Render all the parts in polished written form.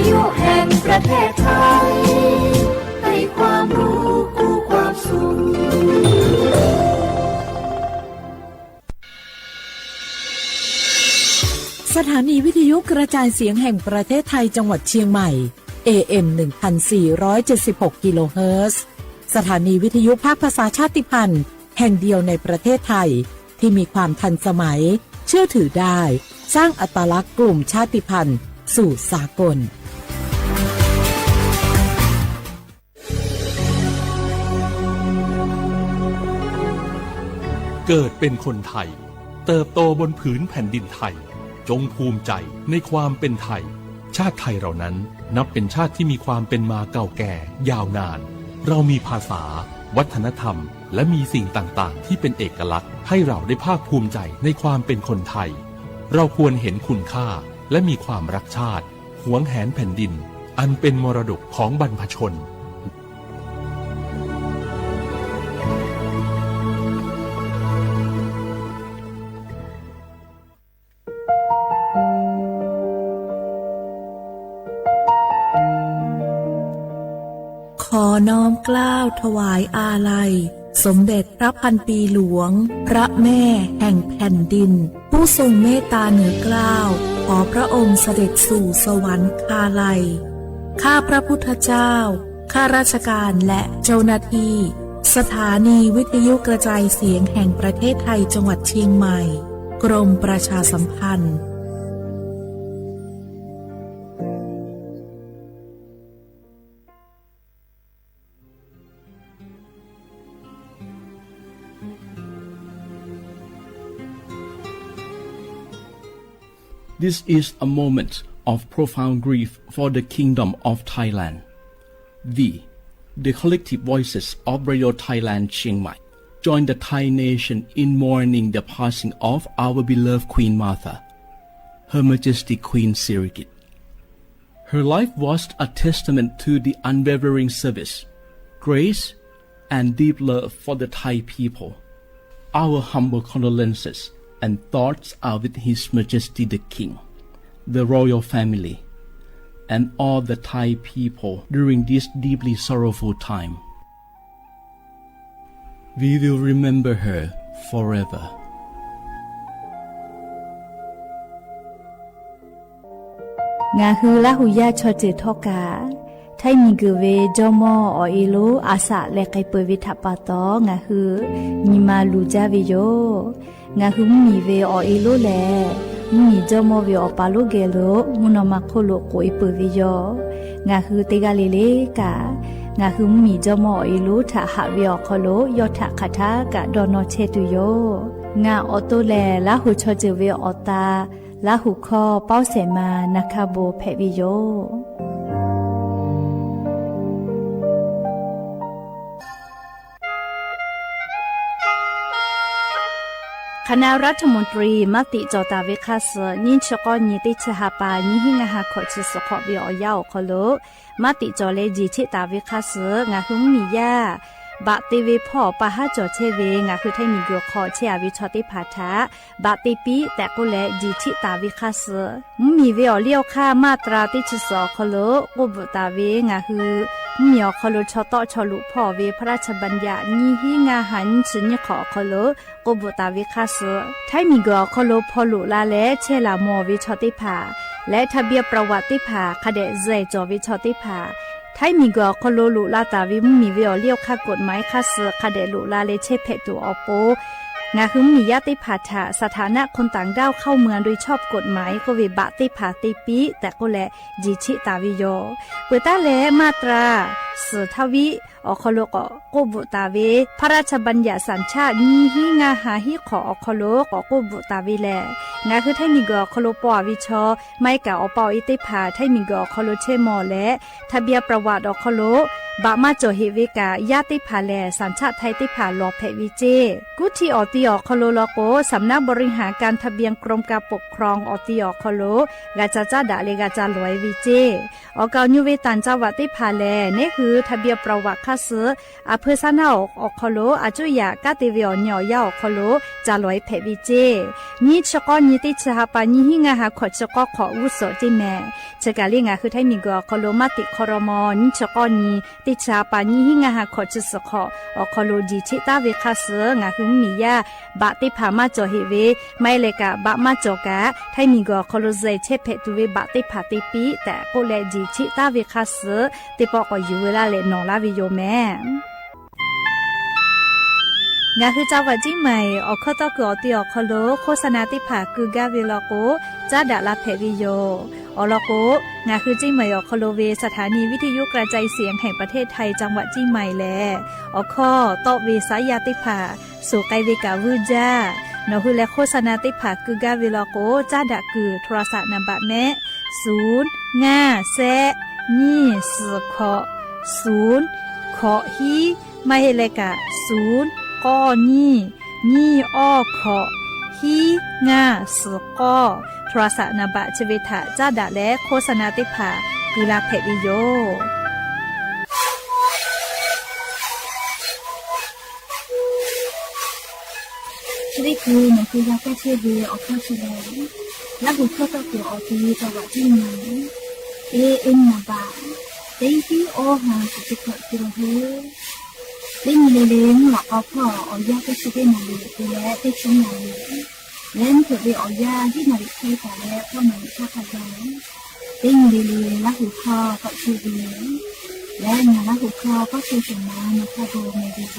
ยุแห่งประเทศไทยให้ความรู้คู่ความสุขสถานีวิทยุกระจายเสียงแห่งประเทศไทยจังหวัดเชียงใหม่ AM 1476 กิโลเฮิรตซ์สถานีวิทยุภาคภาษาชาติพันธุ์แห่งเดียวในประเทศไทยที่มีความทันสมัยเชื่อถือได้สร้างอัตลักษณ์กลุ่มชาติพันธุ์สู่สากลเกิดเป็นคนไทยเติบโตบนผืนแผ่นดินไทยจงภูมิใจในความเป็นไทยชาติไทยเรานั้นนับเป็นชาติที่มีความเป็นมาเก่าแก่ยาวนานเรามีภาษาวัฒนธรรมและมีสิ่งต่างๆที่เป็นเอกลักษณ์ให้เราได้ภาคภูมิใจในความเป็นคนไทยเราควรเห็นคุณค่าและมีความรักชาติหวงแหนแผ่นดินอันเป็นมรดกของบรรพชนขอน้อมเกล้าถวายอาลัยสมเด็จพระพันปีหลวงพระแม่แห่งแผ่นดินผู้ทรงเมตตาเหนือเกล้าขอพระองค์เสด็จสู่สวรรคาลัยข้าพระพุทธเจ้าข้าราชการและเจ้าหน้าที่สถานีวิทยุกระจายเสียงแห่งประเทศไทยจังหวัดเชียงใหม่กรมประชาสัมพันธ์This is a moment of profound grief for the Kingdom of Thailand. We, the collective voices of Radio Thailand Chiang Mai, join the Thai nation in mourning the passing of our beloved Queen Martha, Her Majesty Queen Sirikit. Her life was a testament to the unwavering service, grace, and deep love for the Thai people. Our humble condolences and thoughts are with His Majesty the King, the royal family, and all the Thai people during this deeply sorrowful time. We will remember her forever. งาฮือละหุยาชอเจทอกาไทยมีกเวจอมอออีโลอาสะและไกเปวิทัปปาตองาฮือมีมาลูจาเวโยงาฮือมีเวออีโลแลมีจอมอเวอปาโลเกโลมุนอมาโคโลโกอิเปวิโยงาฮือเตกาเลเลกางาฮือมีจอมออีโลทะหะเวอโคโลยอทะคาทากะดอนอเชตุโยงาออโตแลละหุชอเจเวอตาละหุคอเป้าเสมานาคาโบเพวิโยคณะรัฐมนตรีมติจอตาเวคาสนิชกอนิติชหาปานิหิงหาขอชิสขอบิอยาวคโลมติจอเลจิชิตาเวคาสงาหุมมียาบะติเวพ่อปะหาจอเชเวงาคือไทมีกรขอเชอวิชอติภาทะบะติปีแต่ก็แลจิชิตาเวคาสมีเวอเลี้ยวค่ามาตราติชิสอคโลกุบตาเวงาคือมีอคโลชอตอชอลุพ่อเวพระราชบัญญัตินิหิงาหันชนิขอคโลกุบตาเวคาสไทมีกรคโลพอลุลาเลเชลามอวิชอติภาและทะเบียนประวัติภาคเดเจจอวิชอติภาไทยมีกอคโลลุลาตาวิมมีเวอเลี้ยวค่ากฎหมายค่าเสือคเดลุลาเลเชเพตูออโปงาคึมมีญาติภาษาสถานะคนต่างด้าวเข้าเมืองโดยชอบกฎหมายก็วิบะติภาติปีแต่ก็แลจิชิตาวิโยเปตาเลมาตราสือทวิอคโลกโกบุตาเวพระราชบัญญัติสัญชาตินีหิงาหาหิขออคโลกโกบุตาเวแลงาคือไทยมีกอคโลปอวิชอไม่กะอปออิติภาไทยมีกอคโลเชมอและทะเบียนประวัติอคโลบะมาโจเฮเวกาญาติภาแลสัญชาติไทยติภาลอเพวิเจกุที่ออติอคโลโลโกสำนักบริหารการทะเบียนกรมการปกครองออติอคโลกาจาจาดาเลกาจาลอยวิเจออกาญูเวตันจาวติภาแลนี่คือทะเบียนประวัติคาเสืออเพซานาอคโลอาจุยากาติเวอญอยาอคโลจาลอยเพวิเจนี่ชกอนี ยีติชาปานีหิงาหาขอชะก็ขออุโสจิแม่จะกะลิงาคือไทมีกอคอโลมาติคอรมอนิชะก็นีติชาปานีหิงาหาขอชะสขออคอโลจีชิตาเวคาเสงาคือมียาบะติพามาจอเฮเวไม่เลกะบะมาจอกะไทมีกอคอโลเซเชเพตุเวบะติพาติปีแต่โกเลจีชิตาเวคาเสติปอกออยู่เวลาเลนองลาวิโยแม่งาคือเจ้าวัดจิ้งใหม่ออกข้อต่อเกือตีออกคอโลโฆษณาติผาคือกาเวลโกจ้าดาลาเพวิโยออลโกงาคือจิ้งใหม่ออกคอโลเวสถานีวิทยุกระจายเสียงแห่งประเทศไทยจังหวัดจิ้งใหม่แลออกข้อต่อเวสายาติผาสู่ไกเวกาวูจ้านอคือและโฆษณาติผาคือกาเวลโกจ้าดาคือโทรศัพท์นำบัตรแม่0 5 แซนี่สือขอ0ขอฮีไม่เลกะ0ก้อนี่อ้อขอฮีงาสก้อโทรศัพท์นบะชเวทะจ้าดะและโฆษณาติผากุลาเพวิโยชีวิตคือหนูคือยาแก้เชื้อเวออกข้าวเฉลยและบุคคลตัวเกี่ยวออกทีจังหวัดที่ไหนเอ็นนาบะเต็งที่โอหาสุดที่เกิดขึ้นเฮ้เล่นเล่นหลักเอาพ่อเอายาแก้เชื้อนาลีตัวและได้ชิ้นนาลีเล่นเกิดไปเอายาที่นาลีใช้แต่และพ่อหนูชอบขยันเล่นเล่นและหูคอก็ชื่อเวและงานและหูคอก็ชื่อสมานในพระโบเมดิโย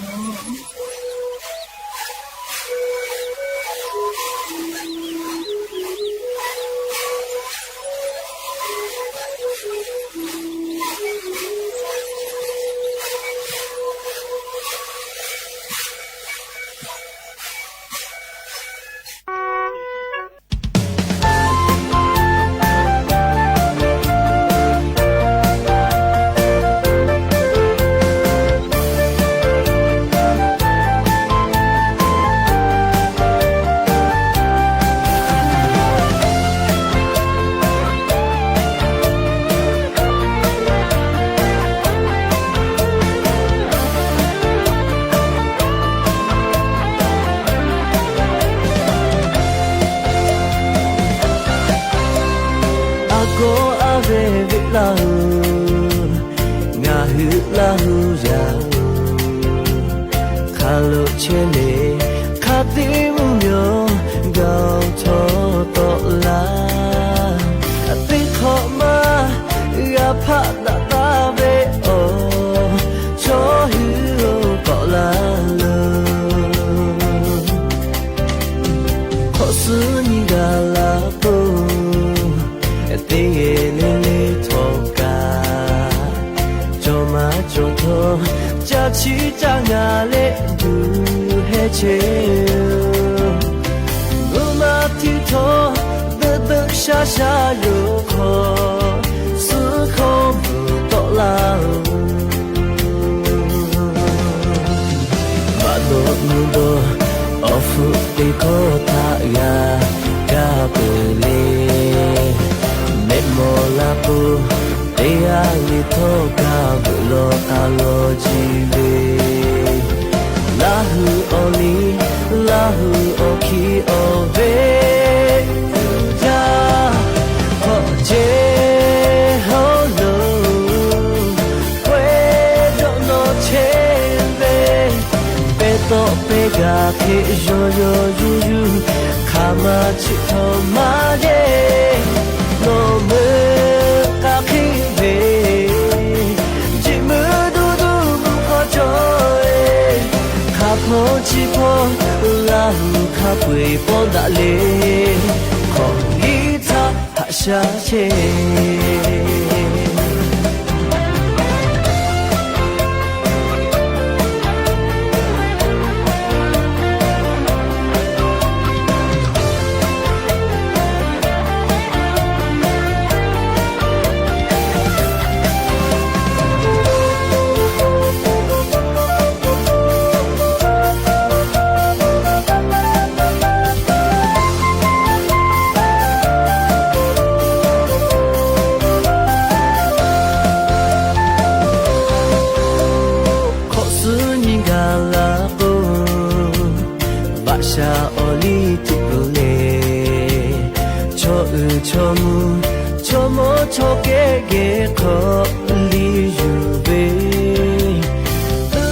ချောကဲကဲခေါ်လီယူပဲ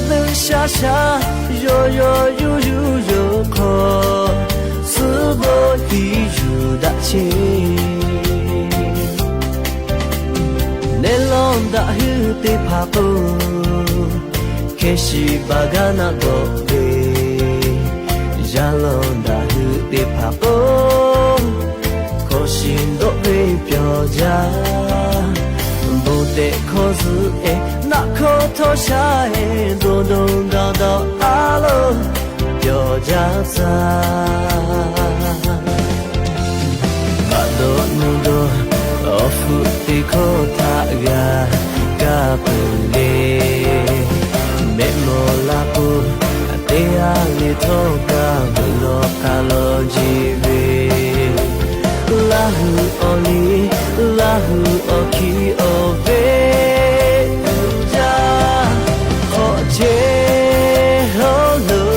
သူရှာရှာယောယောယူယူယောခေါ်စဘောတီယူဒချေနေလုံးဒါဟူတေဖာပိုခေရှိဘာဂနာတော့ဘေရလုံးဒါဟူတေဖာပိုခေါ်ရှင်တော့ဘေပြောကြဘုတေခေါ်စုအေနာခေါ်ထောရှာအေဒုံဒုံဒါတော့အားလုံးပြောကြစားဘာလို့နုတော့အဖူတီခေါ်တာကကပလေမေမိုလာပူတရားလေးထောကဘလောကလောကြည့်ပဲလာဟူအော်လီလာဟူအော်ခီအော်ဘေဂျာအော်ချေဟိုလို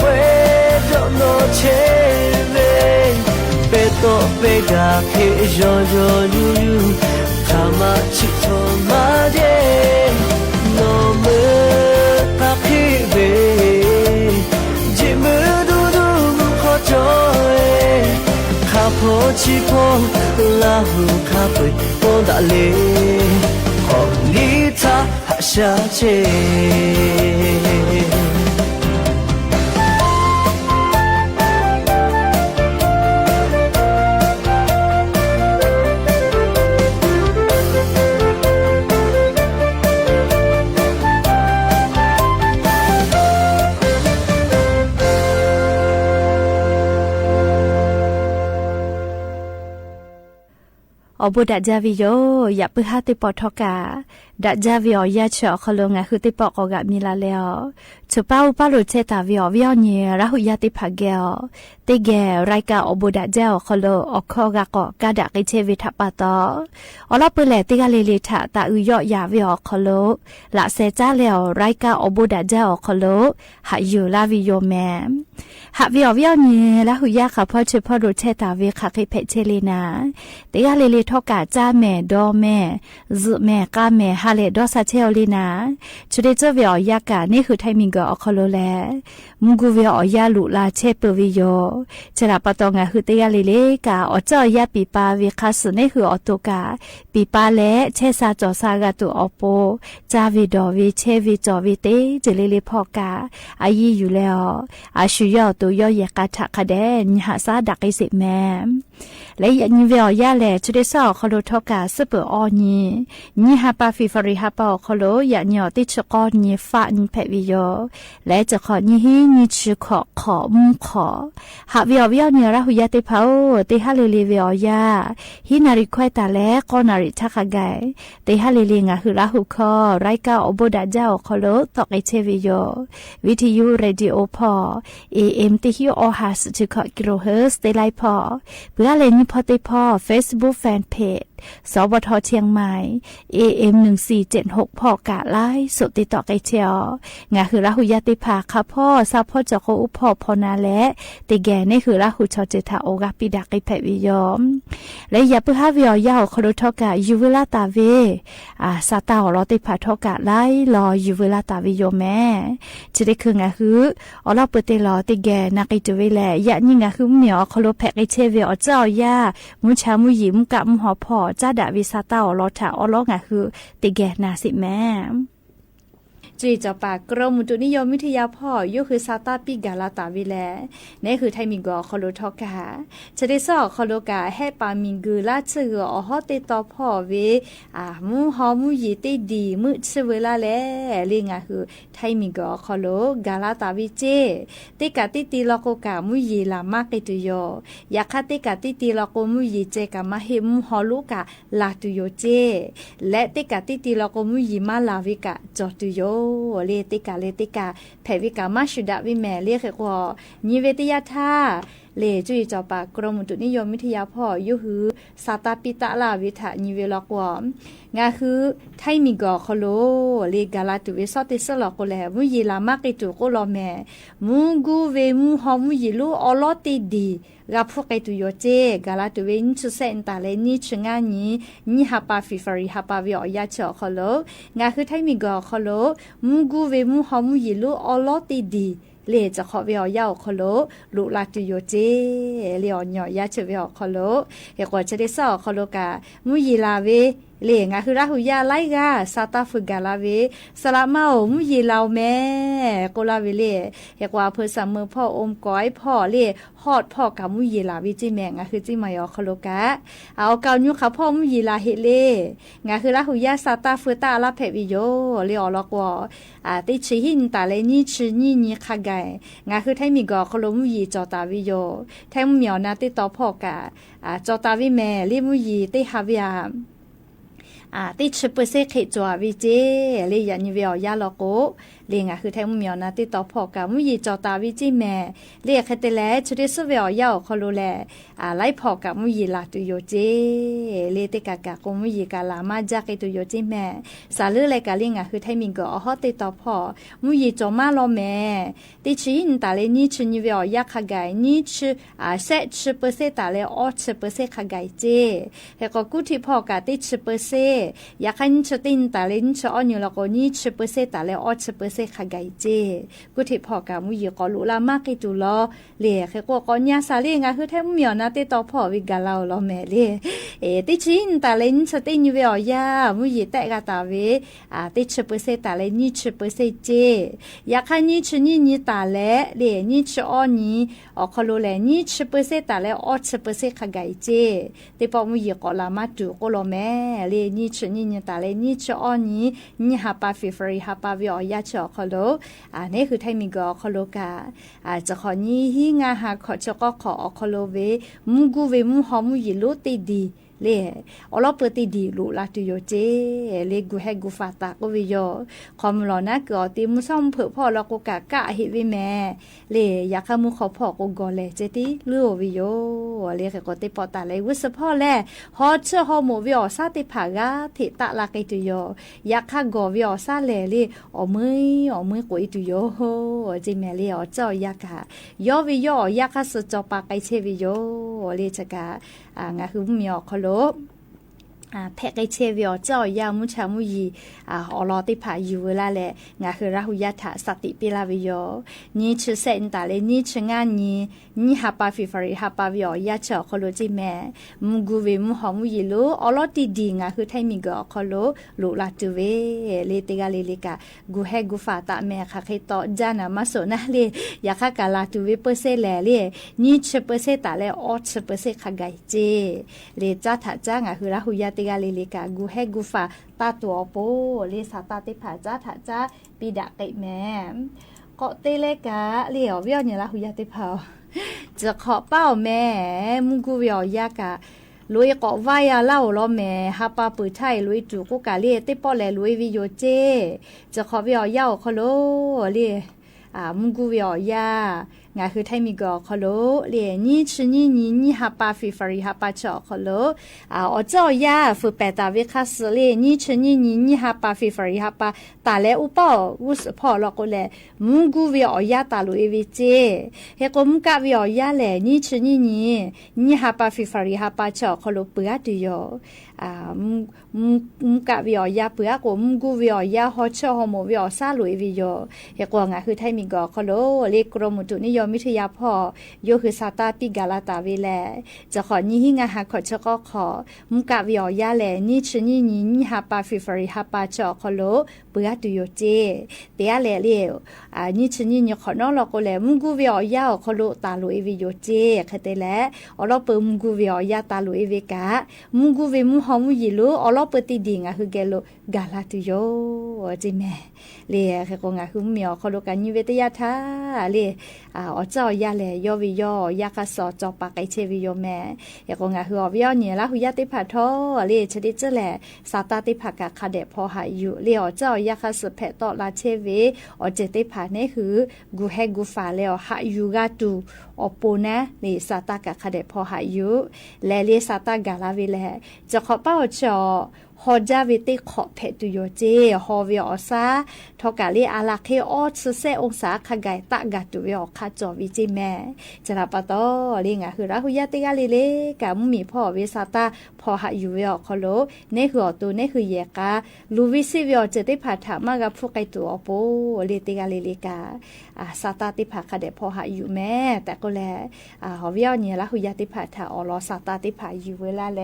ဝဲတော့နော်ချေလေပေတော့ပေကခေယောယောယူယူခမချစ်တော်မတဲ့နော်မေကခေဘေဂျီမဒူဒူခေါ်ချောခါဖို့ချီဖို့လာဟုခါပွေပေါ်ဒါလေဟောလီတာဟာရှာချေอบุดาจาวิโยอย่าปึหาติปอทอกาดาจาวิโอยาเชอคลงะคือติปอกอกะมีลาเลอชุป้าอุปาลุเชตาวิโอวิโอเนราหุยาติภาเกอติเกรายกาอบุดาเจอคลอคอกะกอกะดะกิเชวิทัปปะตออลอปึแลติกะเลเลทะตาอุยอยาวิโอคลละเซจาเลอรายกาอบุดาเจอคลหะอยู่ลาวิโยแมหะวิโอวิโอเนราหุยาคะพอชุพอลุเชตาวิคะคิเพเชลีนาติกะเลเลทอกะจ้าแม่ดอแม่ซึแม่กาแม่ฮาเลดอซาเชอลีนาชุเดเจวิโอยากะนี่คือไทมิงกออคโลแลมุกุวิโอยาลุลาเชเปวิโยฉลาปะตองะคือเตยะเลเลกาอจอยาปีปาวิคัสนี่คือออโตกาปีปาและเชซาจอซากะตุออโปจาวิดอวิเชวิจอวิเตเจเลเลพอกาอายีอยู่แล้วอาชุยอตุยอยะกะทะคะแดนหาซาดักไอสิแมและยันวิโอยาแลชุเดซอคโลทอกาสเปออญีญีฮาปาฟิฟริฮาปาคโลยะญอติชกอญีฟาญเพวิโยและจะขอญีฮีญีชือขอมุขอหาวิโอวิโอเนระหุยาติเผาติฮาเลเลวิโอยาฮินาริควายตาและกอนาริทักไกติฮาเลเลงะหุระหุคอไรกาอโบดาเจ้าคโลตอกไอเชวิโยวิทยุเรดิโอพอ AM ติฮิโอฮัสจุคกิโลเฮิรตซ์เตไลพอเพื่อเลนิพอติพอ Facebook Fan Page สวทเชียงใหม่ AM 1476พอกะไลสุติต่อไกเชียวงาคือราหุยาติภาค่ะพ่อซาพ่อจโคอุพอพนาและติแกนี่คือราหุชอเจทาโอกาปิดาไกแพวิยอมและอย่าปึหาวิโอยาคโลทอกะยูเวลาตาเวซาตาอลอติภาทอกะไลรอยูเวลาตาวิโยแม่จะได้คืองาคืออลอปเตลอติแกนักไอจเวแลยะนี่งาคือเหมียวคโลแพกไอเชเวอเจ้ายามุชามุยิมกะมหอพอจ้าดาวิซาตาอลอทาอลองาคือติแกนาสิแม่จีจปากรมอุตุนิยมวิทยาพ่อยุคือซาตาปิกาลาตาวิแลนี่คือไทมิงกอคโลทอกาจะได้สอคโลกาให้ปามิงกือลาเชืออฮอเตตอพ่อเวมูฮอมูยีติดีมือเชเวลาแลลิงาคือไทมิงกอคโลกาลาตาวิเจติกาติติลโกกามุยีลามากิตุโยยาคาติกาติติลโกมุยีเจกามาเฮมูฮอลูกาลาตุโยเจและติกาติติลโกมุยีมาลาวิกาจอตุโยเลติกาแผวิกามาชุดาวิแม่เรียกว่านิเวติยาธา เลจุยจอปากรมอุตุนิยมวิทยาพ่อยุหือซาตาปิตะลาวิทะนิเวลอกวงาคือไทมีกอคโลเลกาลาตุเวซอติสลอกแลมุยีลามากตุโกลอแมมุกูเวมุฮอมุยีลูออลอติดีกับพวกไอตุโยเจกาลาตุเวนิชุเซนตาเลนิชงานีนิฮาปาฟิฟาริฮาปาวิอยาเจอคโลงาคือไทมีกอคโลมุกูเวมุฮอมุยีลูออลอติดีเลจะขอเวียวยาวคโลลุลาตุโยเจเลียอนยาเชเวียคโลเฮกว่าจะได้สอคโลกามุยีลาเวเลงาคือราหุยาไลกาซาตาฟุกาลาเวสลามาโอมุยีลาวแม่โกลาเวเลเฮกว่าเพิ่นซัมเมอร์พ่ออมก้อยพ่อเลฮอดพ่อกามุยีลาวิจิแมงาคือจิมายอคโลกาเอาเกายุเขาพ่อมุยีลาเฮเลงาคือราหุยาซาตาฟุตาลาเพวิโยเลอลอกวติชิหินตาเลนี่ชินี่คาไกงาคือไทมีกอคโลมุยีจอตาวิโยไทมุเหมียวนาติต่อพ่อกาจอตาวิแม่ลิมุยีติฮาวิอาติชเปเซเขจววิเจเลยันนิเวียยาลอโกเลงาคือไทมุเหมียวนาติต่อพ่อกามุยีจอตาวิจิแม่เลคเตเลชดิสเวียยาคโลแลไลพ่อกามุยีลาตุโยเจเลติกากากมุยีกาลามาจากตุโยจิแม่สาลือเลกาเลงาคือไทมิงกอฮอติต่อพ่อมุยีจอมาลอแม่ติชินตาเลนิชนิเวียยาคาไกนิชเซชเปเซตาเลออชเปเซคาไกเจเฮก็กุทิพ่อกาติชเปเซอยากให้นิชตินตาเลนิชออนอยู่แล้วก็นิชเปเซตาเลออชเปเซคาไกเจกุทิพ่อกามุยีกอลุลามากกิตุลอเลเฮก็กอนยาซาเลงาคือไทมุเหมียวนาติต่อพ่อวิกาลาลอแม่เลติชินตาเลนิชตินอยู่เวียยามุยีแตกาตาเวติชเปเซตาเลนิชเปเซเจอยากให้นิชนี่ตาเลเลนิชออนีออคโลเลนิชเปเซตาเลออชเปเซคาไกเจติปอมุยีกอลามาตุโกลอแม่เลนิชนี่ตาเลนิชออนีนิฮาปาฟิฟรีฮาปาวิอยาชอคโลนี่คือไทมิกอคโลกาจะขอนี้ฮิงาหาขอจะก็ขอคโลเวมุกูเวมุฮอมุยีลุติดีเลอลอเปติดีลุลาตุโยเจเลกูเฮกูฟาตาก็วิโยคอมลอนะกอติมุซ่อมเผอพ่อลอกกะกะฮิวิแม่เลอยากขมุขอพ่อก็กอเลเจติลือวิโยเลก็ติปอตาเลวุสพ่อแลฮอเชฮอโมวิอซาติผากาทิตะลากิตุโยอยากขกอวิอซาเลเลอมือกุยตุโยจิแม่เลอเจ้าอยากะยอวิโยอยากสจอปาไกเชวิโยเลจกะงาคือมีอคโลแพกไอเชวิอเจ้ายามุชามุยีอลอติผาอยู่เวลาแหละงาคือราหุยะถะสติปิลาวิโยนี่ชื่อเซนตาเลนี่ชื่องานนี่ฮาปาฟิฟาริฮาปาวิอยาเจาะคโลจิแม่มุกูเวมุหอมุยีโลอลอติดีงาคือไทมิกอคโลลุลาตุเวเลติกาเลลิกากูเฮกูฟาตะแม่ค่ะเคตอจานามาโซนะเลอยากกาลาตุเวเปเซแลเลนี่ชื่อเปเซตาเลออชเปเซคาไกเจเลจ้าถะจ้างาคือราหุยะติกาเลลิกากูเฮกูฟาตาตัวโปเลสาตาติผาจ้าถะจ้าปีดะไกแม่เกาะเตเลกาเหลียวเวียวเนี่ยราหุยะติผาจะขอเป้าแม่มุกูเวียวยากะลุยเกาะวายาเล่าล้อแม่ฮาปาปือไทยลุยจูกุกาเลียติป้อแลลุยวิโยเจจะขอเวียวยาวคโลเลียมุกูเวียวยางาคือไทมิกอคโลเลียนี่ชนี่ฮาปาฟิฟาริฮาปาจอคโลอเจ้ายาฝึแปตาเวคัสเลียนี่ชนี่ฮาปาฟิฟาริฮาปาตาเลอุปอวุสพอลอกแลมุกูเวียอยาตาลุเอวิเจเฮกมุกะเวียอยาแลนี่ชนี่ฮาปาฟิฟาริฮาปาจอคโลเปือตุโยมุกะเวียอยาเปือกมุกูเวียอยาฮอชอฮอโมเวียซาลุเอวิโยเฮกงาคือไทมิกอคโลเลกรมอุตุนิยมวิทยาพ่อโยคือซาตาปิกาลาตาเวแลจะขอนี้หิงาหาขอชก็ขอมุกะวิอยาแลนี่ชนี่ฮาปาฟิฟาริฮาปาจอคโลเปือตุโยเจเตียแลเลนี่ชนี่ขอนอลก็แลมุกูวิอยาคโลตาลุเอวิโยเจคเตแลอลอเปมุกูวิอยาตาลุเอเวกามุกูเวมุฮอมุยิโลอลอเปติดิงาคือเกโลกาลาตุโยจิแม่เลคือก็งาคือมีอคโลกันนิเวตยาทาเลอ อ๋อเจ้ายาแลยอวิยอยากะสอจอปากไอเชวิโยแม่ยากงาหือวิยอเนี่ยละหุยาติผาทอเลชดิเจแลซาตาติผากะคาเดพอหาอยู่เลอ๋อเจ้ายากะสเพตอลาเชเวอ๋อเจติผาเนหือกูเฮกูฟาเลอ๋อหาอยู่กาตูอปูนะเลซาตากะคาเดพอหาอยู่และเลซาตากาลาวิเลจะขอเป้าจอฮอจาวิติขอเพตุโยเจฮอวิออซาทอกาลีอาลาเคออซเซองศาขไกตะกาตุวิอคาจอวิจิแม่จะลาปะตอลิงะคือราหุยาติกาลิเลกะมุมีพ่อเวซาตาพอหะอยู่วิอคอโลเนคืออตูเนคือเยกาลูวิซิวิอเจติผาถามากะพวกไกตัวอโปลิติกาลิเลกาซาตาติผาคาเดพอหะอยู่แม่แต่ก็แลฮอวิอเนี่ยละหุยาติผาถาอลอซาตาติผาอยู่เวลาแล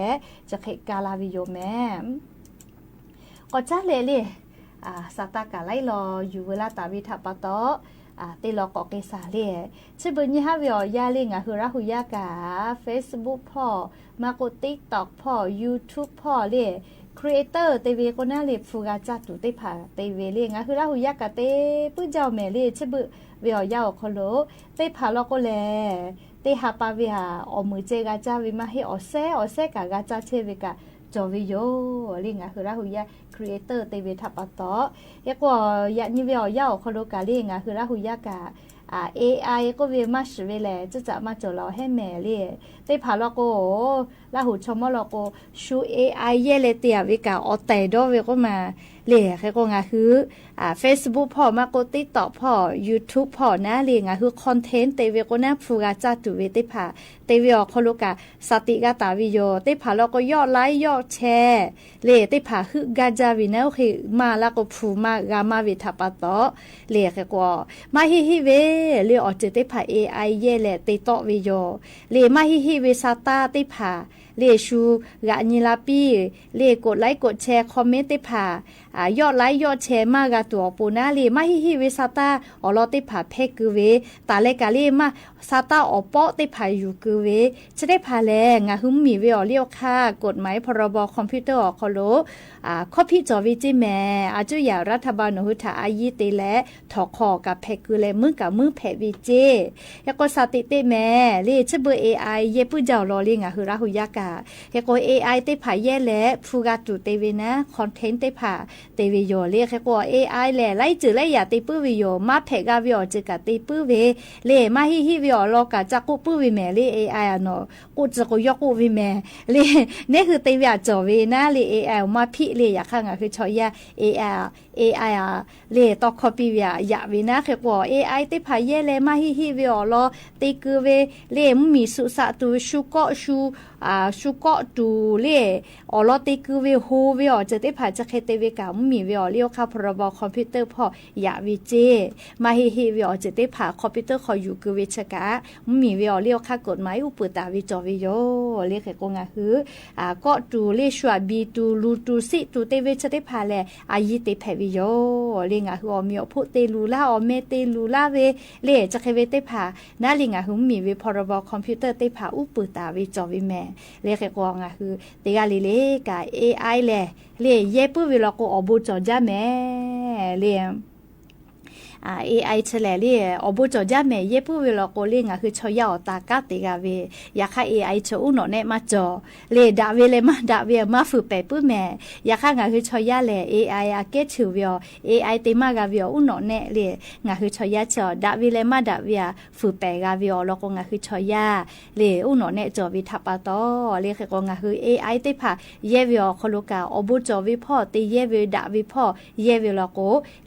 จะเคกาลาวิโยแม่ก็จ้าเลยสตากาไล่รออยู่เวลาตาวิทัปะโตตีรอกอเกษาเลยชิบุญยี่ห้าวิอยาเล่งคือราหุยากา Facebook พ่อมาโก TikTok พ่อ YouTube พ่อเลยครีเอเตอร์เตเวก็น่าเลยฟูกาจัดตุเตผาเตเวเล่งคือราหุยากาเตปุ้เจ้าแม่เลยชิบุวิอยาคโลเตผาลอก็แลเตหาปาวิหาอมือเจกาจาวิมาให้อเซกากาจาเชเวกาจอวิโยลิงะคือราหุยาครีเอเตอร์เตเวทัปะโตยะกว่ายะนิเวอยาคโลกาลิงะคือราหุยากาAI ก็เวมาสเวแลจะมาจอเราให้แม่เลยเตผาลโกลาหูชมลโกชู AI เยเลเตียวิกาออแต่ดอเวก็มาเลยแค่ก็งาคือFacebook พ่อมาโก TikTok พ่อ YouTube พ่อนะเลยงาคือคอนเทนต์เตเวก็น่าฟูกาจัตุเวเตผาเตเวอคโลกาสติกาตาวิโยเตผาลโกยอดไลค์ยอดแชร์เลยเตผาคือกาจาวินะคือมาลโกฟูมากามาวิทัปะโตเลยแค่ก็มาฮิเวเลออเจติผา AI เยเลติโตวิโยเลมาฮิเวซาตาติผาเลชูกะญิลาปีเลกดไลค์กดแชร์คอมเมนต์ติผายอดไลค์ยอดแชร์มากะตัวปูนะเลมาฮิเวซาตาอลอติผาเพกเวตาเลกะเลมาซาตาอปอติผาอยู่กเวจะได้ผาแลงะหึมมีเวอเลียวค่ากฎหมายพรบคอมพิวเตอร์คอโลข้อพิจอวิจิแมอาจุยารัฐบาลนหุทาอายิเตและถอคอกับเพกเลมือกับมือแผวิเจยะก็สติเตแมเลชเบอ AI เยปุเจ้าลอลิงะคือราหุยากายะก็ AI เตผาแย่และฟูกาตุเตเวนะคอนเทนต์เตผาเตเวโยเลยะก็ AI แลไล่จือไล่ยาเตปุวิโยมาเพกาวิโอจิกะเตปุเวเลมาฮิวิโอลอกะจักกุปุวิแมเล AI อะเนาะกูจะกูยกกูวิแมเลนี่คือเตเวจอเวนะเล AI มาพิเลอยากข้างคือชอยา AI เลตอกคอปีวิยาวินะคือว่า AI เตผาแย่และมาฮิวิโอลอเตกือเวเลมมีสุสะตูชูก็ชูก็ตูเลอลอเตกือเวโฮเวอจะเตผาจะเคเตเวกามีเวอเลียวค่ะพรบคอมพิวเตอร์พอยาวิเจมาฮิเวอจะเตผาคอมพิวเตอร์คออยู่กือเวชกะมีเวอเลียวค่ะกฎหมายอุปตาวิจอวิโยเลขกงะคือก็ตูเลชัวบีตูลูตูซิตูเตเวจะเตผาแลอายิเตแผวิโยเลงะคือมีอพุเตลูลาอเมเตลูลาเวเลจะเคเวเตผานาลิงะคือมีเวพรบคอมพิวเตอร์เตผาอุปตาวิจอวิแมเลขกงะคือเตกาลิเลกา AI แลเลเยปุวิลโกอบุจอจาแม่เลAI เฉลยเลยอบุจอจาแม่เยปุวิลโกเลงะคือชอยาอตากาเตกาเวอยากให้ AI ชอุโนเนมาจอเลดาเวเลมาดาเวมาฝึกไปปุแม่อยากให้งะคือชอยาแล AI อาเกชูเว AI เตมากาเวอุโนเนเลงะคือชอยาจอดาเวเลมาดาเวฝึกไปกาเวแล้วก็งะคือชอยาเลอุโนเนจอวิทัปะตอเลคือก็งะคือ AI เตผาเยเวคโลกาอบุจอวิพ่อเตเยเวดาวิพ่อเยเวลโก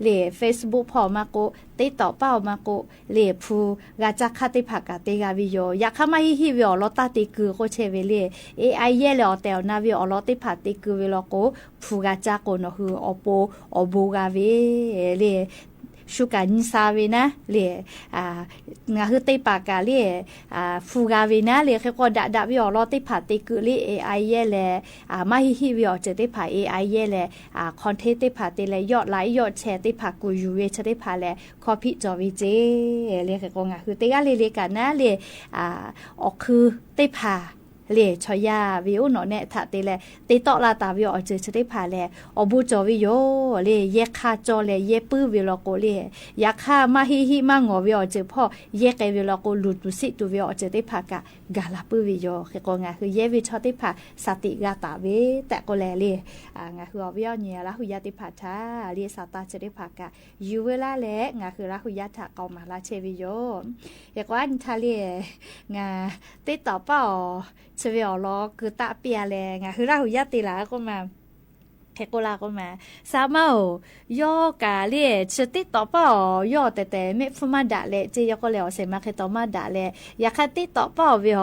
เล Facebook พ่อมาโกติต่อเป้ามาโกเลพูกาจักคาติผักกาเตกาวิโยอยากข้ามาฮิวิโอลอตาติกือโคเชเวเล AI เยเลอเตลนาวิโอลอติผัติกือเวลโกพูกาจักโกนคืออโปอบูกาเวเลชูกานิซาเวนะเลงาคือเตปากาเลฟูกาเวนะเลคือก็ดาวิโอลอติผัติกือเล AI เยเลมาฮิวิโอเจติผั AI เยเลคอนเทนต์ติผัติเลยอดไลค์ยอดแชร์ติผักูยูเวชติผัเลคอพิจอวิเจเลคือก็งาคือเตกาเลกันนะเลออกคือเตผา เล่ชอยาวิวเนาะเนี่ยถ้าเตแลติต่อลาตาวิวเจอจะได้ผ่าแลอบูจอวิโยเล่เยคาจอเล่เยปื้อวิลโกเล่ยาคามาฮิมางอวิอเจอพ่อเยกวิลโกลุตุสิตุวิอเจอได้ผ่ากะกาลาปื้อวิโยคือก็งาคือเยวิชอได้ผ่าสติกาตาเวแต่ก็แลเล่งาคืออวิอเนี่ยละหุยาติผ่าชาเล่สาตาจะได้ผ่ากะยูเวลาแลงาคือละหุยาถะเกามาลาเชวิโยยากว่าอันทะเลงาติต่อเป้าเชวิอลอคือตะเปียแลงาคือละหุยาติละก็มาแค่ก็ลาก็มาสาวเมาย่อกาเล่ชติต่อเป้าย่อแต่ไม่ฟมาด่าเลยเจยก็แล้วเสมาแค่ต่อมาด่าเลยอยากให้ติต่อเป้าวิห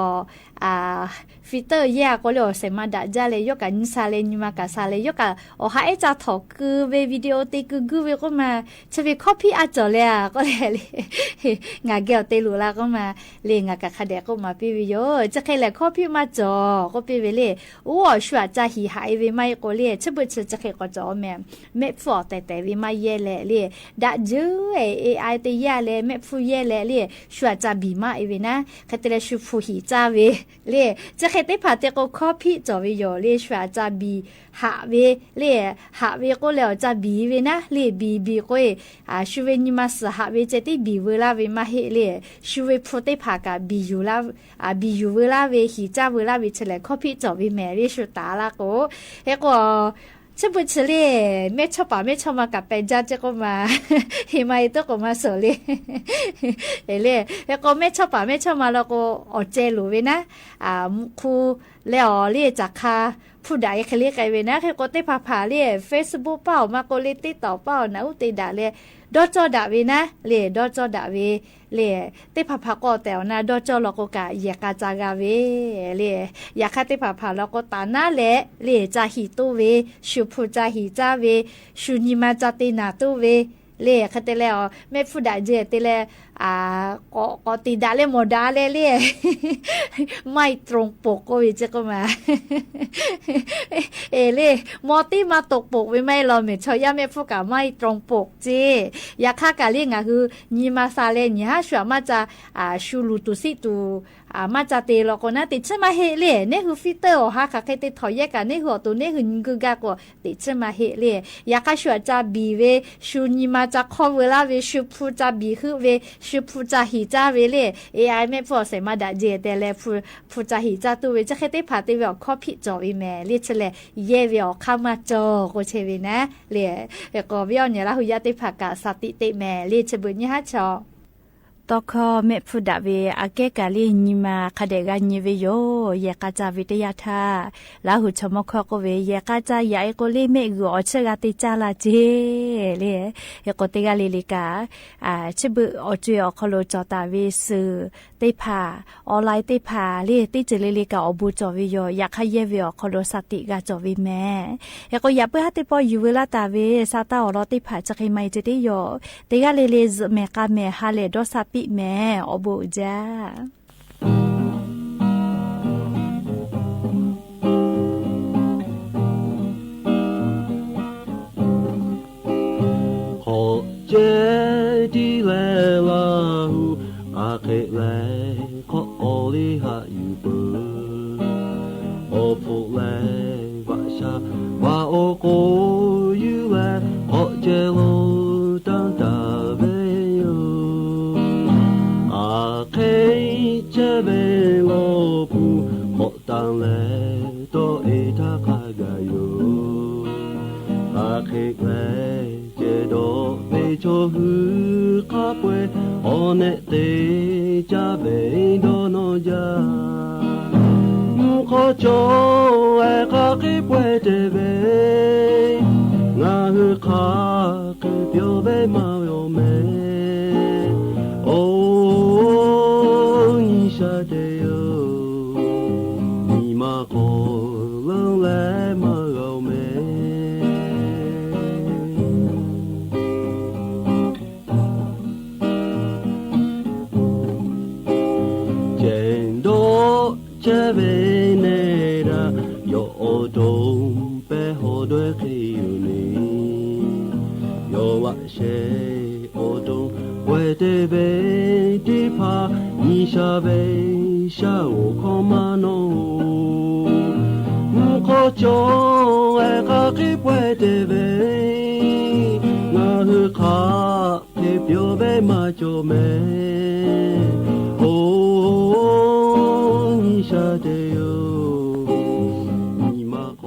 ฟิเตอร์แย่ก็แล้วเสมาด่าจ้าเลยยกกันซาเลนิมากาซาเลยยกกันโอ้หายจะถอคือวิดีโอติกูวิก็มาชวิคอพี่อาจจะเลยก็เลยงาเกี่ยวเตลูลาก็มาเลี้ยงงากะคดีก็มาพี่วิโยจะใครเลยคอพี่มาจ่อก็พี่เวเลยโอ้ชัวจะหิหายวิไม่ก็เลยชบุจะใครก็จ่อแม่ไม่ฟอแต่วิไม่เย่เลยด่าจื้อAI เตยเลยไม่ฟูเย่เลยชัวจะบีมาอีเวนะแค่แต่ละชูฟูหิจ้าเวเลยจะแค่ได้ผ่าเตก็คอพี่จ่อวิโยเลยชัวจะบีหาเวเลยหาเวก็แล้วจะบีเวนะเลยบีก็ชูเวนิมาสหาเวจะได้บีเวลาเวมาเฮเลยชูเวโปรเตผ่ากะบีอยู่ละบีอยู่เวลาเวหิจ้าเวลาเวเฉลยคอพี่จ่อวิแม่เลยชัวตาละก็เฮก็这不吃嘞，没吃饱没吃嘛，กับเป็นจ้า这个嘛，หิมาอีตัวก็มาสเลยเอเลยแล้วก็ไม่ชอบป่ะไม่ชอบมาแล้วก็อดเจรู้ไว้นะครูแล้วเรียกจากค่าผู้ใดเขาเรียกไงเว้นะแค่ก็ได้พาเรียก Facebook เปล่ามาก็เลยติดต่อเปล่านะอุติดาเลยดอจอดาเวนะเลยดอจอดาเวเลยได้พาก็แต่นะดอจอเราก็กะอยากจะกาเวเลยอยากให้ได้พาเราก็ตาหน้าเลยเลยจะหิตัวเวชูผู้จะหิจ้าเวชูนิมาจะตีนาตัวเวเลยเขาแต่แล้วไม่ผู้ใดเจอแต่แล้วก็ตีดาเลยโมดาเลยไม่ตรงปกก็วิจก็มาเลยมอตี้มาตกปกไว้ไม่รอเมชอย่าไม่พูดกับไม่ตรงปกเจอยากฆ่ากาเรียงคือนีมาซาเลนี่ฮะชัวมาจะชูลูตุสิตูมาจะเตลก็นะติดใช่ไหมเฮเลยนี่คือฟิเตอร์ฮะค่ะใครติดถอยแยกกันนี่หัวตัวนี่คือนึกกะก็ติดใช่ไหมเฮเลยอยากฆ่าชัวจะบีเวชูนีมาจะคอเวลาเวชูพูจะบีคือเวชูพูจะหิจ้าเวเลย AI ไม่พอใส่มาด่าเจแต่แล้วพูจะหิจ้าตัวเวจะแค่ได้ผ่าตัวเวข้อผิดจ่ออีแม่เรียกเฉลยเย่เวเข้ามาจ่อก็เชวินะเลยแล้วก็เวเนี่ยละหุยาติผักกะสติเตแม่เรียกเฉบุญยะจ่อตอคอเมฟุดาเวอาเกกาลีนิมาคาเดกานิเวโยเยกาจาวิทยาธาลาหุชมคอกเวเยกาจายาเอโกเลเมกอเชกาติจาลาเจเลเยโกเตกาเลลิกาชิบุออจิอคโลจอตาเวสือเตพาออนไลน์เตพาเลติเจเลลิกาอบูจอวิโยอยากให้เยเวอคโลสติกาจอวิแม่เยโกยาเปหะเตปอยูเวลาตาเวซาตาอรอติพาจะให้ไม่เจติโยเตกาเลเลเมกาเมฮาเลดอซาปิแม่อบูจ้าขอเจดีเลลาหูอาเคเลขอโอลิหายูบูโอฟูเลวะชาวาโอโกยูเลขอเจโลตันตาเวโยเคเจเบโลปูขอตังเลโตเอทาคากาโยอาเคเลเจโดเบโชฮือคาเปโอเนเตจาเบโดโนจามุขโจเอคาเคเปเตเบงาฮือคาเคเปียวเบมาโยเมโอเดโยมีมาโคลงแลมาเอาเมเจนโดเจเบเนราโยโอดงเปโฮด้วยคิวนีโยวะเชโอดงเวเตเบดิพา你下背下我靠马诺จงก็คิดไว้เดเวงาฮือขาเก็บโยเบมาโจเมโอ้ฮิชาเดโยนิมาโก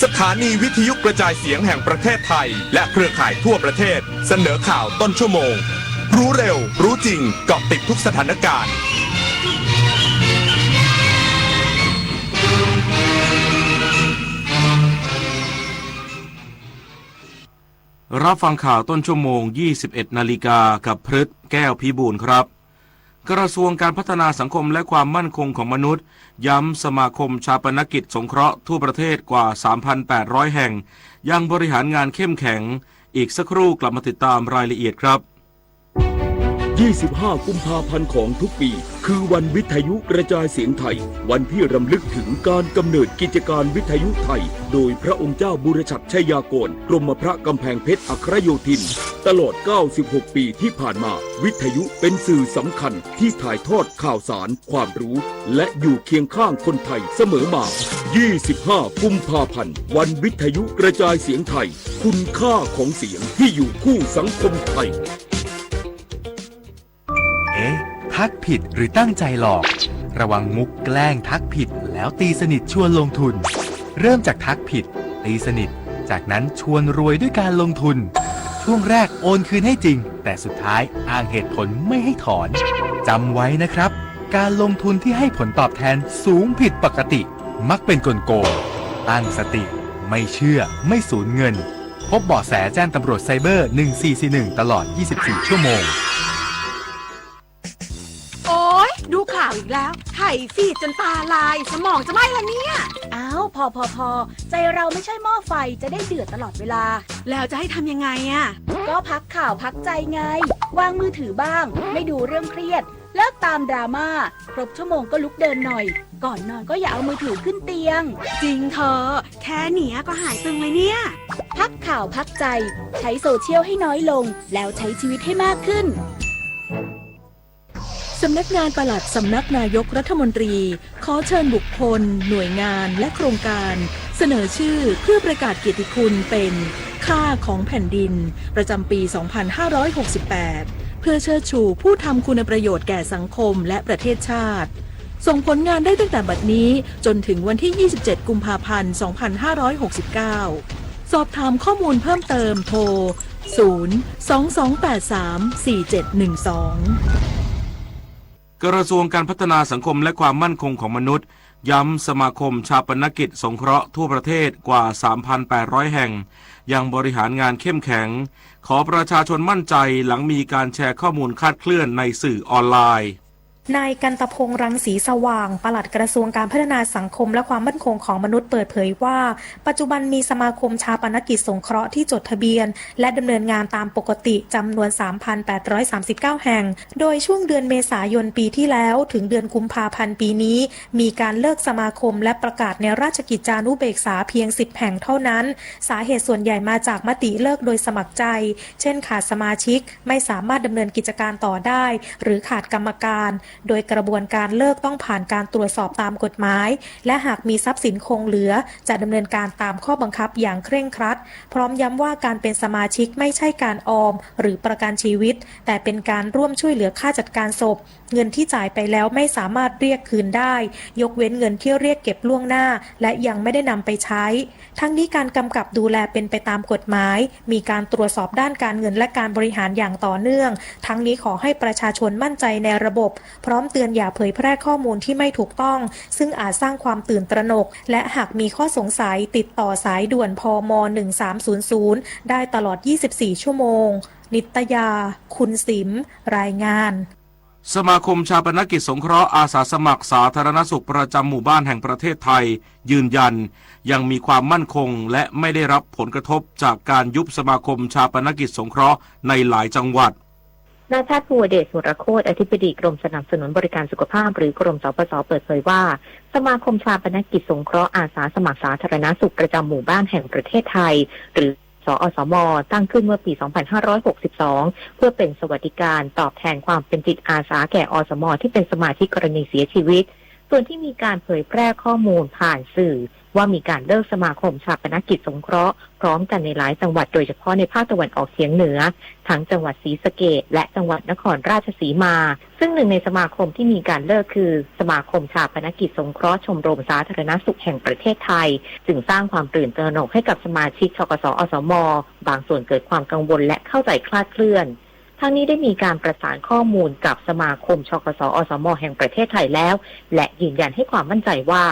สถานีวิทยุกระจายเสียงแห่งประเทศไทยและเครือข่ายทั่วประเทศเสนอข่าวต้นชั่วโมงรู้เร็วรู้จริงเกาะติดทุกสถานการณ์รับฟังข่าวต้นชั่วโมง 21 นาฬิกากับพฤทธิ์แก้วพิบูลครับกระทรวงการพัฒนาสังคมและความมั่นคงของมนุษย์ย้ำสมาคมชาปนกิจสงเคราะห์ทั่วประเทศกว่า 3,800 แห่งยังบริหารงานเข้มแข็งอีกสักครู่กลับมาติดตามรายละเอียดครับ 25 กุมภาพันธ์ของทุกปีคือวันวิทยุกระจายเสียงไทยวันที่รำลึกถึงการกำเนิดกิจการวิทยุไทยโดยพระองค์เจ้าบุรชัดชัยยากรกรมพระกำแพงเพชรอัครโยธินตลอด 96 ปีที่ผ่านมาวิทยุเป็นสื่อสำคัญที่ถ่ายทอดข่าวสารความรู้และอยู่เคียงข้างคนไทยเสมอมา 25 กุมภาพันธ์วันวิทยุกระจายเสียงไทยคุณค่าของเสียงที่อยู่คู่สังคมไทยทักผิดหรือตั้งใจหลอกระวังมุกแกล้งทักผิดแล้วตีสนิทชวนลงทุนเริ่มจากทักผิดตีสนิทจากนั้นชวนรวยด้วยการลงทุนช่วงแรกโอนคืนให้จริงแต่สุดท้ายอ้างเหตุผลไม่ให้ถอนจำไว้นะครับการลงทุนที่ให้ผลตอบแทนสูงผิดปกติมักเป็นกลโกงตั้งสติไม่เชื่อไม่สูญเงินพบเบาะแสแจ้งตำรวจไซเบอร์1441ตลอด24ชั่วโมงโอ๊ยดูข่าวอีกแล้วไถฟีดจนตาลายสมองจะไหม้ละเนี่ยอ้าวพอใจเราไม่ใช่หม้อไฟจะได้เดือดตลอดเวลาแล้วจะให้ทำยังไงอ่ะก็พักข่าวพักใจไงวางมือถือบ้างไม่ดูเรื่องเครียดเลิกตามดราม่าครบชั่วโมงก็ลุกเดินหน่อยก่อนนอนก็อย่าเอามือถือขึ้นเตียงจริงเธอแค่เนี้ยก็หายตึงเลยเนี่ยพักข่าวพักใจใช้โซเชียลให้น้อยลงแล้วใช้ชีวิตให้มากขึ้นสำนักงานปลัดสำนักนายกรัฐมนตรีขอเชิญบุคคลหน่วยงานและโครงการเสนอชื่อเพื่อประกาศเกียรติคุณเป็นค่าของแผ่นดินประจำปี 2568 เพื่อเชิดชูผู้ทำคุณประโยชน์แก่สังคมและประเทศชาติส่งผลงานได้ตั้งแต่บัดนี้จนถึงวันที่ 27 กุมภาพันธ์ 2569 สอบถามข้อมูลเพิ่มเติมโทร 022834712กระทรวงการพัฒนาสังคมและความมั่นคงของมนุษย์ย้ำสมาคมชาปนกิจสงเคราะห์ทั่วประเทศกว่า 3,800 แห่งยังบริหารงานเข้มแข็งขอประชาชนมั่นใจหลังมีการแชร์ข้อมูลคลาดเคลื่อนในสื่อออนไลน์นายกันตพงษ์รังสีสว่างปลัดกระทรวงการพัฒนาสังคมและความมั่นคงของมนุษย์เปิดเผยว่าปัจจุบันมีสมาคมชาปนกิจสงเคราะห์ที่จดทะเบียนและดำเนินงานตามปกติจำนวน 3,839 แห่งโดยช่วงเดือนเมษายนปีที่แล้วถึงเดือนกุมภาพันธ์ปีนี้มีการเลิกสมาคมและประกาศในราชกิจจานุเบกษาเพียง10แห่งเท่านั้นสาเหตุส่วนใหญ่มาจากมติเลิกโดยสมัครใจเช่นขาดสมาชิกไม่สามารถดำเนินกิจการต่อได้หรือขาดกรรมการโดยกระบวนการเลิกต้องผ่านการตรวจสอบตามกฎหมายและหากมีทรัพย์สินคงเหลือจะดำเนินการตามข้อบังคับอย่างเคร่งครัดพร้อมย้ำว่าการเป็นสมาชิกไม่ใช่การออมหรือประกันชีวิตแต่เป็นการร่วมช่วยเหลือค่าจัดการศพเงินที่จ่ายไปแล้วไม่สามารถเรียกคืนได้ยกเว้นเงินที่เรียกเก็บล่วงหน้าและยังไม่ได้นำไปใช้ทั้งนี้การกำกับดูแลเป็นไปตามกฎหมายมีการตรวจสอบด้านการเงินและการบริหารอย่างต่อเนื่องทั้งนี้ขอให้ประชาชนมั่นใจในระบบพร้อมเตือนอย่าเผยแพร่ข้อมูลที่ไม่ถูกต้องซึ่งอาจสร้างความตื่นตระหนกและหากมีข้อสงสัยติดต่อสายด่วนพม1300ได้ตลอด24ชั่วโมงนิตยาคุณสิมรายงานสมาคมชาปนกิจสงเคราะห์อาสาสมัครสาธารณสุขประจำหมู่บ้านแห่งประเทศไทยยืนยันยังมีความมั่นคงและไม่ได้รับผลกระทบจากการยุบสมาคมชาปนกิจสงเคราะห์ในหลายจังหวัดนายแพทย์ภูวเดช สุรโคตรอธิบดีกรมสนับสนุนบริการสุขภาพหรือกรมสปส.เปิดเผยว่าสมาคมชาปนกิจสงเคราะห์อาสาสมัครสาธารณสุขประจำหมู่บ้านแห่งประเทศไทยหรือส สอสม.ตั้งขึ้นเมื่อปี 2562 เพื่อเป็นสวัสดิการตอบแทนความเป็นจิตอาสาแก่อสม.ที่เป็นสมาชิกกรณีเสียชีวิตส่วนที่มีการเผยแพร่ข้อมูลผ่านสื่อว่ามีการเลิกสมาคมชาปนกิจสงเคราะห์พร้อมกันในหลายจังหวัดโดยเฉพาะในภาคตะวันออกเฉียงเหนือทั้งจังหวัดศรีสะเกษและจังหวัดนครราชสีมาซึ่งหนึ่งในสมาคมที่มีการเลิกคือสมาคมชาปนกิจสงเคราะห์ชมรมสาธารณสุขแห่งประเทศไทยจึงสร้างความตื่นตระหนกให้กับสมาชิกชกสอสม.บางส่วนเกิดความกังวลและเข้าใจคลาดเคลื่อนทั้งนี้ได้มีการประสานข้อมูลกับสมาคมชกสอสม.แห่งประเทศไทยแล้วและยืนยันให้ความมั่นใจว่า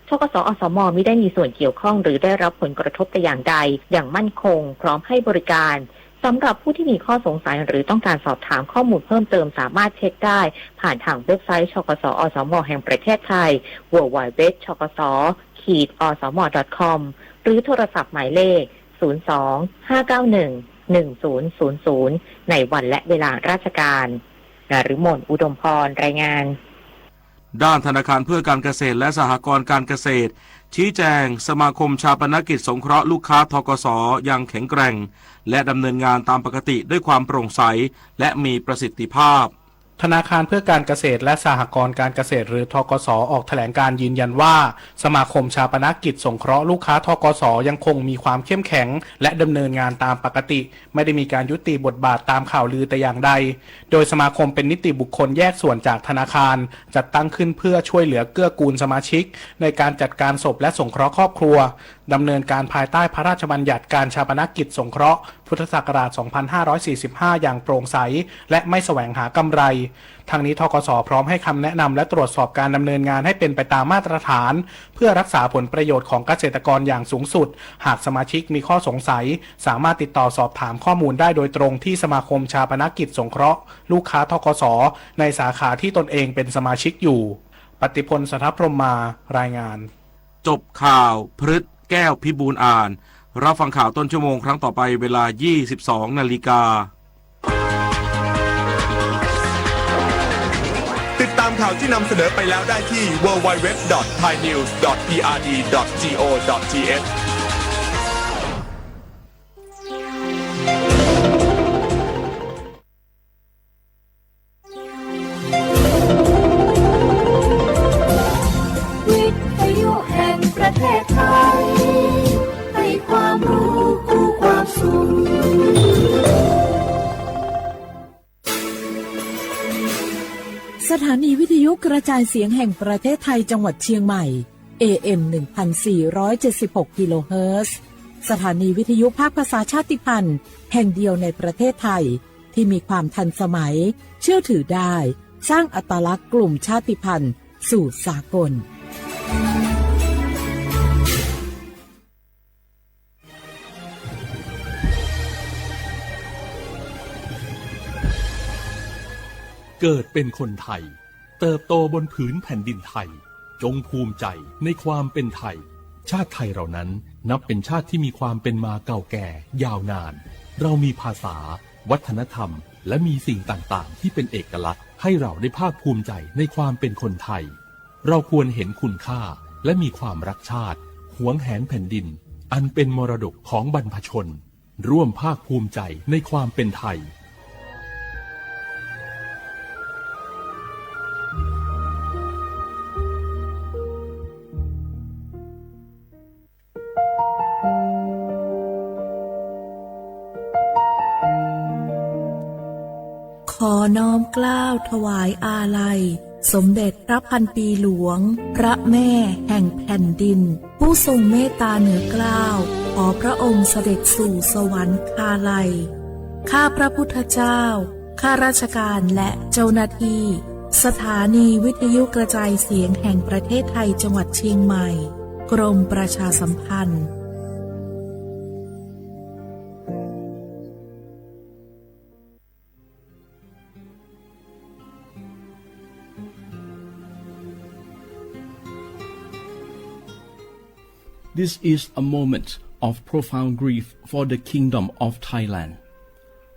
ชกสอสม.มิได้มีส่วนเกี่ยวข้องหรือได้รับผลกระทบแต่อย่างใดอย่างมั่นคงพร้อมให้บริการสำหรับผู้ที่มีข้อสงสัยหรือต้องการสอบถามข้อมูลเพิ่มเติมสามารถเช็คได้ผ่านทางเว็บไซต์ชกสอสม.แห่งประเทศไทย www.chksosm.com หรือโทรศัพท์หมายเลข 02-591-1000 ในวันและเวลาราชการนฤมล อุดมพรรายงานด้านธนาคารเพื่อการเกษตรและสหกรณ์การเกษตรชี้แจงสมาคมชาปนกิจสงเคราะห์ลูกค้าธกส.ยังแข็งแกร่งและดำเนินงานตามปกติด้วยความโปร่งใสและมีประสิทธิภาพธนาคารเพื่อการเกษตรและสหกรณ์การเกษตรหรือธกส.ออกแถลงการยืนยันว่าสมาคมชาปนกิจสงเคราะห์ลูกค้าธกส.ยังคงมีความเข้มแข็งและดำเนินงานตามปกติไม่ได้มีการยุติบทบาทตามข่าวลือแต่อย่างใดโดยสมาคมเป็นนิติบุคคลแยกส่วนจากธนาคารจัดตั้งขึ้นเพื่อช่วยเหลือเกื้อกูลสมาชิกในการจัดการศพและสงเคราะห์ครอบครัวดำเนินการภายใต้พระราชบัญญัติการชาปนกิจสงเคราะห์พุทธศักราช 2545 อย่างโปร่งใสและไม่แสวงหากำไรทางนี้ธกส.พร้อมให้คำแนะนำและตรวจสอบการดำเนินงานให้เป็นไปตามมาตรฐานเพื่อรักษาผลประโยชน์ของเกษตรกรอย่างสูงสุดหากสมาชิกมีข้อสงสัยสามารถติดต่อสอบถามข้อมูลได้โดยตรงที่สมาคมชาปนกิจสงเคราะห์ลูกค้าธกส.ในสาขาที่ตนเองเป็นสมาชิกอยู่ปฏิพล สัทธพรหมารายงานจบข่าวพฤทธิ์แก้วพิบูลอ่านรับฟังข่าวต้นชั่วโมงครั้งต่อไปเวลา 22 นาฬิกาติดตามข่าวที่นำเสนอไปแล้วได้ที่ www.thainews.prd.go.thวิทยุแห่งประเทศไทยให้ความรู้คู่ความสุขสถานีวิทยุกระจายเสียงแห่งประเทศไทยจังหวัดเชียงใหม่ AM 1476 กิโลเฮิรตซ์สถานีวิทยุภาคภาษาชาติพันธุ์แห่งเดียวในประเทศไทยที่มีความทันสมัยเชื่อถือได้สร้างอัตลักษณ์กลุ่มชาติพันธุ์สู่สากลเกิดเป็นคนไทยเติบโตบนผืนแผ่นดินไทยจงภูมิใจในความเป็นไทยชาติไทยเรานั้นนับเป็นชาติที่มีความเป็นมาเก่าแก่ยาวนานเรามีภาษาวัฒนธรรมและมีสิ่งต่างๆที่เป็นเอกลักษณ์ให้เราได้ภาคภูมิใจในความเป็นคนไทยเราควรเห็นคุณค่าและมีความรักชาติหวงแหนแผ่นดินอันเป็นมรดกของบรรพชนร่วมภาคภูมิใจในความเป็นไทยขอน้อมเกล้าถวายอาลัยสมเด็จพระพันปีหลวงพระแม่แห่งแผ่นดินผู้ทรงเมตตาเหนือเกล้าขอพระองค์เสด็จสู่สวรรคาลัยข้าพระพุทธเจ้าข้าราชการและเจ้าหน้าที่สถานีวิทยุกระจายเสียงแห่งประเทศไทยจังหวัดเชียงใหม่กรมประชาสัมพันธ์This is a moment of profound grief for the Kingdom of Thailand.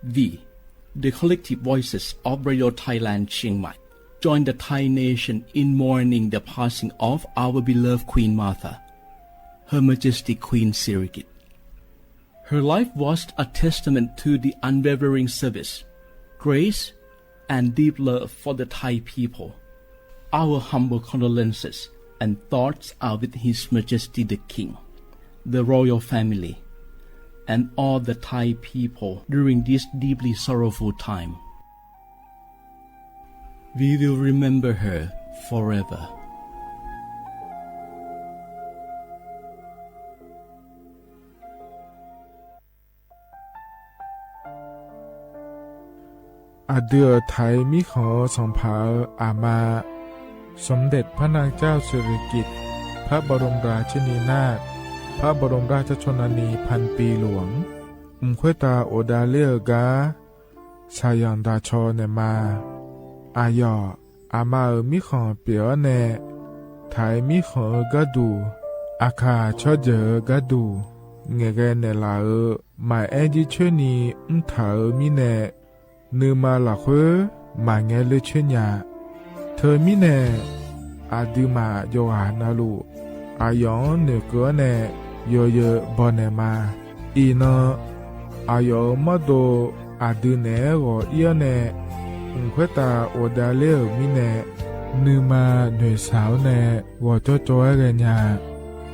The collective voices of Radio Thailand Chiang Mai join the Thai nation in mourning the passing of our beloved Queen Martha, Her Majesty Queen Sirikit. Her life was a testament to the unwavering service, grace, and deep love for the Thai people. Our humble condolences and thoughts are with His Majesty the King, the royal family, and all the Thai people during this deeply sorrowful time. We will remember her forever.อาเดือไทยมิขอสองผาอามาสมเด็จพระนางเจ้าสิริกิติ์พระบรมราชินีนาถพระบรมราชชนนีพันปีหลวงควยตาโอดาเลียกาชายันดาชอเนมาอายออามามิขอเปียวเนไทยมิขอกะดูอาคาชอเจอกะดูเงเกเนลาหมายแอดิชนีเถามิเนนือมาหลักเวมาเงเลเชญาเธอมิเนอาดือมาโยหานาลูอายองเนเกเนโยเยบอเนมาอีนอายอมาโดอาดือเนโอเอียเนควยตาโอดาเลมิเนนือมาหน่วยสาวเนวอจโจเอเรญา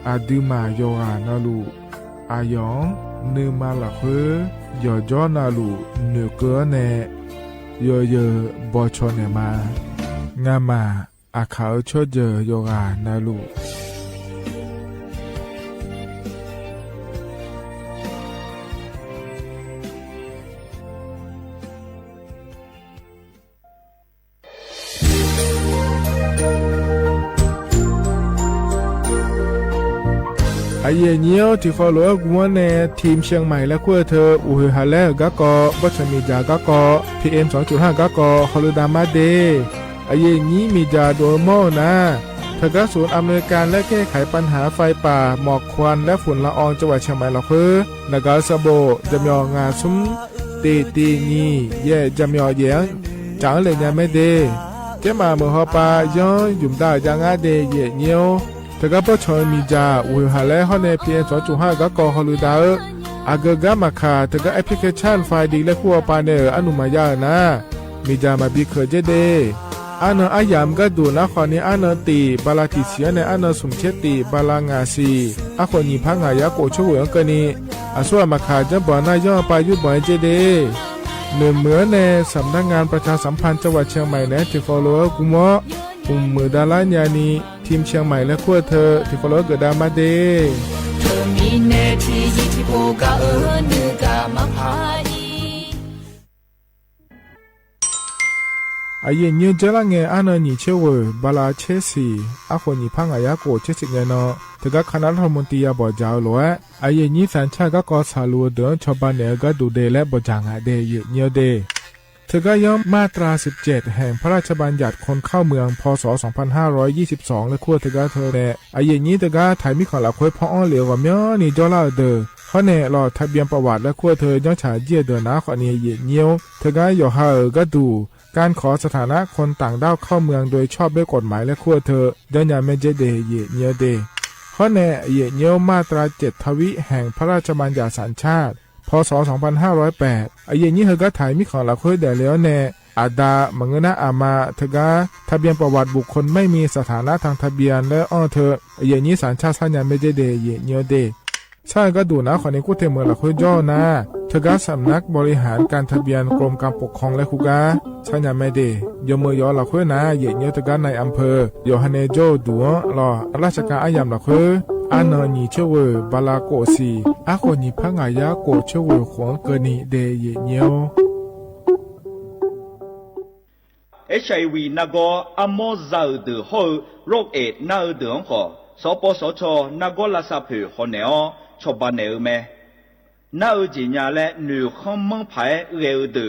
อาดือมาโยหานาลูอายองนือมาหลักเวยอจอนาลูเนเกเนโยเยบอชอเนมางามาอาเขาชอเจโยกานาลูไอเย่เนียวที่ฟอลโล่กวนในทีมเชียงใหม่และขั้วเธออุฮาเลกะกอวัชมีจากะกอ PM 2.5 กะกอฮอลูดามาเดไอเย่นี้มีจาโดโมนะเธอก็ศูนย์อำนวยการและแก้ไขปัญหาไฟป่าหมอกควันและฝุ่นละอองจังหวัดเชียงใหม่ละคือและก็สะโบจำยองาซุ้มตีงีเย่จำยอเยียงจังเลยยังไม่เดเจ้ามาเมื่อฮอปาย้อนยุ่มได้ยังอาเดเย่เนียวแต่ก็พอชอยมีจาอุหาและฮอนในเพียง2.5ก็กอฮอลูดาอากกามาคาแต่ก็แอปพลิเคชันไฟดีและขั้วปาเนออนุมายานะมีจามาบีเคเจเดอันอายามก็ดูนะขอนี้อันตีบาลาติเสียในอันสมเชติบาลางาซีอาคนนี้พังหายาโกช่วยกันนี้อาส่วนมาคาจะบ่อนายย่อไปยุบ่อยเจเดเหมือนในสำนักงานประชาสัมพันธ์จังหวัดเชียงใหม่และที่ฟอลโล่กุมะมือดาลานยานีทีมเชียงใหม่และขั้วเธอที่ฟอลโล่เกิดดามาเดเธอมีเนทียิที่โปกาเนือกามาพายอาเย็นยืนเจริญเงอันนี้เชื่อว่าบาลาเชสีอาคนนี้พังอายาโกเชสิเงนอถึงกับคณะรัฐมนตรีบอกเจ้าหลวงอาเย็นนี้สัญชาติก็ก่อสาลูเดินชาวบ้านเนี่ยก็ดูเดและบอกจางอาเดยเนียวเดเธอก็ย่อมมาตรา17แห่งพระราชบัญญัติคนเข้าเมืองพศ2522และขั้วเธอก็เธอแน่อาเย็นนี้เธอก็ถ่ายมีของหลักคุยพ่ออ้อเหลียวกับเมียนี่จอลาเดอเพราะเนี่ยรอทะเบียนประวัติและขั้วเธอย้อนฉายเยี่ยเดินนะขอนี้เนียวเธอก็ย่อหาก็ดูการขอสถานะคนต่างด้าวเข้าเมืองโดยชอบด้วยกฎหมายและขั้วเธอเดินยาเมเจเดเยเนียวเดข้อแน่เยเนียวมาตรา7ทวิแห่งพระราชบัญญัติสัญชาติพศ2508อาเยนี้เฮก็ถ่ายมีของหลักคุยแต่แล้วแน่อาดามังนะอามาเธอก็ทะเบียนประวัติบุคคลไม่มีสถานะทางทะเบียนและอ้อเธออาเยนี้สัญชาติสัญญาเมเจเดเยเนียวเดใช่ก็ดูนะขอในกู้เทเมืองหลักคุยย่อนะเธอก็สำนักบริหารการทะเบียนกรมการปกครองและคุกาสัญญาไม่เดยมือยอหลักคุยนะเยเนียวเธอก็ในอำเภอยอฮันเนโจดัวรอราชการอายามหลักคุยอันนี้เชื่อว่าบาลาโกสีอาคนนี้พังอายาโกเชื่อว่าขวงเกินีเดยเนียว HIV 那个阿莫造的好肉诶那的好สปสชนักลาซาเพหอนเนอชอบานเนอเมนาจีญาและหนูขมังไผ่เร็วเดอ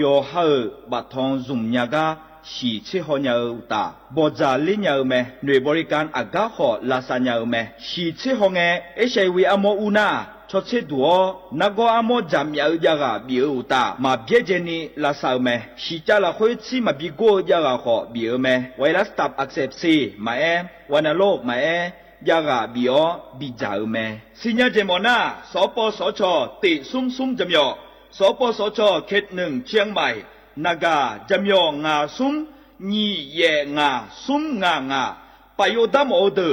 ยอฮาบัดทองซุมญากาสีเชหอนยาตาบอจาลิญยาเมหน่วยบริการอากาขอลาซานยาเมสีเชหองเอHIV อโมอุนาชดเชดัวนักอโมจามยายากาบิวตามาเบียเจนีลาซาเมสีจาลาคอยซีมาบิโกยากาขอบิวเมไวรัสตับอักเสบซีมาวันโรคมา ya ga bio bi jau me sinya je mo na so po so cho ti sum sum jam yo so po so cho khet nung chiang mai naga jam yo nga sum ni ye nga sum nga pa yo dam o de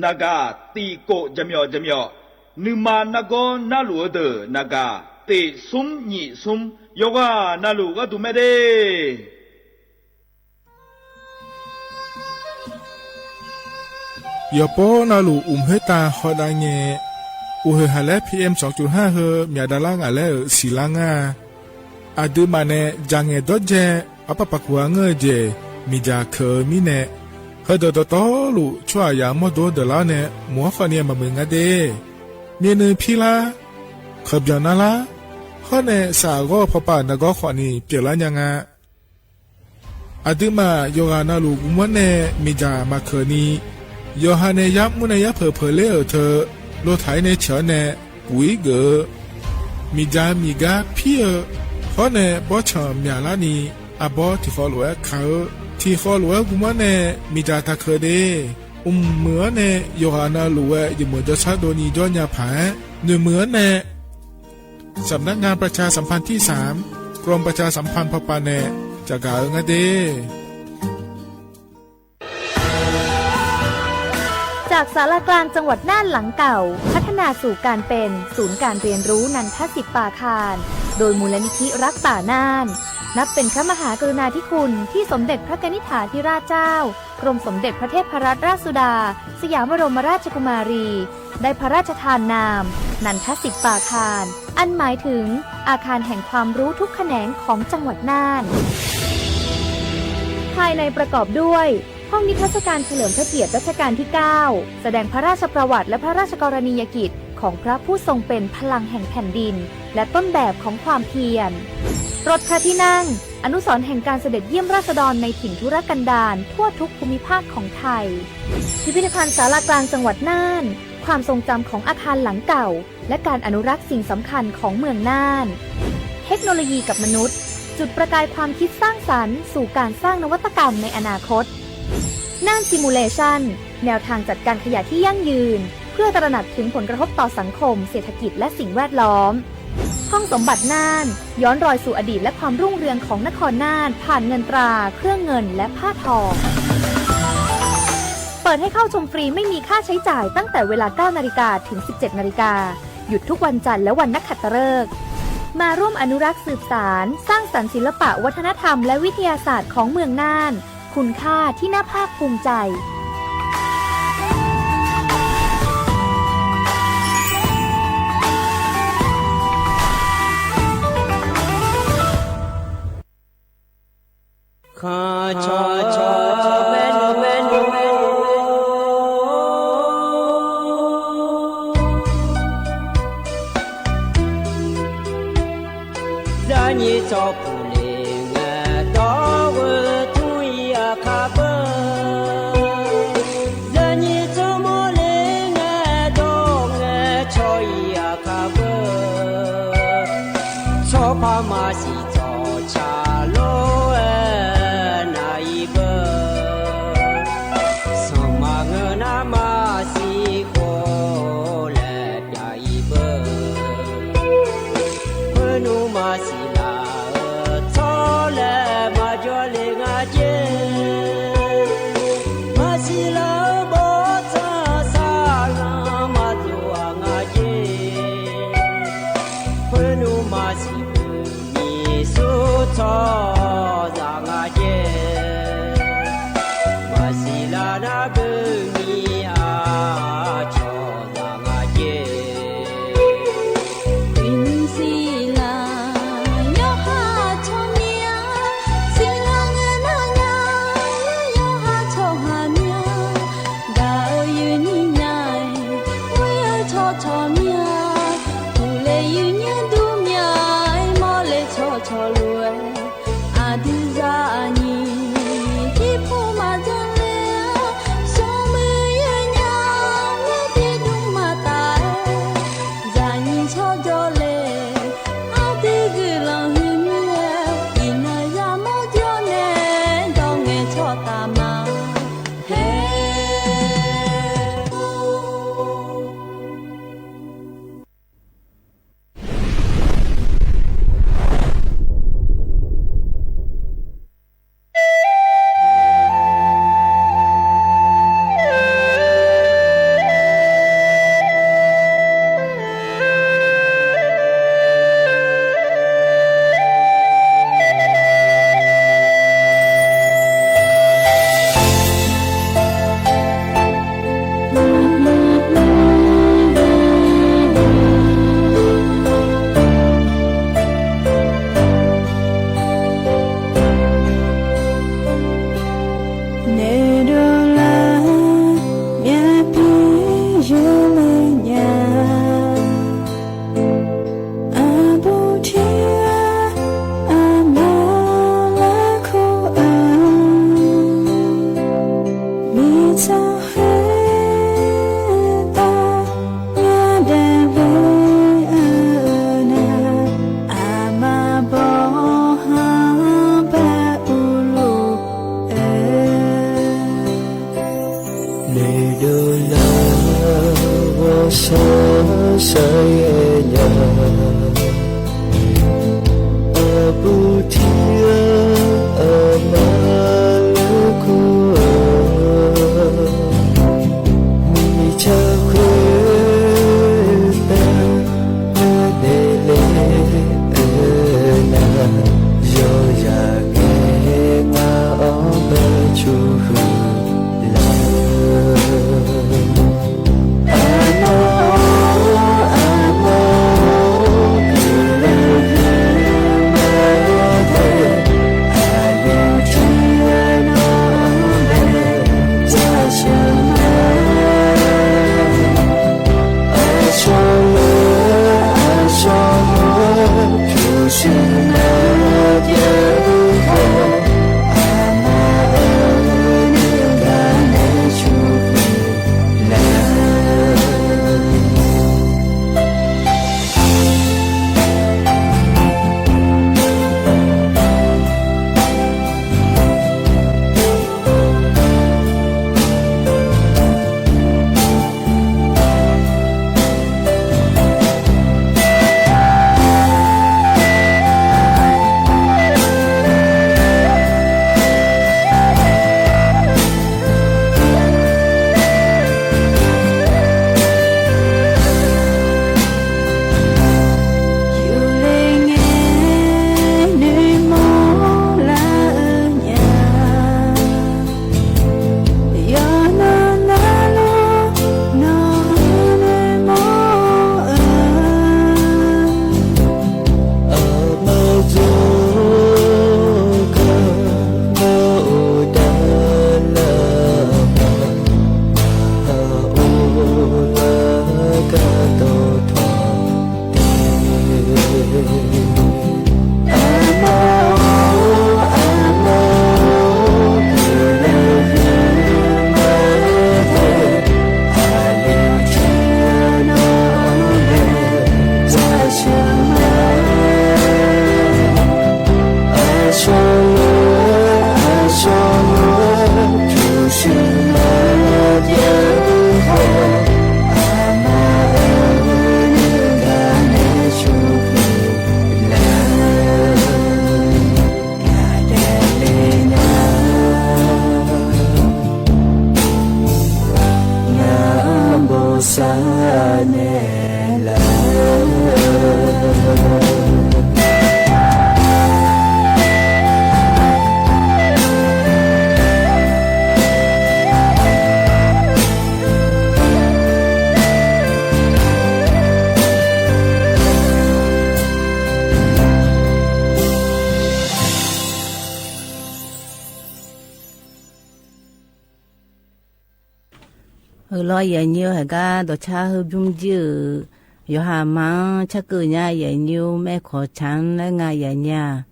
naga ti ko jam yo nu ma na go na lu de naga ti sum ni sum yo ga na lu ga du me deยาโปนาลูเฮตาฮอดาเงอุเฮฮาเล PM 2.5 เฮมียดาลางาเลสีลางาอาดูมาเนจังเงดเจอปะปะกัวเงเจมีจาเคมีเนเฮดดตอลูชัวยามอดดลาเนมัวฟาเนียมาเมงาเดเมียนพีลาขบยานาลาฮอเนสาโกพปานกอขวานีเปียลายังาอาดูมาโยกานาลูกุมเนมีจามาเคนีโยฮานเนยับมุนยับเผเลอเธอโลไถในเฉเนปุยเกอมีจามีกาพี่ฮอเนบอชอมยาลานีอาบอที่ขอหลวเขาที่ขอหลวกุมเนมีจาตะเคเดเหมือเนโยฮานาหลวอยู่เหมือนจะชาโดนีจอนยาผาหนึ่งเหมือนเนสำนักงานประชาสัมพันธ์ที่3กรมประชาสัมพันธ์พปาเนจะกาเงเดจากศาลากลางจังหวัดน่านหลังเก่าพัฒนาสู่การเป็นศูนย์การเรียนรู้นันทศิษย์ป่าคารโดยมูลนิธิรักป่าน่านนับเป็นพระมหากรุณาธิคุณที่สมเด็จพระกนิษฐาธิราชเจ้ากรมสมเด็จพระเทพรัตนราชสุดาสยามบรมราชกุมารีได้พระราชทานนามนันทศิษย์ป่าคารอันหมายถึงอาคารแห่งความรู้ทุกแขนงของจังหวัดน่านภายในประกอบด้วยห้องนิทรรศการเฉลิมพระเกียรติรัชกาลที่ 9 แสดงพระราชประวัติและพระราชกรณียกิจของพระผู้ทรงเป็นพลังแห่งแผ่นดินและต้นแบบของความเพียรรถพระที่นั่งอนุสรณ์แห่งการเสด็จเยี่ยมราษฎรในถิ่นทุรกันดารทั่วทุกภูมิภาคของไทยพิพิธภัณฑ์ศาลากลางจังหวัดน่านความทรงจำของอาคารหลังเก่าและการอนุรักษ์สิ่งสำคัญของเมืองน่านเทคโนโลยีกับมนุษย์จุดประกายความคิดสร้างสรรค์สู่การสร้างนวัตกรรมในอนาคตน่านซิมูเลชันแนวทางจัดการขยะที่ยั่งยืนเพื่อตระหนักถึงผลกระทบต่อสังคมเศรษฐกิจและสิ่งแวดล้อมห้องสมบัติน่านย้อนรอยสู่อดีตและความรุ่งเรืองของนครน่านผ่านเงินตราเครื่องเงินและผ้าทองเปิดให้เข้าชมฟรีไม่มีค่าใช้จ่ายตั้งแต่เวลา 9 นาฬิกาถึง 17 นาฬิกาหยุดทุกวันจันทร์และวันนักขัตฤกษ์มาร่วมอนุรักษ์สืบสานสร้างสรรค์ศิลปะวัฒนธรรมและวิทยาศาสตร์ของเมืองน่านคุณค่าที่น่าภาคภูมิใจขอชอชอแม่นแม่นแม่นดานีจอผู้เลงดอเวทุยคาเบดานีจอโมเลงดองชอยคาเบชอพามาสิจอชาโล lo ya nhiều hay cả đồ cha hơi bung dữ yo hà mang chắc cứ nhà ya nhiều mẹ khó chán lấy ngay ya nhà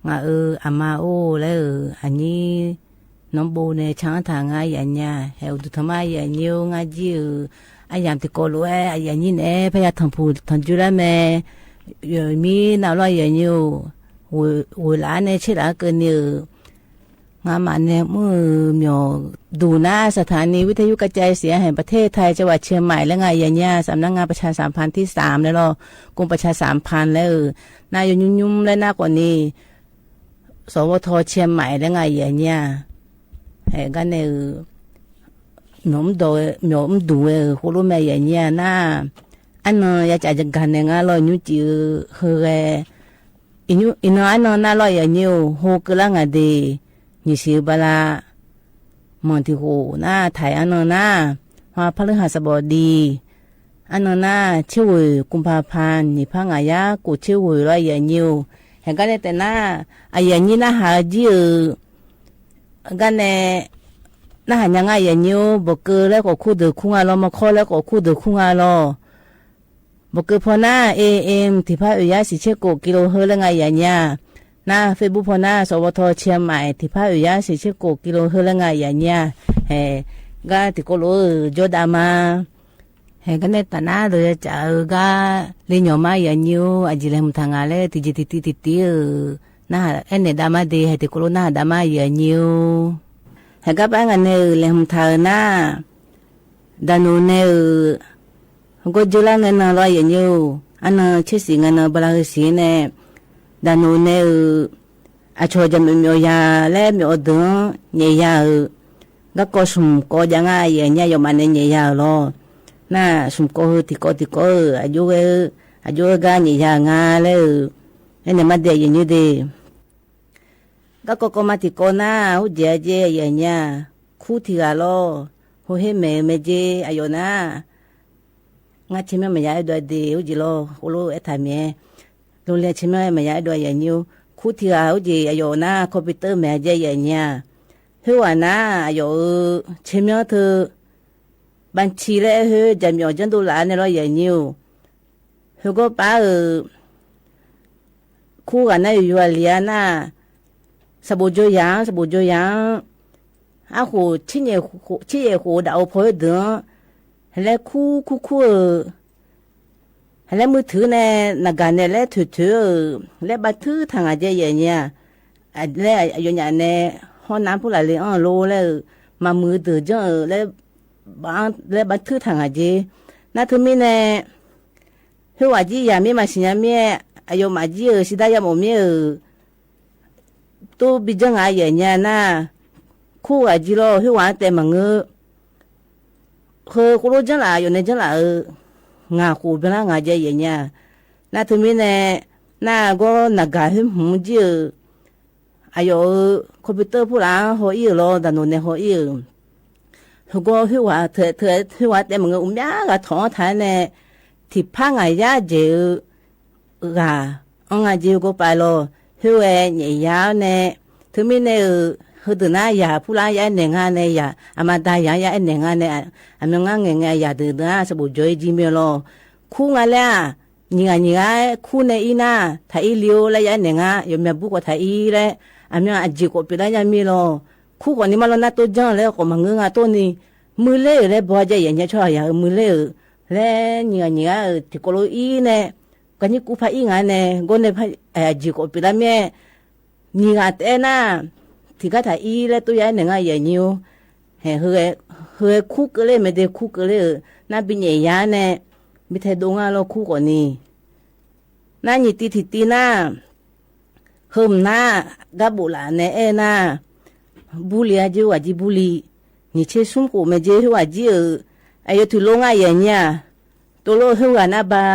ngà ama lấy anh ấy nông bồ này chẳng thằng ngay ya nhà heo tụi thằng ai ya nhiều ngay dữ ai làm thì cô lúa ai ya nhìn em phải thằng phụ thằng chú là mẹ rồi mi nào lo ya nhiều hồi lá này chết đã cơn nhiềuงามันเนี่ยมือเหมียวดูหน้าสถานีวิทยุกระจายเสียงแห่งประเทศไทยจังหวัดเชียงใหม่และไงอย่างเงี้ยสำนักงานประชาสัมพันธ์ที่3แล้วกรมประชาสัมพันธ์แล้วนายยุ่มและหน้ากว่านี้สวทเชียงใหม่และไงอย่างเงี้ยแห่กันเนี่ยหนุ่มโดยหนุ่มดูคุณรู้ไหมอย่างเงี้ยหน้าอันนั้นอยากจะกันเนี่ยงั้นเรายุ่งจืดเฮ้ยอินุอันนั้นน่าเราอย่างเงี้ยโหกละไงดีนี่สิบลามอนที่โหน้าไทยอันนั้นน่ะว่าพฤหัสบดีอันนั้นน่ะชื่อกุมภาพันธ์นี่พังอายะกูชื่อร้อยอย่างนิวเห็นกันแต่น่ะอายะนี้น่ะหาจีกันเนี่ยน่ะหายังไงอย่างนิวบอกเกอแล้วก็คู่เดือคู่งานเรามาข้อแล้วก็คู่เดือคู่งานเราบอกเกอพอหน้าAM ที่พระอุยะสิเชโกกิโลเฮแล้วไงอย่างเนี้ยน้าเฟซบุ๊กพอหน้าสวทเชียงใหม่ที่พระอุยะสิเชโกกิโลเฮแล้วไงอย่างเนี้ยเฮ้ก็ที่ก็รู้จดามาเฮ้ก็เนี่ยตาหน้าเลยจะก็เลี้ยงมาอย่างนิวอาจจะเลี้ยงทางอะไรที่จิตน่าเอ็นเนี่ยดามาดีให้ที่ก็รู้น่าดามาอย่างนิวเฮ้ก็บางอันเนี่ยเลี้ยงทางหน้าดานูเนี่ยก็จุลาเงินน่ะร้อยอย่างนิวอันนั้นเชื่อสิเงินน่ะบลาสิเนี่ยดานูเนี่ยอาชจะมียาและมีอดเนี่ยยาก็ก็สมก็ยังไงเนี่ยยมันเนี่ยยาล้อน่าสมก็ที่ก็อายุกันเนี่ยยางาเลยเนี่ยมาเดียอย่างนี้ดีก็มาที่ก็น่าหูเจอย่างเนี่ยคู่ที่กันล้อหูเห็นแม่เจอายุน่างั้นชิมไม่ยาด้วยดีหูจิโลหูรู้ทำเนี่ยโรงเรียนชิมไม่ยาด้วยอย่างนี้คู่ที่กันหูจิอายุน่าคอมพิวเตอร์แม่เจอย่างเนี่ยเฮ้ยน่าอายุชิมเธอบัญชีเลยเฮ้ยจะมีอจันตุลาเนี่ยเราอย่างนี้เฮ้ยก็ป้าคู่กันน่าอยู่เรียนน่ะสบู่โจยังอาหูชิ้นเย่หูดาวพอเดินแล้วคู่แล้วมือถือเนี่ยนักการเนี่ยแล้วถือแล้วบัตรถือทางอะไรอย่างเงี้ยแล้วอย่างเงี้ยเนี่ยห้องน้ำผู้หลายเลยโลแล้วมามือถือจังแล้วบัตรถือทางอะไรน่าถือมีเนี่ยหัวจีอย่ามีมาสิยามีอายุมาจีสิได้ยามมีตัวบิจังอะไรอย่างเงี้ยน่ะคู่อาจีโลหัวแต่มังคือกูรู้จังละอยู่ในจังละงาคู่เป็นละงาใจอย่างเงี้ยน่าถือมีเนี่ยน่าก็นักการหุ่นจีอายุคอมพิวเตอร์ผู้หลานหัวอีโลแต่หนูเนี่ยหัวอีหัวก็หัวเธอหัวแต่มังยากระท้อท้ายเนี่ยที่พังไงยาเจอกะองไงเจก็ไปโลหัวเนี่ยยาวเนี่ยถึงมีเนี่ยหัวตัวน่ายาผู้ร้ายยาเนี่ยงานเนี่ยยาอามาตายายาเนี่ยงานเนี่ยอามันงานเงี้ยยาตัวน่าสบู่จอยจิเมโลคู่งานแล้วนี่ไงคู่เนี่ยอีน่าถ้าอีเลี้ยวแล้วยาเนี่ยงายอมแม่บุกว่าถ้าอีแล้วอามันอาจิก็ไปได้ยามีโลคู่ก่อนนี้มาแล้วน่าตัวจังแล้วก็มังงาตัวนี้มือเล่แล้วบ่ใจอย่างเงี้ยชอบอย่างมือเล่แล้วนี่ที่ก็รู้อีเนี่ยกันนี่กูพาอีงานเนี่ยก็เนี่ยพาจิก็ไปได้แม่นี่งานแต่น่ะที่ก็ถ่ายอีแล้วตัวยาหนึ่งอย่างนี้เฮ้ยคู่ก็เลยไม่ได้คู่ก็เลยน่าเป็นใหญ่ยาเนี่ยไม่ใช่ดวงเราคู่ก่อนนี่น่าหนีตีน่ะเฮิมน่ะกับบุหลานเนี่ยน่ะบุลีอาจิว่าจิบุลีนี่เชื่อสุ่มกูไม่เจอว่าจิอายุที่ลงอย่างเงี้ยตัวโลหัวน่ะบ้า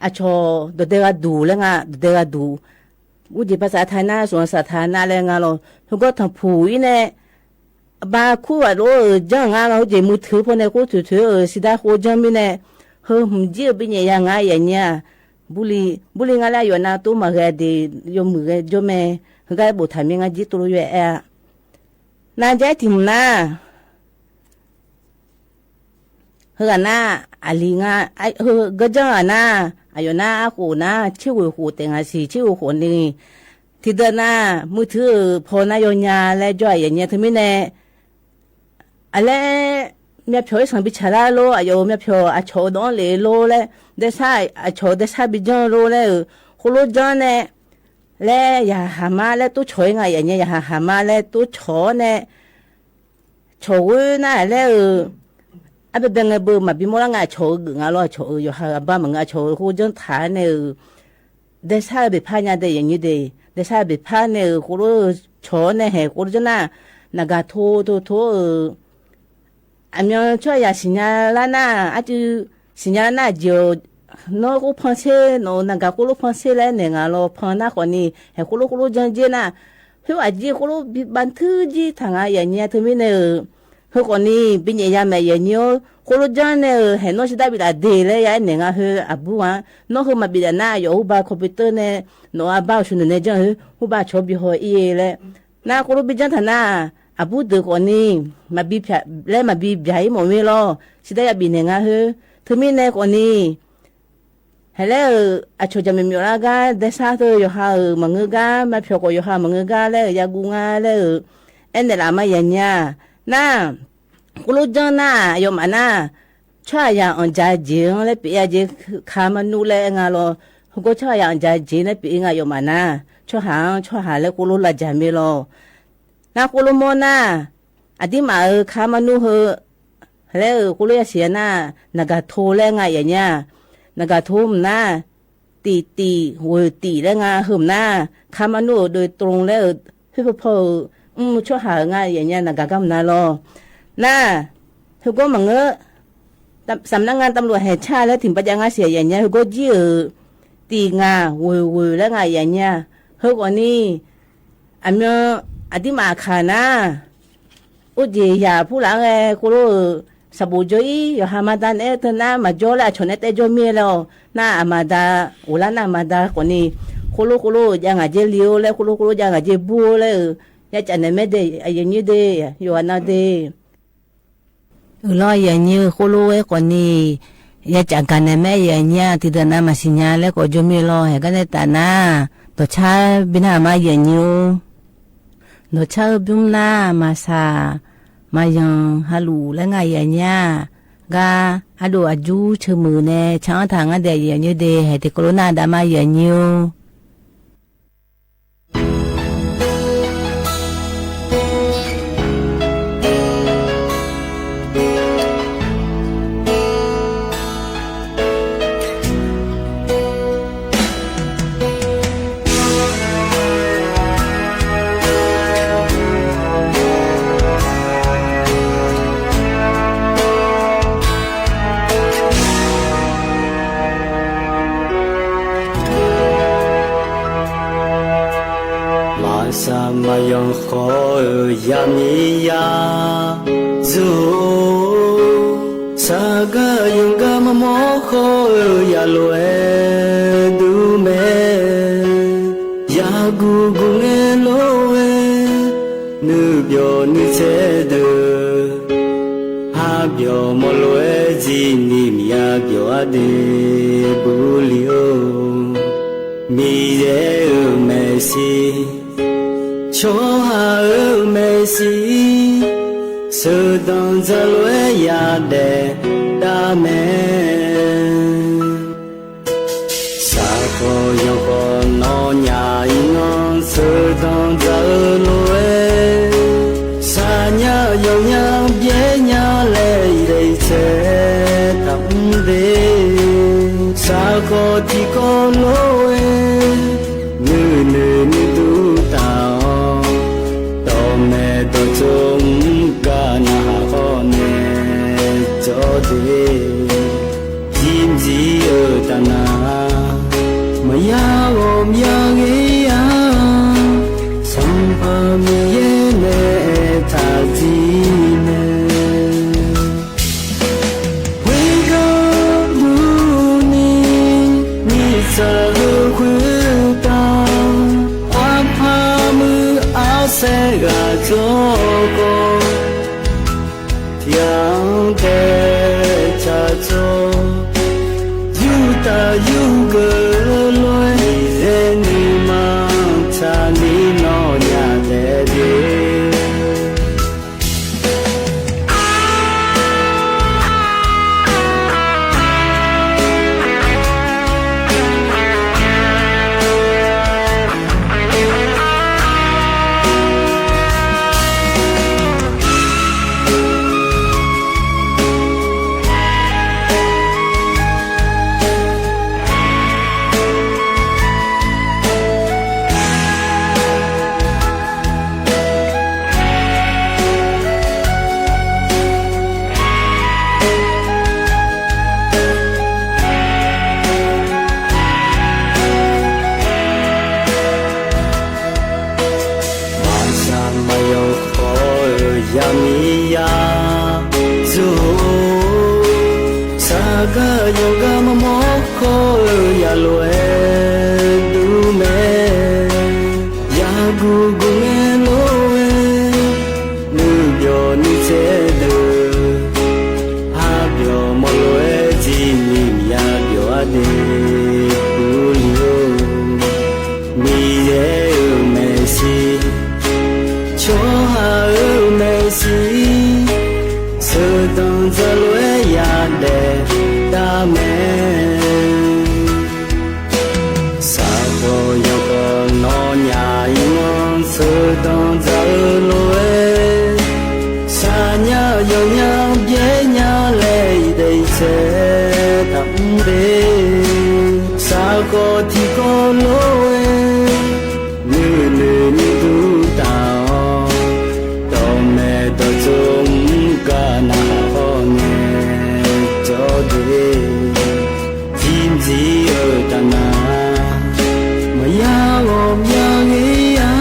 อาชอเด็กดูแล้วเด็กดูอุจิภาษาไทยน่ะส่วนภาษาไทยน่ะแล้วเราทุกคนทำผู้อีเนี่ยบ้าคู่ว่าโอ้จังเราจะมือถือพอเนี่ยคู่ถือสิได้คู่จังมีเนี่ยเฮ้ยมึงเจี๊ยบเป็นยังไงอย่างเงี้ยบุลีงอะไรอยู่นะตัวมาเกดียมมือจมเฮ้ยก็บุตรทำยังไงจิตตัวอยู่น่าใจถิ่มน่ะ เฮือหน้าอาลีงาไอเฮือก็จังหน้าอายุหน้าอากูนะชื่อหูเต็งอาสีชื่อหูนี่ที่เดินหน้ามือถือพอนายญาและจ่อยอย่างเงี้ยถึงไม่แน่อะไรเมียเพียวสังบิชาลาโลอายุเมียเพียวอาโชดอนเลโลและได้ใช่อาโชได้ใช่บิจอนโลและคุโลจอนเนี่ยและอย่าหามาและตู้ช่วยไงอย่างเงี้ยอย่าหามาและตู้ชอเนี่ยโชว์น่ะแล้วอาเป็นไงเบอร์มาบิโมละงาโชว์งาล้อโชว์อยู่หาบ้านมึงงาโชว์คุจนฐานเนี่ยได้ใช่บิพาญาได้อย่างนี้ได้ใช่บิพาเนี่ยคุโลชอเนี่ยเหคุโลจน่ะนากาโทอันยังช่วยยาสิญญาลานาอาจจะสิญญาหน้าเดียวน้องกูพันเช่น้องนักกูรู้พันเช่แล้วเนี่ยงาเราพันหน้าคนนี้ให้กูรู้จังเจน่ะเฮ้ยอาจจะกูรู้บันทึกจีทางอย่างเงี้ยถึงไม่เนี่ยเฮ้ยคนนี้เป็นยังไงไม่ยังเนี้ยกูรู้จังเนี่ยเห็นน้องสิได้บิดาเดเลยยังเนี่ยงาเฮ้ยอาบัวน้องเฮ้ยมาบิดาหน้าอยู่บ้าคอมพิวเตอร์เนี่ยน้องอาบ้าชุนเนี่ยจังเฮ้ยหูบ้าชอบบิหอยเลยน้ากูรู้บิจังทางหน้าอาบุตรคนนี้มาบีบแล้วมาบีบใหญ่หมดไม่รอสิได้บินเองอ่ะเฮ้ถึงมีในคนนี้เฮ้แล้วอาชจะไม่มีอะไรกันเดซ่าตัวอยู่ห่ามังกามาเพียกอยู่ห่ามังกาแล้วยากุงาแล้วเอ็นเดลามาอย่างเนี้ยน่ากุลจังน่าโยมน่าช่วยอย่างอันใจจริงแล้วปีอาจจะขามันนู่เลยงาโลก็ช่วยอย่างใจจริงแล้วปีงาโยมน่าช่วยหาแล้วกุลละจามีโลนาคุลโมนาอดีมาขามานูเหแล้วคุลยาเสียนานากาโทแล้วไงอย่างเงี้ยนากาโทมนาตีหัวตีแล้วไงหึมนาขามานูโดยตรงแล้วพี่พ่อช่วยหาไงอย่างเงี้ยนากากำนาโลน่าทุกคนมังสำนักงานตำรวจแห่งชาติและถิ่นปัญญางาเสียอย่างเงี้ยทุกคนยื้อตีงาวัวแล้วไงอย่างเงี้ยเฮ้ยวันนี้อันเนี้ยอดีมาขานะอุดยาผู้หลังกูรู้สบู่จอยอยู่ฮามาดานเธอหน้ามาจ่อแล้วชนเตจอมีแล้วหน้าอามาดาอุลานามาดาคนนี้กูรู้ยังอาจจะเลี้ยวแล้วกูรู้ยังอาจจะบัวแล้วยังจะเนี่ยไม่ได้อย่างนี้ได้อยู่อันนั้นได้รออย่างนี้กูรู้คนนี้ยังจะกันเนี่ยไม่อย่างเงี้ยที่เดินหน้ามาสิญญาแล้วก็จอมีรอให้กันได้แต่หน้าตัวชาบินามาอย่างนี้โนชาบุมนามาซามายังฮัลโหลและไงอย่างเงี้ยกาฮัลโหลอาจูชื่อมือเนี่ยช่างทางอันเดียอย่างนี้เดให้ที่โคโรนาดามาอย่างนี้มายังขอยามียาจูสากายังกามามอขอยาลเวดูเมยากูกุเงโลเวนึกยอนึกเชเดหากยอมลเวจีนิมยากยอเดบุลิโอมีเยเมซีชอหาเมซีสุดอนจะลวยยาเดดาเมสาโคยโกนอนยาอิงอนสุดอนจะลวยสาญาโยญาเบียญาเลเรเชตัมเดสาโคติโกลวยนูดูตาตัวจงกานาฮอนเนจอเดยิมจีเอตนามายาวมยังเอียสัมภามีเยเนทาจีเนวิกาดูนีนิสาลุคุตาความพามืออาเซกาโจโกที่ยังเตชา Yamiya zu Saga yoga mamoko ya loe dume Ya gugu meloe Nubyo ni tedu Habyo moloe jini ya byo ade Ulio Miye umesi Choha umesi Sedang zalwe yade dame Sabo yoko nonya imon sedang zalwe Sanya yonya bienya lei dei se tamde Sako tiko loe Nune du tao Tome do zum kana hone Jode Jimzi otana Maya om yang iya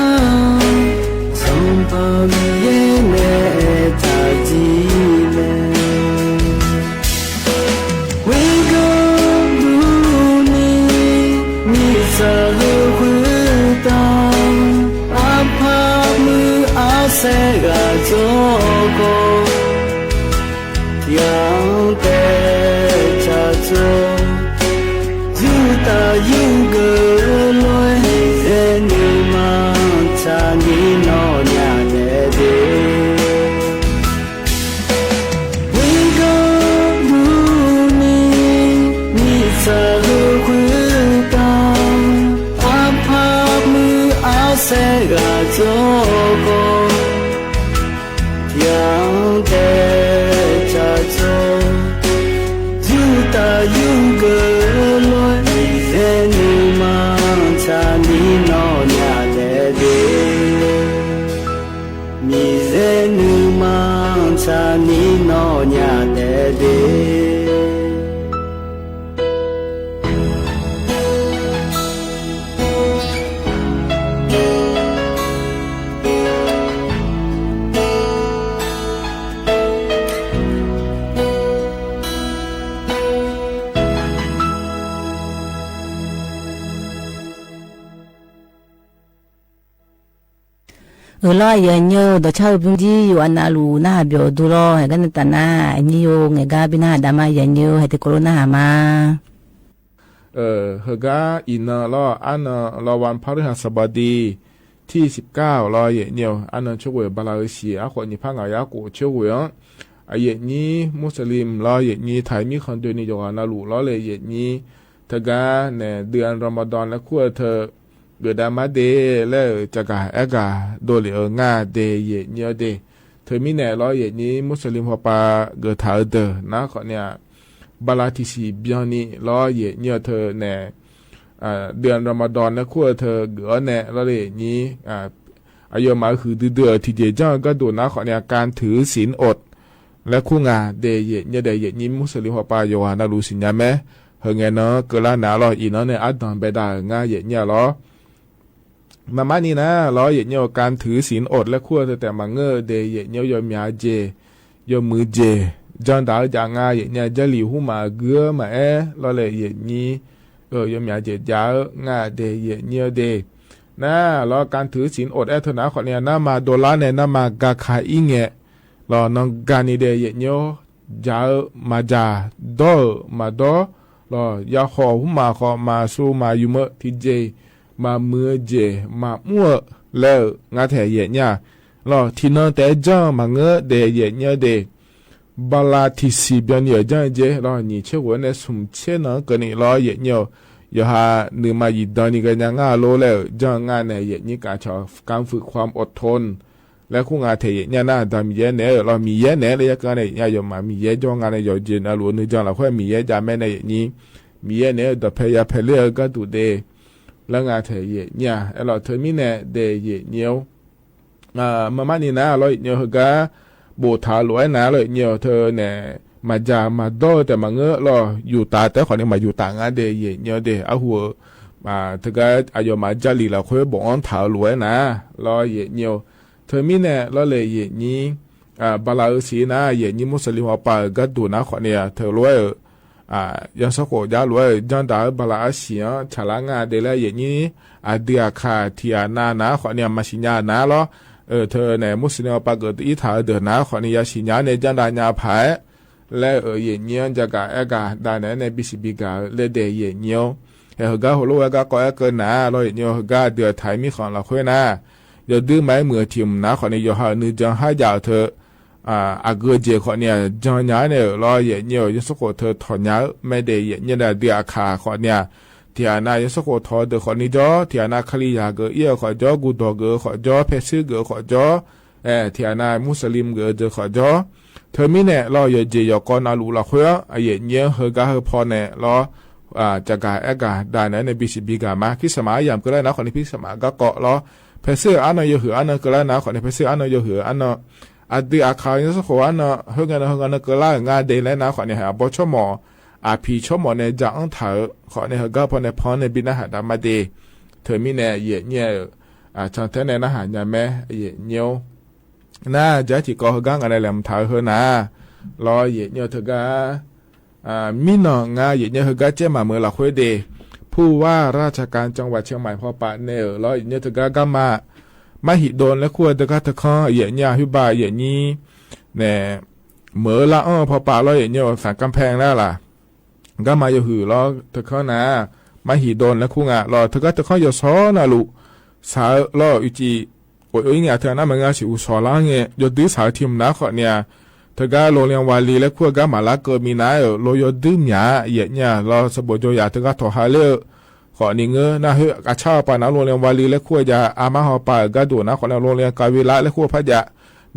Sampa miye ne tajile Wigo buni Nisa hukutang Apa mu asega joko Yang tercacu Juta yuga loe Zeni mancani nonya dede Wigo buni Nisa hukutang Apa mu asega joko Yang tercacu Juta yuga loe Zeni mancani nonya dede Mi zeni mancani nonya dede lo ya nyo do cha bum ji yu analu na byo du lo he gan ta na ni yo nge ga bina da ma ya nyo he te corona ma เฮกาอินลออันลอวันพฤหัสบดีที่19ลอเยเนียวอันช่วยบาลาเซียขวนิพังอายากูช่วยเยนี้มุสลิมลอเยนี้ไทยมีคนด้วยนิยมนาลูลอเลยเยนี้ทกาเนี่ยเดือนรอมฎอนและขั้วเธอเกิดามาเดแล้วจะกะเอกาโดเลงาเดเยเนียวเดเธอมีแน่ลอเยนี้มุสลิมพอปาเกิดถาเดนะขอเนี่ยบาลาทิสีเบียนี่ล้อเย่เนี่ยเธอแน่เดือนรอมฎอนนะขั้วเธอเกือแน่ล้อเลยนี้อายุมาคือเดือที่เจจ้าก็ดูนะขอเนี่ยการถือศีลอดและคู่งาเดเย่เนี่ยเดเย่นี้มุสลิมหัวปลาโยฮานาลูสิญญาแม่เฮงเงเนาะเกล้าหนาล้ออีเนาะเนี่ยอัดดอนไปได้งาเย่เนี่ยล้อมานี่นะล้อเย่เนี่ยการถือศีลอดและขั้วเธอแต่มาเงอเดเย่เนี่ยยอมยาเจยอมมือเจจังดาวจางาอย่างเนี้ยจะหลิวหูมาเกือมาเราเลยอย่างนี้ยมอยากเจ็ดยางาเดยอย่างเนี้ยเดนะเราการถือศีลอดเถอะนะขอเนี่ยน้ามาโดลาเนี่ยน้ามากาคาอิงเงะเราน้องการนี่เดยอย่างเนี้ยยามาจาโดมาโดเรายาขอหูมาขอมาสู้มาอยู่เมื่อที่เจมาเมื่อเจมามั่วแล้วงาแถอย่างเนี้ยเราที่นั่งแต่จ้ามาเงอเดยอย่างเนี้ยเดบาลาทิสีเบียนเยอะจังเจเราหนีเชื่อว่าในสมเชื่อนะก็นี่เราเยอะเนาะอย่าหาหนึ่งมาหยิบดอนี่ก็ยังง่าโลแล้วจังงานในเยอะนี่การชอบการฝึกความอดทนและคู่งานเทเนี่ยน่าดำเยอะเนี่ยเรามีเยอะเนี่ยเลยก็เนี่ยอย่ามามีเยอะจังงานในเยอะเจนอารมณ์นี่จังเราค่อยมีเยอะจำแม่ในนี้มีเยอะเนี่ยแต่พยายามเลือกก็ดูเดแล้วงานเทเนี่ยเราเธอมีเนี่ยเดเยอะเนี่ยมานี่นะเราเนี่ยก็บูทาลวยนะเลยเนี่ยเธอเนี่ยมาจามาโดแต่มาเงอะรออยู่ตาแต่ขอเนี่ยมาอยู่ต่างกันเดยเนี่ยเดเอาหัวมาเธอก็อายุมาจาลีเราค่อยบอกอันทาลวยนะรอเนี่ยเธอมีเนี่ยรอเลยเนี่ยนี้ บาลาสีนะเย็นนี้มุสลิมปาก็ดูนะคนเนี่ยเธอรวยยังสกุลยารวยจันดาบาลาเสียฉลางาเดลเย็นนี้เดียคาเทียนานะคนเนี่ยมาสิญานะล้อเธอเนี่ยมุสลิมปาเกิดอีถาเดินนะคนเนี่ยสิญาเนี่ยจันดาญาภายและเย็นนี้จะกะกะได้ในบิสิบิกาเลเดเย็นนี้กะหัวลูกกะก็เกินนะเราเย็นนี้กะเดือดไทยมีของเราคุยนะอย่าดื้อไม้เหมือทิมนะคนเนี่ยหานึกจังให้ยาวเธอเกิดเจคนเนี่ยจังย้ายเนี่ยรอเย็นเนี่ยยศโกเธอถอนย้ายไม่ได้เย็นเนี่ยเดียขาคนเนี่ยที่นายสกุลทอเดคนนี้จ่อที่นายคลียาเกอเอี่ยขอจ่อกูดอเกอขอจ่อเพชรเกอขอจ่อที่นายมุสลิมเกอเจอขอจ่อเธอมีเนี่ยรอเยเจยกอนาลูละเขยเย็นเนี่ยเฮกาเฮพอเนี่ยรอจะกาเอกาได้ในบิสิบิกามาคิสมายามก็ได้นะคนนี้พิสมาก็เกาะรอเพชรอันนอยเหืออันนก็ได้นะคนนี้เพชรอันนอยเหืออันนอดีอาคารยศโกอันนเฮกันก็ได้งานเดลนะคนนี้หาบ่ชมพีชมเนี่ยจะอังเถอขอเนี่ยก็พอในพอในบินอาหารดามาดีเธอมีเนี่ยเย็นเนี่ยจังเท่าในอาหารเนี่ยแม่เย็นเนี่ยน่าจะที่ก็กังอะไรแหลมเถอเฮนะรอเย็นเนี่ยเธอก็มีน้องเย็นเนี่ยเธอก็เจ้ามาเมื่อละคุยดีผู้ว่าราชการจังหวัดเชียงใหม่พอปะเนี่ยรอเย็นเนี่ยเธอก็มาหิโดนและควรเธอก็เธอข้อเย็นเนี่ยฮิบาเย็นนี้เนี่ยเมื่อละพอปะรอเย็นเนี่ยสั่งกำแพงแล้วล่ะก็มาอยู่หือรอเธอเขานะมาหีโดนแล้วคู่งะรอเธอก็เธอเขาอยู่ซ้อนะลูกสาวรออุจิโอ้ยเนี่ยเธอนะมันก็สิอุสอล้างเงี้ยยดื้อสาวทีมนะขอเนี่ยเธอก็โรงเรียนวาลีแล้วคู่ก็มาละเกิดมีนะโลยดื้อหยาเย็นเนี่ยรอสบโจยาเธอก็ถอหาเลือขอนี่เงอนะเฮ้อาชาปานะโรงเรียนวาลีแล้วคู่จะอามาหอปาก็ดูนะขอเนี่ยโรงเรียนกาวิละแล้วคู่พระจะ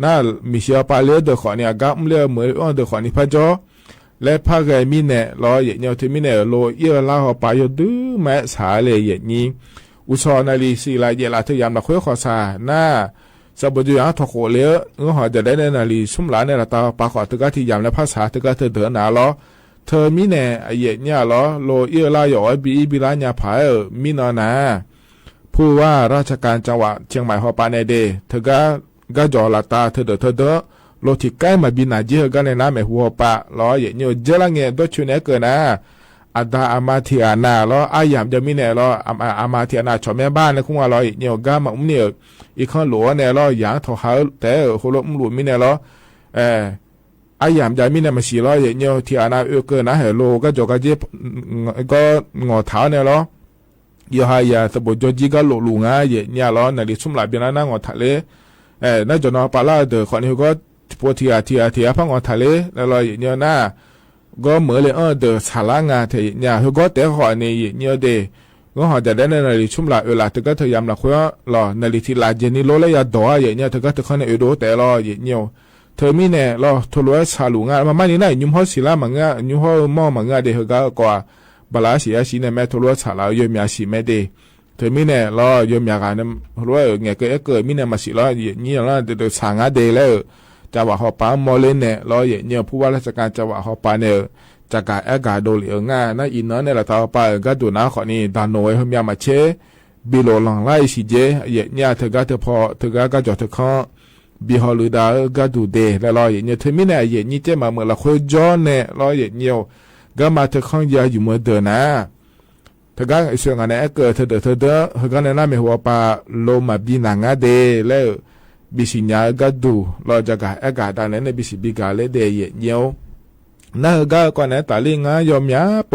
น่ามีเชียปาเลือเดอขอเนี่ยก็เลือเหมือนเดอขอนี่พระจอและพระไกมีเนี่ยรอเย็นเนี่ยที่มีเนี่ยโลเยอะลาหัวปายดื้อแม่สาเลยเย็นนี้อุศนาลีสีลายเยลาเทียมนักคุยขอสาหน้าสบจุยาทโคเลี้ยงหัวจะได้ในนาลีสุ่มหลานในระตาปากขอตึกที่ยามและภาษาตึกเธอเดินหนาล้อเธอมีเนี่ยเย็นเนี่ยล้อโลเยอะลาหยอบีลาญาผายมีนอนาผู้ว่าราชการจังหวัดเชียงใหม่หัวปาในเดเธอก็จอละตาเธอเด้อโลที่ใกล้มาบินาเจอกันในน้ำแม่หัวปะล้อเย็นเนี่ยเจลังเงี้ยด้วยชุนเนเกินนะอาดาอามาเทียนาล้ออายามจะมีเนี่ยล้ออามาเทียนาชอแม่บ้านเลยคุ้งว่าล้อเนี่ยก้ามาเนี่ยอีกข้างหลวงเนี่ยล้อยางทอหาแต่โคโลมหลุมมีเนี่ยล้ออายามจะมีเนี่ยมาสีล้อเย็นเนี่ยเทียนาเกินนะเฮโลก็จอกเจ็บก็งอเท้าเนี่ยล้อยาหายาสบุจจีก็หลุงอ่ะเย็นเนี่ยล้อในดิสุ่มหลายเป็นนั่งงอทะเลน่าจะนอปลาเดอคนนี้ก็พวกเทียพังอทะเลแล้วเราอย่างเนี้ยนะก็เหมือนเลยเดอสาลางาเทียเนี่ยเขาก็แต่ขอเนี่ยเนี่ยเดก็หอจะได้ในนาฬิชุ่มละเวลาเธอก็เธอยำละคุยรอนาฬิที่ลาเจนี่โลเลยยาดออย่างเนี้ยเธอก็เธอเข้าในอุดแต่รออย่างเนี้ยเธอมีเนี่ยรอทุลุยสาลุงามาไม่นี่นะยุ่งหัวศิลามังงายุ่งหัวมอมังงาเดเขาก็กว่าบาลาสีอาชีเนี่ยแม่ทุลุยสาลายมีอาชีแม่เดเธอมีเนี่ยรอยมีอาการเนี่ยรู้ว่าเงี้ยเกิดมีเนี่ยมาสิรออย่างนี้แล้วเดอสางาเดแล้วจังหวัดหอปามอเลนเนี่ยรอเย็นเนี่ยผู้ว่าราชการจังหวัดหอปาเนี่ยจากการแอกาโดเหลียง่านั่นอินเนอร์เนี่ยละตาไปก็ดูนะขอนี่ดานโนยเขามีมาเชบิโลลังไล่สิเจเย็นเนี่ยเธอก็เธอพอเธอก็จอดเธอข้อบิฮอลูดาก็ดูเดแล้วรอเย็นเนี่ยเธอไม่เนี่ยเย็นนี่เจมาเมื่อละคุยจอนเนี่ยรอเย็นเนี่ยก็มาเธอข้องยาอยู่เมื่อเดินนะเธอก็เสื่อมเนี่ยเกิดเธอเธอก็ในนั้นไม่หัวปลาโลมาบินางาเดแล้วบิสิญญาก็ดูเราจะกะอากาศตอนนั้นในบิสิบิกาเลเดยเยียวน่าก็ก่อนนั้นตาลิงอ่ะยอมยาโป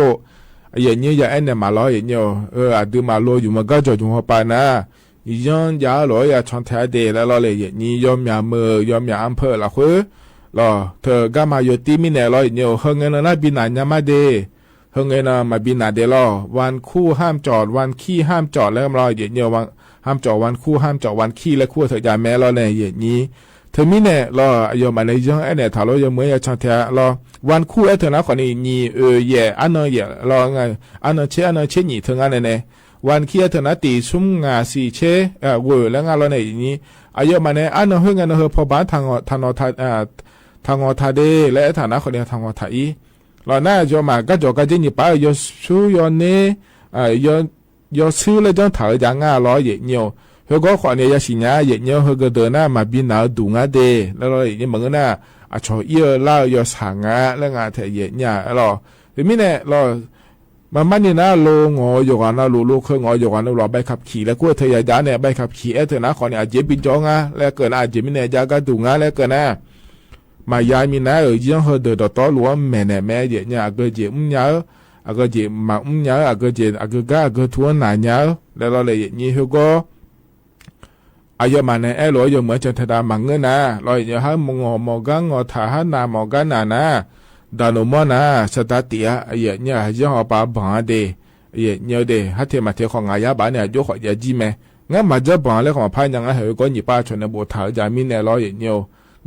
เย็นเยียวอย่าเอ็นเนี่ยมาล้อเย็นเยียวดูมาล้ออยู่มันก็จอดอยู่หัวปานะย้อนยาล้ออย่าชอนแท้เดแล้วล้อเลยเย็นนี้ยอมยามือยอมยาอำเภอละคุยรอเธอก็มาอยู่ที่มิเนล้อเย็นเยียวเฮงเงินน่ะบินานยามาเดเฮงเงินน่ะมาบินาเดล้อวันคู่ห้ามจอดวันขี้ห้ามจอดแล้วรอเย็นเยียววันห้ามจอดวันคู่ห้ามจอดวันขี้และคู่เธออย่าแม้รอในเย็นนี้เธอมีเนี่ยรอยอมอะไรยังไอเนี่ยถ้าเรายังไม่อยากชอนแท้รอวันคู่เธอนะคนนี้นี่เย่อันนั้นเย่รอไงอันนั้นเช่นี่เธองานเนี่ยวันขี้เธอนะตีซุ่มงาสีเช่เวอแล้วงานเราในนี้อายอมเนี่ยอันนั้นเฮงานเฮพอบ้านทางอทาเดและฐานะคนนี้ทางอทาอีเราหน้าจอมาก็จอกันจีนี่ป้ายอชูยอเนยอซื้อแล้วจังถ่ายจังงาล้อเย็นเนียว เฮก็ขอเนี่ยยาสิญาเย็นเนาะเฮก็เดินหน้ามาบินหนาวดูงาเดแล้วเราอย่างนี้เหมือนกันนะอาชอเอียเล่ายอสังะแล้วงาเทเย็นเนี่ยเราเดี๋ยวนี้เนี่ยเรามันนี่นะโลงอยู่กันนะลูกเครื่องอยู่กันนะเราใบขับขี่แล้วกูเธออยากเนี่ยใบขับขี่เธอนะขอเนี่ยอาจจะบินจองะแล้วเกิดอาจจะมีเนี่ยยากระดูงะแล้วเกิดนะมายายมีนะยังเฮเดินต่อหลวงแม่เนี่ยแม่เย็นเนี่ยก็เจ็บเนาะก็เจ็บมาเนาะก็เจ็บก็ก้าก็ทวนหนาเนาะแล้วเราเลยอย่างนี้เฮก็อายุมันเนี่ยเราอยู่เหมือนจะทดามังเงินนะเราอย่างให้มองกังถ่าให้นามองกันนะดานุมนะสตาติอาอย่างเนี่ยยังเอาปาบังเดอย่างเนี่ยเดฮัทเทมาเทของอายาบ้านเนี่ยยกขอยาจีไหมงั้นมาจะบังเลยของพายยังไงเหรอก็หยิบป้าชนในโบถาจามินเนี่ยเราอย่างเนี่ย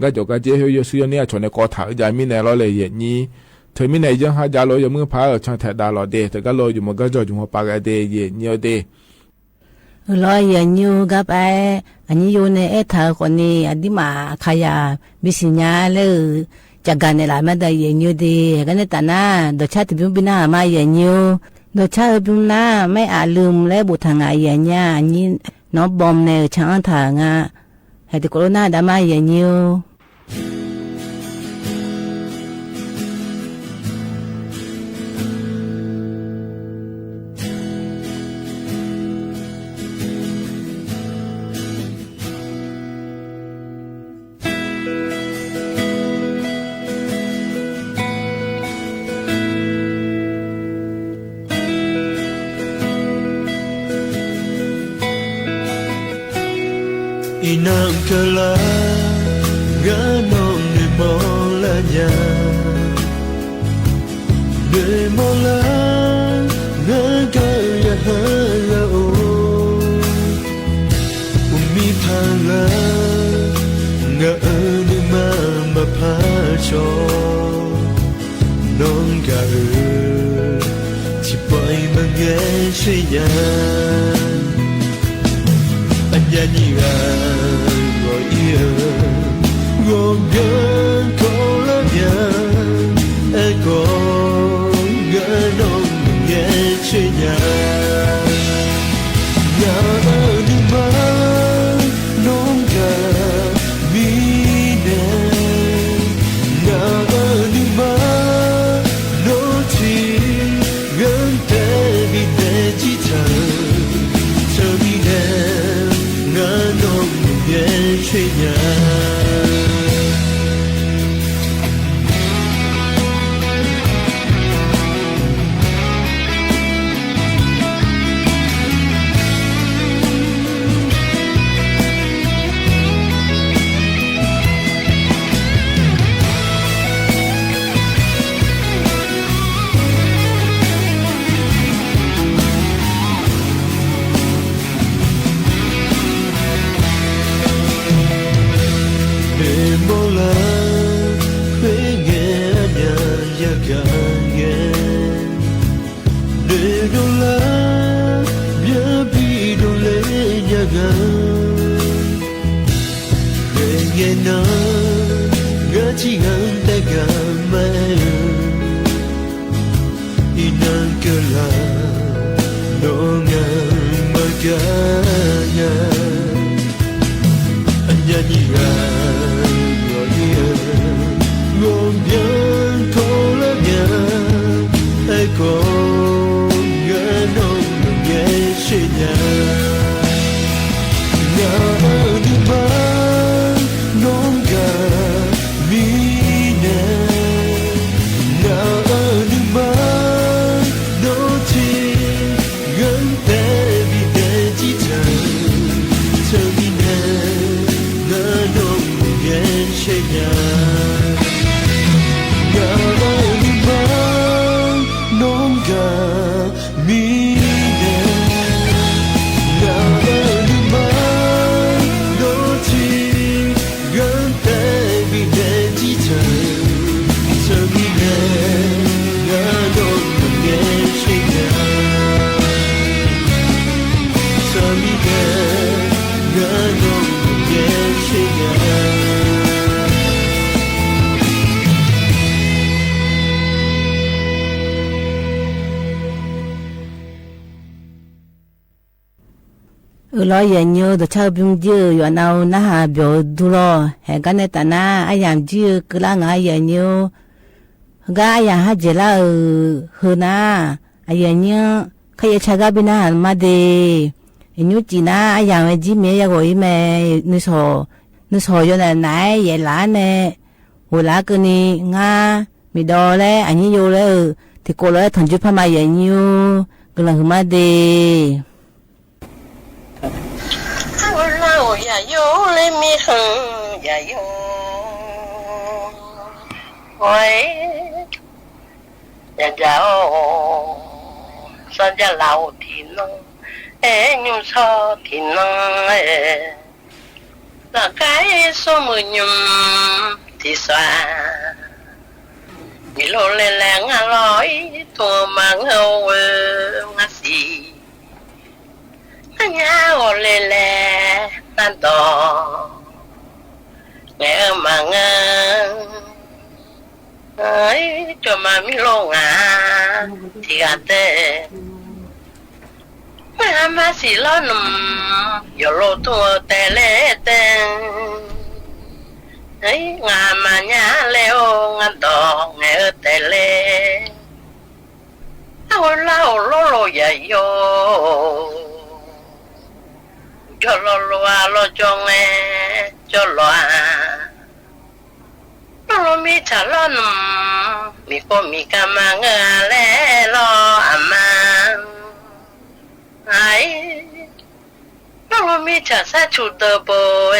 ก็จะก็เจ้าเยอะซื้อเนี่ยชนในกอถาจามินเนี่ยเราเลยอย่างนี้เธอมินเนี่ยยังหาจาเราอยู่มือพายช่างแถดาเราเดแต่ก็เราอยู่มันก็จะอยู่หัวปากเดอย่างเนี่ยเดรอยอย่างยูกับไออันนี้อยู่ในเท้าคนนี้อดีมาขยาบิสิญญาเลยจากการในหลายมาได้อย่างยูดีกันในแต่หน้าโดยชาติบินามาอย่างยูโดยชาติบินาไม่อาจลืมและบุตรทางอย่างนี้อันนี้น้องบอมในช่างทางอ่ะให้ติโคโรนาดามาอย่างยูInang kala ganong ni mola nya ni mola ngaya hala o umi phala nga ni mama pa cho non ga chi pai ma nge shui nya anh nhị à gọi yêu gồm gần cô lớn nhà ai có gỡ nông nghe chơi nhà nhà ở đi mà nông gà mi nè nhà ở đi mà nô chi gần té vì té chỉ chờ mi nè ngỡ nông nghe chơi nhà Terminal, lo ya nyo do cha bung je yo na na ha bio du lo he ga ne ta na ayam ji ku la nga ya nyo ga ya ha je la hu na aya nyo kha ya cha ga bi na ma de nyu ji na ayam ji me ya go yi me ni so yo na nai ye la ne wo la ke ni nga mi do le ani yo le thì cô lấy thằng chú pha mai vậy nhiêu cái là hương mai đi lâu ya yo lên mi hương ya yo ôi ya giàu sao ya lâu thì nó nhung sao thì nó là cái số mười nhung thì sao mi lo le le nga loi to mang ho nga si nya o le le tan to nghe mang ai cho mà mi lo nga thì ate mà si lo num yo lo to te le te ấy ngà mà nhá leo ngà đò nghe tê lê lao lô vậy yo cho lo cho nghe cho lo mi chả lo nằm mi có mi cà mà ngà lê lo mà ai lo mi chả sa chủ tờ bồ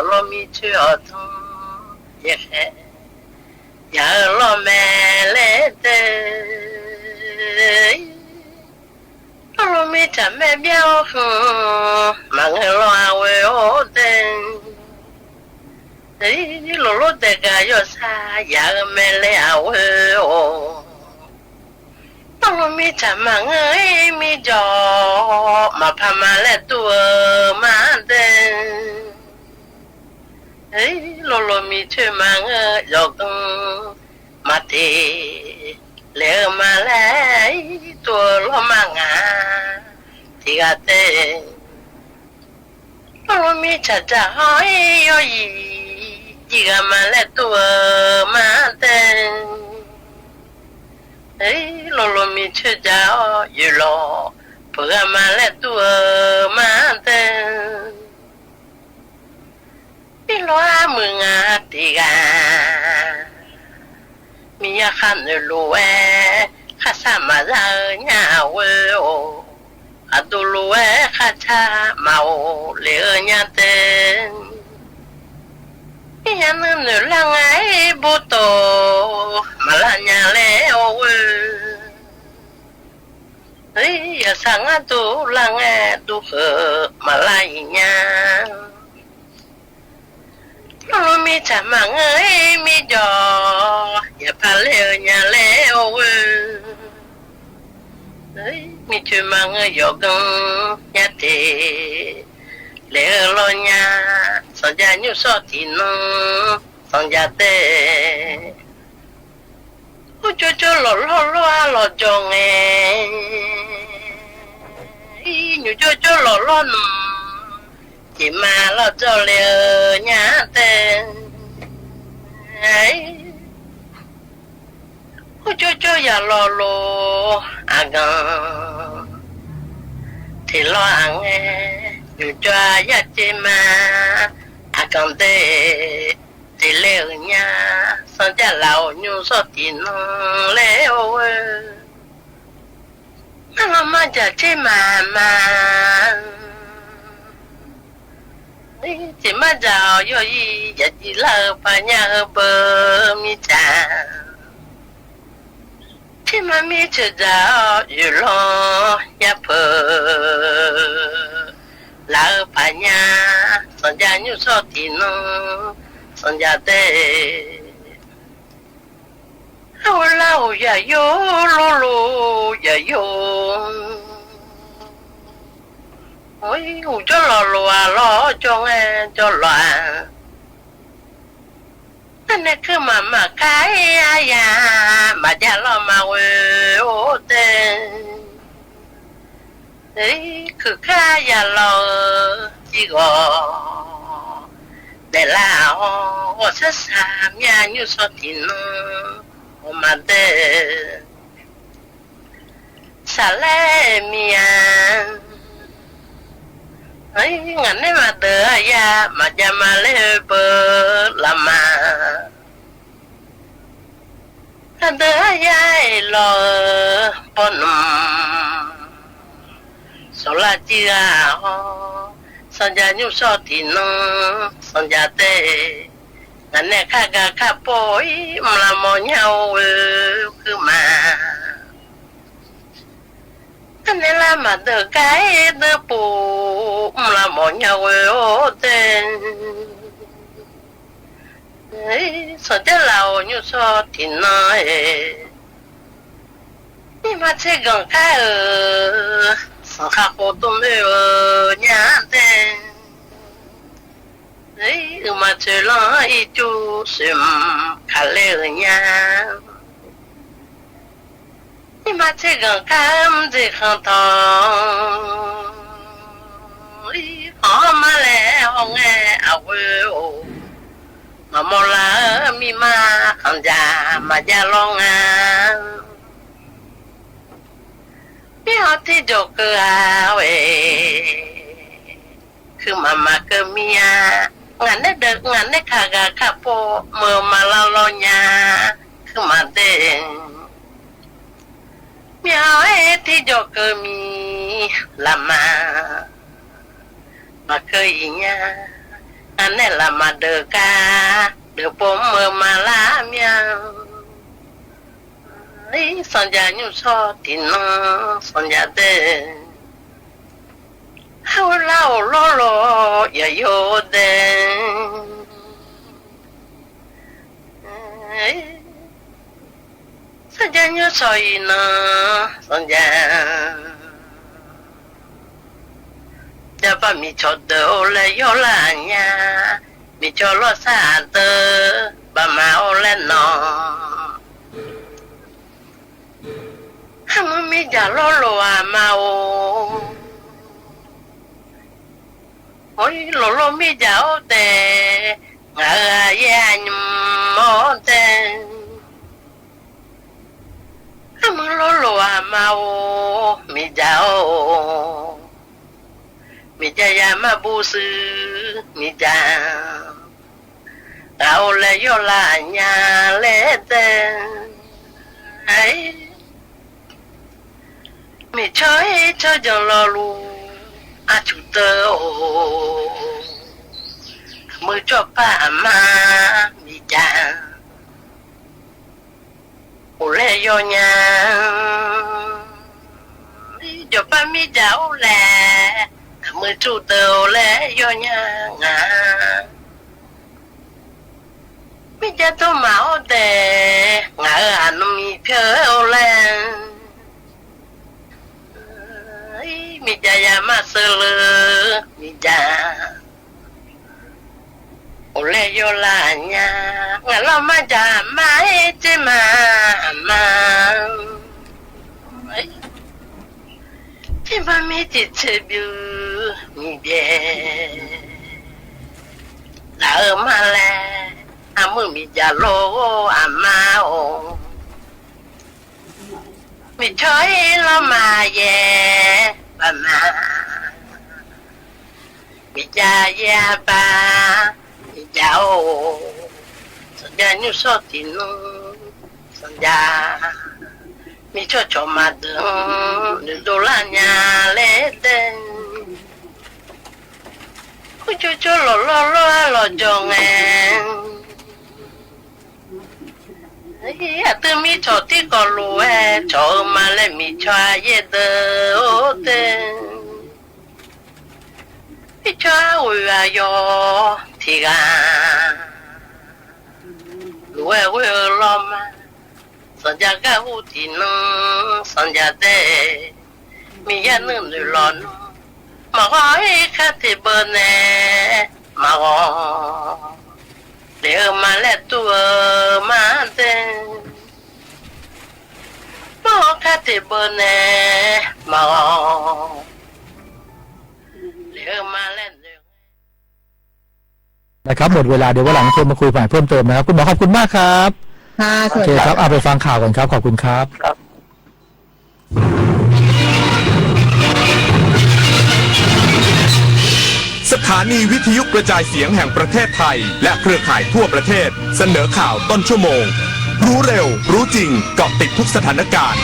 lo mi chưa thong ya lo mẹ lê tê lo mi chả mẹ béo mà người lo awe ô tê ấy lo tê cả yo sa ya mẹ lê awe ô lo mi chả mà người mi gió mà pha mà lê tua mà tê ấy lo mi chơi mang giọt mà thì lẽ mà lấy tua lo mang thì gà tê lo mi chả chả hỏi yo gì gà mà lẽ tua mà tê ấy lo mi chơi chả yo lo bữa mà lẽ tua mà tê mi lo mừng thì gà mi khăn lúa khá sa mà ra nhà quê ô tu lúa khá cha màu lửa nhà tên mi nhà nữ lăng ấy bố tổ mà là nhà lẽ ô ấy sáng tu lăng tu khờ mà lại nhà lo mi chả mang ấy mi giò ya pa leo nhà leo ấy mi chưa mang giò găng nhà tê leo lo nhà sao ra nhiêu sao thì nó sao ra tê ô cho lo cho nghe nhiều cho lo chỉ mà lo cho leo nhà tên ấy cho ya lo gan thì lo ăn nhiều cho ya chỉ mà gan tê thì leo nhà sao cha lão nhiều sao thì nó leo nó mà chả chỉ mà chỉ mà giàu yo yi ya chỉ là pa nhà bờ mi cha chỉ mà mi chưa giàu yo lo ya bờ là pa nhà son gia nhu so ti no son gia tê lao ya yo lo ya yo ôi cho lo cho nghe cho loạn anh cứ mà cái à mà cha lo mà quê ô tên คือข้าอย่ารอจีกอแต่ลาโอซาสามยายุสตินโอมาเดสาเลมียันงั้นนี่มาเดอยามาจะมาเลเปลามาเดอยาลอปนสลาจีอาสัญญาญุสอตินสัญญาเตงั้นเนี่ยข้ากะข้าปอยมลามอเงาคือมาอันนี้ละมาเดอไกเดอปูมลามอเงาโอเตสัญญาเราญุสอตินนี่มาเช็คกันข้าสังขารตุ้มเนี่ยเต้มาเจอลอยจูซิมขาเลเนี่ยนี่มาเช็คกันข้ามเด็กข้างทองหอมมาแล้วไงเอาไว้มาโมลามีมาขันจามาจะลองงานพี่ฮอที่จกเกลือเวคือมาเกมียงานได้เด็กงานได้ขากะข้าโปเมื่อมาลาลอยาคือมาเด้พี่ฮอที่จกเกมีลามาเคยเนี่ยงานได้ลามาเด็กกาเด็กผมเมื่อมาลาเมียสัญญาญุสอตินสัญญาเดเฮาเล่าโลอย่าโยเดสัญญาญุสออินสัญญาจะปะมีชดเดอเลยโยลาญามีชอลซาเตบะมาโอเลนอมันมีจ่าล้อโลอามาโอ้ยโลมีจ่าโอเตงาเยียนมอเตมันล้อโลอามาโอมีจ่าโอมีจ่ายามาบูสือมีจ่าเราเลยโยลาญาเลเตไอมีช่วยจังรอลูอาจุเตอมือจบป้ามามีจางโอเลโยญาจบป้ามีจ่าโอเลมือจุเตอโอเลโยญางามีจ่าตัวมาโอเตงาอันมีเพื่อโอเลมีจายามาเสลมีจาโอเลโยลาญางั้นเรามาจามาเจมาที่บ้านมีจิตเชบิวมีเบียลามาแล้วอามือมีจาโลอามาโอมีช่วยเรามาแย่ปะมามีจ่าแย่ปะมีจ่าโอสัญญาญุสอตินสัญญามีช่วยชมมาดึงนึกดูลาญาเลเดนคุยช่วยหล่อจงเองตื่นมีชดที่ก็รู้ชอมาและมีชายเยเดอเตพี่ชายอุยายอที่การู้ลอมาสัญญากะหูที่นึงสัญญาเดมียานึงหลอนมาขอให้ข้าที่เบอร์แน่มาขอเดี๋ยวมาและตัวมาเต้มอคาเตเบเนมา มาเล่น นะครับหมดเวลาเดี๋ยววันหลังชวนมาคุยใหม่เพิ่มเติมนะครับคุณหมอขอบคุณมากครับค่ะโอเคครับเอาไปฟังข่าวกันครับขอบคุณครับสถานีวิทยุกระจายเสียงแห่งประเทศไทยและเครือข่ายทั่วประเทศเสนอข่าวต้นชั่วโมงรู้เร็วรู้จริงเกาะติดทุกสถานการณ์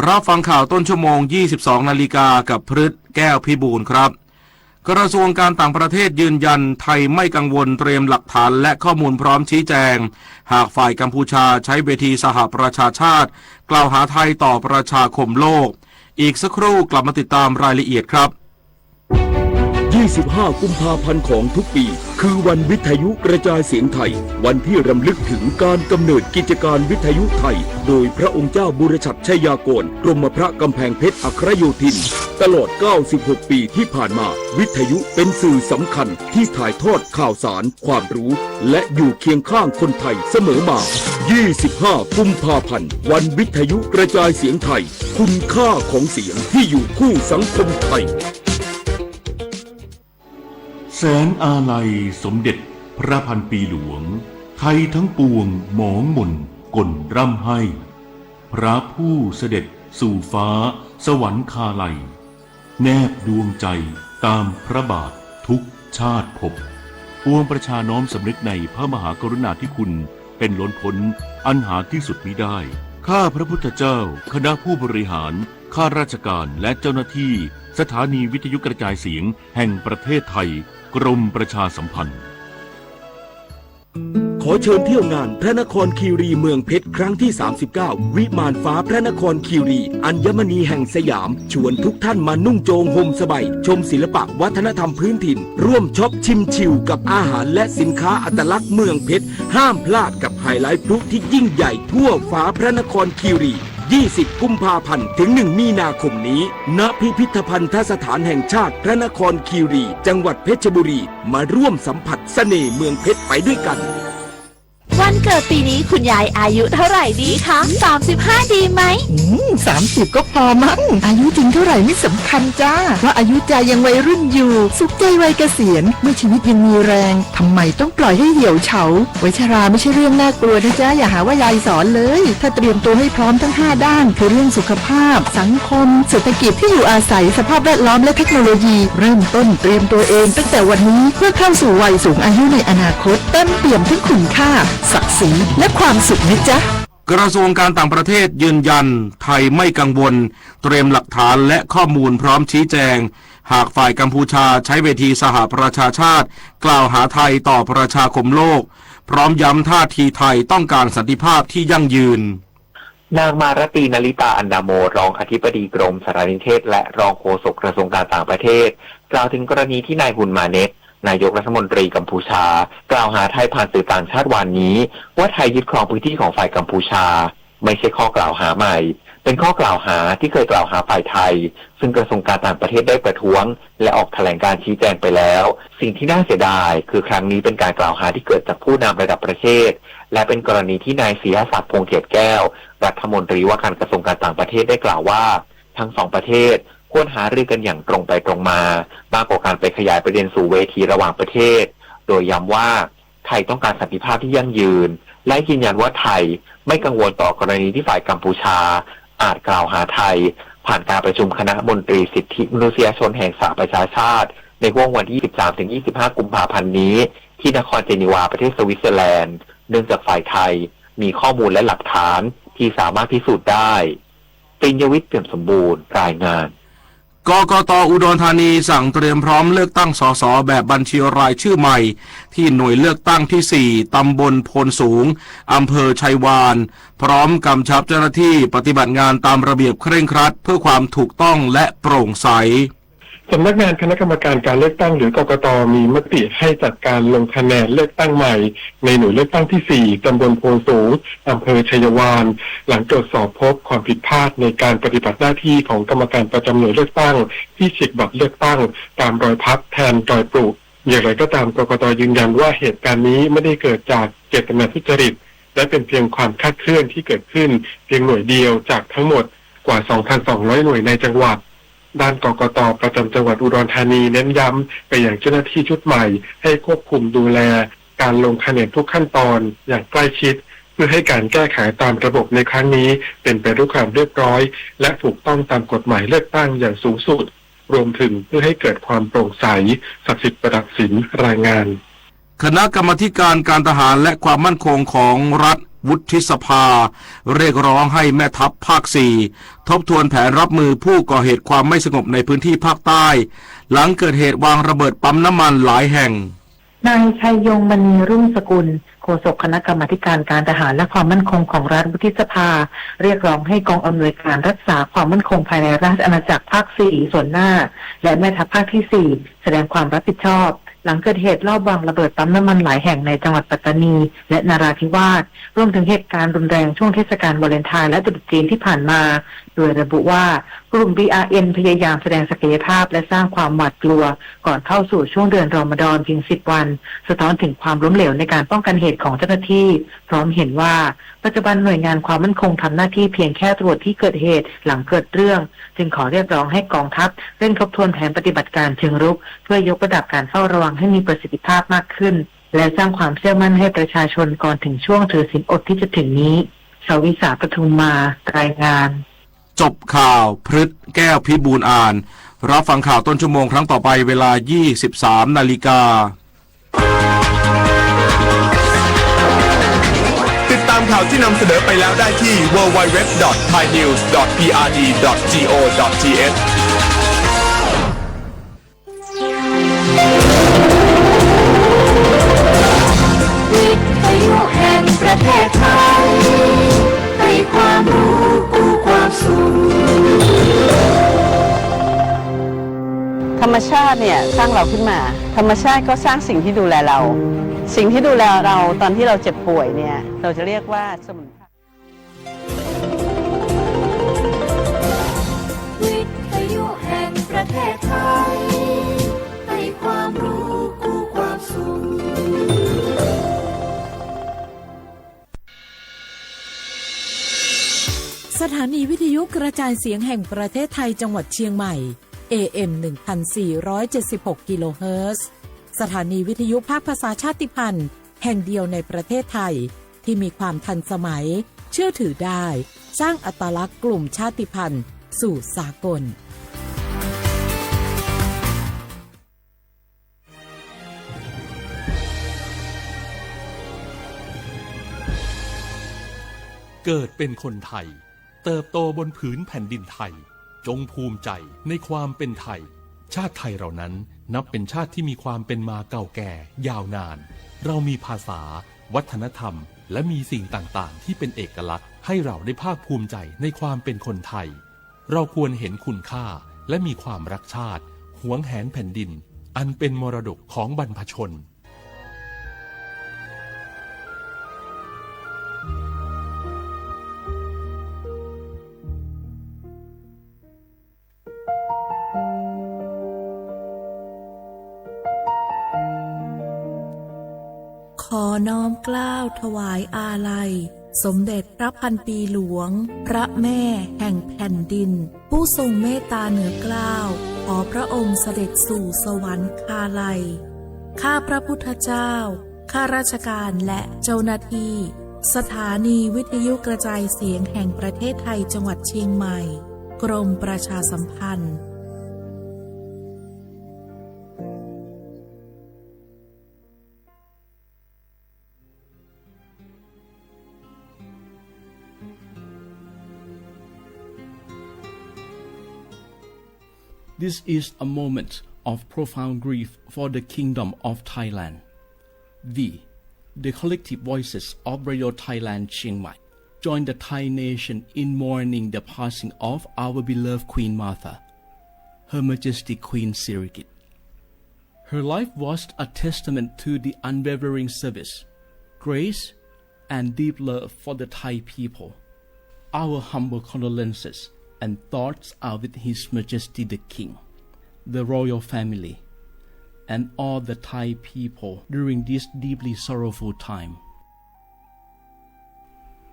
รับฟังข่าวต้นชั่วโมง 22 นาฬิกากับพฤทธิ์แก้วพิบูลครับกระทรวงการต่างประเทศยืนยันไทยไม่กังวลเตรียมหลักฐานและข้อมูลพร้อมชี้แจงหากฝ่ายกัมพูชาใช้เวทีสหประชาชาติกล่าวหาไทยต่อประชาคมโลกอีกสักครู่กลับมาติดตามรายละเอียดครับ25 กุมภาพันธ์ของทุกปีคือวันวิทยุกระจายเสียงไทยวันที่รำลึกถึงการกำเนิดกิจการวิทยุไทยโดยพระองค์เจ้าบุรชัดชัยยากรกรมพระกำแพงเพชรอัครโยธินตลอด96 ปีที่ผ่านมาวิทยุเป็นสื่อสำคัญที่ถ่ายทอดข่าวสารความรู้และอยู่เคียงข้างคนไทยเสมอมา25 กุมภาพันธ์วันวิทยุกระจายเสียงไทยคุณค่าของเสียงที่อยู่คู่สังคมไทยแสนอาลัยสมเด็จพระพันปีหลวงไทยทั้งปวงหมองหม่นก่นร่ำให้พระผู้เสด็จสู่ฟ้าสวรรคาลัยแนบดวงใจตามพระบาททุกชาติภพปวงประชาน้อมสำนึกในพระมหากรุณาธิคุณเป็นล้นพ้นอันหาที่สุดมิได้ข้าพระพุทธเจ้าคณะผู้บริหารข้าราชการและเจ้าหน้าที่สถานีวิทยุกระจายเสียงแห่งประเทศไทยกรมประชาสัมพันธ์ขอเชิญเที่ยวงานพระนครคีรีเมืองเพชรครั้งที่ 39 วิมานฟ้าพระนครคีรีอัญมณีแห่งสยามชวนทุกท่านมานุ่งโจงห่มสบายชมศิลปะวัฒนธรรมพื้นถิ่นร่วมช็อปชิมชิวกับอาหารและสินค้าอัตลักษณ์เมืองเพชรห้ามพลาดกับไฮไลท์พลุที่ยิ่งใหญ่ทั่วฟ้าพระนครคีรี20 กุมภาพันธ์ถึง 1 มีนาคมนี้ณพิพิธภัณฑสถานแห่งชาติพระนครคีรีจังหวัดเพชรบุรีมาร่วมสัมผัสเสน่ห์เมืองเพชรไปด้วยกันวันเกิดปีนี้คุณยายอายุเท่าไหร่ดีคะ35ดีไหม30ก็พอมั้งอายุจริงเท่าไหร่ไม่สำคัญจ้าเพราะอายุใจยังวัยรุ่นอยู่สุขใจวัยเกษียณเมื่อชีวิตยังมีแรงทำไมต้องปล่อยให้เหี่ยวเฉาวัยชราไม่ใช่เรื่องน่ากลัวนะจ๊ะอย่าหาว่ายายสอนเลยถ้าเตรียมตัวให้พร้อมทั้ง5ด้านคือเรื่องสุขภาพสังคมเศรษฐกิจที่อยู่อาศัยสภาพแวดล้อมและเทคโนโลยีเริ่มต้นเตรียมตัวเองตั้งแต่วันนี้เพื่อเข้าสู่วัยสูงอายุในอนาคตเต็มเปี่ยมทั้งคุณค่าศักดิ์ศรีและความสุขนะจ๊ะกระทรวงการต่างประเทศยืนยันไทยไม่กังวลเตรียมหลักฐานและข้อมูลพร้อมชี้แจงหากฝ่ายกัมพูชาใช้เวทีสหประชาชาติกล่าวหาไทยต่อประชาคมโลกพร้อมย้ำท่าทีไทยต้องการสันติภาพที่ยั่งยืนนางมารตีนลิตาอันดาโมรองอธิบดีกรมสารนิเทศและรองโฆษกกระทรวงการต่างประเทศกล่าวถึงกรณีที่นายฮุนมาเนตนายกรัฐมนตรีกัมพูชากล่าวหาไทยผ่านสื่อต่างชาติวันนี้ว่าไทยยึดครองพื้นที่ของฝ่ายกัมพูชาไม่ใช่ข้อกล่าวหาใหม่เป็นข้อกล่าวหาที่เคยกล่าวหาฝ่ายไทยซึ่งกระทรวงการต่างประเทศได้ประท้วงและออกแถลงการชี้แจงไปแล้วสิ่งที่น่าเสียดายคือครั้งนี้เป็นการกล่าวหาที่เกิดจากผู้นำระดับประเทศและเป็นกรณีที่นายศรีหศักดิ์พงษ์เกียรติแก้วรัฐมนตรีว่าการกระทรวงการต่างประเทศได้กล่าวว่าทั้งสองประเทศควรหารือกันอย่างตรงไปตรงมามากกว่าการไปขยายประเด็นสู่เวทีระหว่างประเทศโดยย้ำว่าไทยต้องการสันติภาพที่ยั่งยืนและยืนยันว่าไทยไม่กังวลต่อกรณีที่ฝ่ายกัมพูชาอาจกล่าวหาไทยผ่านการประชุมคณะมนตรีสิทธิมนุษยชนแห่งสหประชาชาติในช่วงวันที่ 23-25 กุมภาพันธ์นี้ที่นครเจนีวาประเทศสวิตเซอร์แลนด์เนื่องจากฝ่ายไทยมีข้อมูลและหลักฐานที่สามารถพิสูจน์ได้ปริญญวิทย์เปี่ยมสมบูรณ์รายงานกกต.อุดรธานีสั่งเตรียมพร้อมเลือกตั้งสสแบบบัญชีรายชื่อใหม่ที่หน่วยเลือกตั้งที่ 4 ตำบลโพนสูงอำเภอชัยวานพร้อมกำชับเจ้าหน้าที่ปฏิบัติงานตามระเบียบเคร่งครัดเพื่อความถูกต้องและโปร่งใสสำนักงานคณะกรรมการการเลือกตั้งหรือกกต.มีมติให้จัดการลงคะแนนเลือกตั้งใหม่ในหน่วยเลือกตั้งที่ 4 ตำบลโพนสูงอำเภอชัยวานหลังตรวจสอบพบความผิดพลาดในการปฏิบัติหน้าที่ของกรรมการประจำหน่วยเลือกตั้งที่ฉีกบัตรเลือกตั้งตามรอยพับแทนรอยปลูกอย่างไรก็ตามกกต.ยืนยันว่าเหตุการณ์นี้ไม่ได้เกิดจากเจตนาทุจริต และเป็นเพียงความคลาดเคลื่อนที่เกิดขึ้นเพียงหน่วยเดียวจากทั้งหมดกว่า 2,200 หน่วยในจังหวัดด้านกกต.ประจำจังหวัดอุดรธานีเน้นย้ำไปยังเจ้าหน้าที่ชุดใหม่ให้ควบคุมดูแลการลงคะแนนทุกขั้นตอนอย่างใกล้ชิดเพื่อให้การแก้ไขตามระบบในครั้งนี้เป็นไปด้วยความเรียบร้อยและถูกต้องตามกฎหมายเลือกตั้งอย่างสูงสุดรวมถึงเพื่อให้เกิดความโปร่งใสศักดิ์สิทธิ์ประดับสินรายงานคณะกรรมาการการทหารและความมั่นคงของรัฐวุฒิสภาเรียกร้องให้แม่ทัพภาค 4ทบทวนแผนรับมือผู้ก่อเหตุความไม่สงบในพื้นที่ภาคใต้หลังเกิดเหตุวางระเบิดปั๊มน้ำมันหลายแห่งนายชัยยงมณีรุ่งสกุลโฆษกคณะกรรมาการการทหารและความมั่นคงของรัฐวุฒิสภาเรียกร้องให้กองอำนวยการรักษาความมั่นคงภายในราชอาณาจักรภาค 4ส่วนหน้าและแม่ทัพภาคที่ 4แสดงความรับผิดชอบหลังเกิดเหตุลอบวางระเบิดปั๊มน้ำมันหลายแห่งในจังหวัดปัตตานีและนราธิวาสรวมถึงเหตุการณ์รุนแรงช่วงเทศกาลวาเลนไทน์และตรุษจีนที่ผ่านมาโดยระบุว่ากลุ่ม BRN พยายามแสดงศักยภาพและสร้างความหวาดกลัวก่อนเข้าสู่ช่วงเดือนรอมฎอนเพียง10 วันสะท้อนถึงความล้มเหลวในการป้องกันเหตุของเจ้าหน้าที่พร้อมเห็นว่าปัจจุบันหน่วยงานความมั่นคงทำหน้าที่เพียงแค่ตรวจที่เกิดเหตุหลังเกิดเรื่องจึงขอเรียกร้องให้กองทัพเร่งทบทวนแผนปฏิบัติการเชิงรุกเพื่อยกระดับการเฝ้าระวังให้มีประสิทธิภาพมากขึ้นและสร้างความเชื่อมั่นให้ประชาชนก่อนถึงช่วงถือศีลอดที่จะถึงนี้ชวิสาปทุมมารายงานจบข่าวพฤษแก้วพิบูลอ่านรับฟังข่าวต้นชั่วโมงครั้งต่อไปเวลา 23 นาฬิกาติดตามข่าวที่นำเสนอไปแล้วได้ที่ www.thainews.prd.go.th วิทยุแห่งประเทศไทยให้ความรู้กู้ความสุขธรรมชาติเนี่ยสร้างเราขึ้นมาธรรมชาติก็สร้างสิ่งที่ดูแลเราสิ่งที่ดูแลเราตอนที่เราเจ็บป่วยเนี่ยเราจะเรียกว่าสมุนไพรวิทยุแห่งประเทศไทยให้ความรู้กู้ความสุขสถานีวิทยุกระจายเสียงแห่งประเทศไทยจังหวัดเชียงใหม่ AM 1476 กิโลเฮิรตซ์สถานีวิทยุภาคภาษาชาติพันธุ์แห่งเดียวในประเทศไทยที่มีความทันสมัยเชื่อถือได้สร้างอัตลักษณ์กลุ่มชาติพันธุ์สู่สากลเกิดเป็นคนไทยเติบโตบนผืนแผ่นดินไทยจงภูมิใจในความเป็นไทยชาติไทยเรานั้นนับเป็นชาติที่มีความเป็นมาเก่าแก่ยาวนานเรามีภาษาวัฒนธรรมและมีสิ่งต่างๆที่เป็นเอกลักษณ์ให้เราได้ภาคภูมิใจในความเป็นคนไทยเราควรเห็นคุณค่าและมีความรักชาติหวงแหนแผ่นดินอันเป็นมรดกของบรรพชนขอน้อมเกล้าถวายอาลัยสมเด็จพระพันปีหลวงพระแม่แห่งแผ่นดินผู้ทรงเมตตาเหนือเกล้าขอพระองค์เสด็จสู่สวรรคาลัยข้าพระพุทธเจ้าข้าราชการและเจ้าหน้าที่สถานีวิทยุกระจายเสียงแห่งประเทศไทยจังหวัดเชียงใหม่กรมประชาสัมพันธ์This is a moment of profound grief for the Kingdom of Thailand. The collective voices of Radio Thailand Chiang Mai join the Thai nation in mourning the passing of our beloved Queen Martha, Her Majesty Queen Sirikit. Her life was a testament to the unwavering service, grace, and deep love for the Thai people. Our humble condolences and thoughts are with His Majesty the King, the royal family, and all the Thai people during this deeply sorrowful time.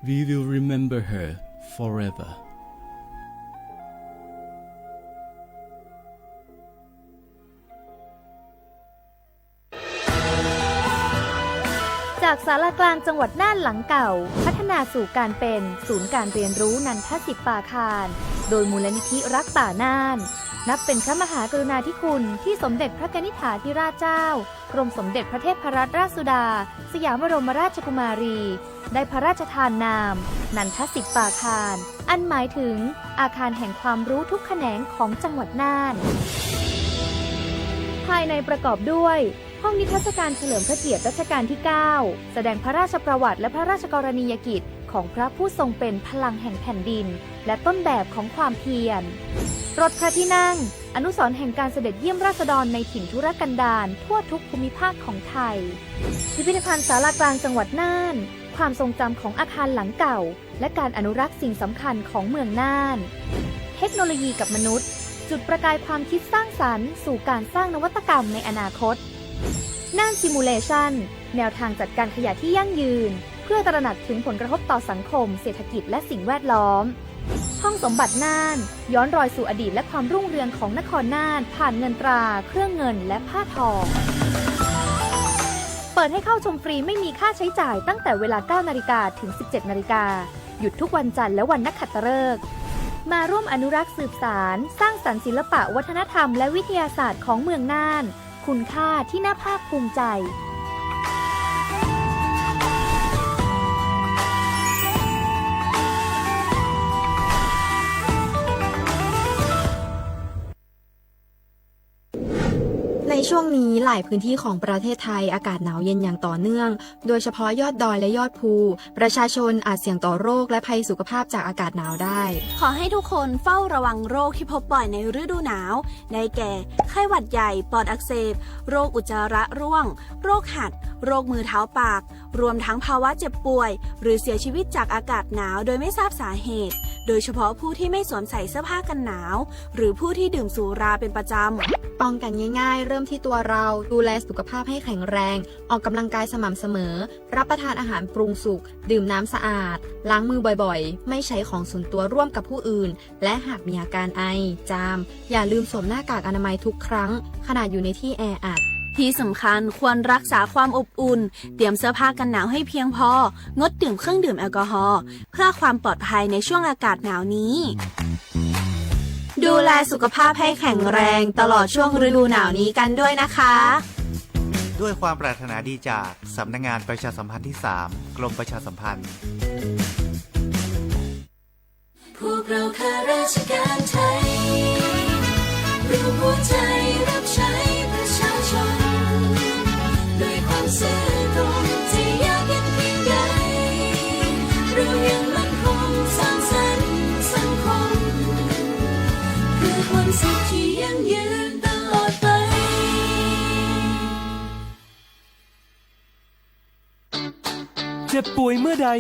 We will remember her forever. จากศาลากลางจังหวัดน่านหลังเก่าพัฒนาสู่การเป็นศูนย์การเรียนรู้นันทศิษย์ป่าคารโดยมูลนิธิรักป่าน่านนับเป็นพระมหากรุณาธิคุณที่สมเด็จพระกนิษฐาธิราชเจ้ากรมสมเด็จพระเทพรัตนราชสุดาสยามบรมราชกุมารีได้พระราชทานนามนันทศิษย์ป่าคารอันหมายถึงอาคารแห่งความรู้ทุกแขนงของจังหวัดน่านภายในประกอบด้วยห้องนิทรรศการเฉลิมพระเกียรติรัชกาลที่ 9 แสดงพระราชประวัติและพระราชกรณียกิจของพระผู้ทรงเป็นพลังแห่งแผ่นดินและต้นแบบของความเพียรรถพระที่นั่งอนุสรณ์แห่งการเสด็จเยี่ยมราษฎรในถิ่นทุรกันดารทั่วทุกภูมิภาคของไทยพิพิธภัณฑ์ศาลากลางจังหวัดน่านความทรงจำของอาคารหลังเก่าและการอนุรักษ์สิ่งสำคัญของเมืองน่านเทคโนโลยีกับมนุษย์จุดประกายความคิดสร้างสรรค์สู่การสร้างนวัตกรรมในอนาคตน่านซิมูเลชันแนวทางจัดการขยะที่ยั่งยืนเพื่อตระหนักถึงผลกระทบต่อสังคมเศรษฐกิจและสิ่งแวดล้อมห้องสมบัติน่านย้อนรอยสู่อดีตและความรุ่งเรืองของนครน่านผ่านเงินตราเครื่องเงินและผ้าทองเปิดให้เข้าชมฟรีไม่มีค่าใช้จ่ายตั้งแต่เวลา 9 นาฬิกาถึง 17 นาฬิกาหยุดทุกวันจันทร์และวันนักขัตฤกษ์มาร่วมอนุรักษ์สืบสานสร้างสรรค์ศิลปะวัฒนธรรมและวิทยาศาสตร์ของเมืองน่านคุณค่าที่น่าภาคภูมิใจในช่วงนี้หลายพื้นที่ของประเทศไทยอากาศหนาวเย็นอย่างต่อเนื่องโดยเฉพาะยอดดอยและยอดภูประชาชนอาจเสี่ยงต่อโรคและภัยสุขภาพจากอากาศหนาวได้ขอให้ทุกคนเฝ้าระวังโรคที่พบบ่อยในฤดูหนาวได้แก่ไข้หวัดใหญ่ปอดอักเสบโรคอุจจาระร่วงโรคหัดโรคมือเท้าปากรวมทั้งภาวะเจ็บป่วยหรือเสียชีวิตจากอากาศหนาวโดยไม่ทราบสาเหตุโดยเฉพาะผู้ที่ไม่สวมใส่เสื้อผ้ากันหนาวหรือผู้ที่ดื่มสุราเป็นประจำป้องกันง่ายๆเริ่มที่ตัวเราดูแลสุขภาพให้แข็งแรงออกกำลังกายสม่ำเสมอรับประทานอาหารปรุงสุกดื่มน้ำสะอาดล้างมือบ่อยๆไม่ใช้ของส่วนตัวร่วมกับผู้อื่นและหากมีอาการไอจามอย่าลืมสวมหน้ากากอนามัยทุกครั้งขณะอยู่ในที่แออัดที่สำคัญควรรักษาความอบอุ่นเตรียมเสื้อผ้ากันหนาวให้เพียงพองดดื่มเครื่องดื่มแอลกอฮอล์เพื่อความปลอดภัยในช่วงอากาศหนาวนี้ดูแลสุขภาพให้แข็งแรงตลอดช่วงฤดูหนาวนี้กันด้วยนะคะด้วยความปรารถนาดีจากสำนักงานประชาสัมพันธ์ที่ 3 กรมประชาสัมพันธ์พวกเราข้าราชการไทยรวมหัวใจรับใช้ประชาชนด้วยความซื่อตรงจะยากเย็นเพียงใดเรายังมั่นคงสร้างสรรค์สังคมเพื่อความสุขที่ยั่งยืนตลอดไปเจ็บป่วยเมื่อใด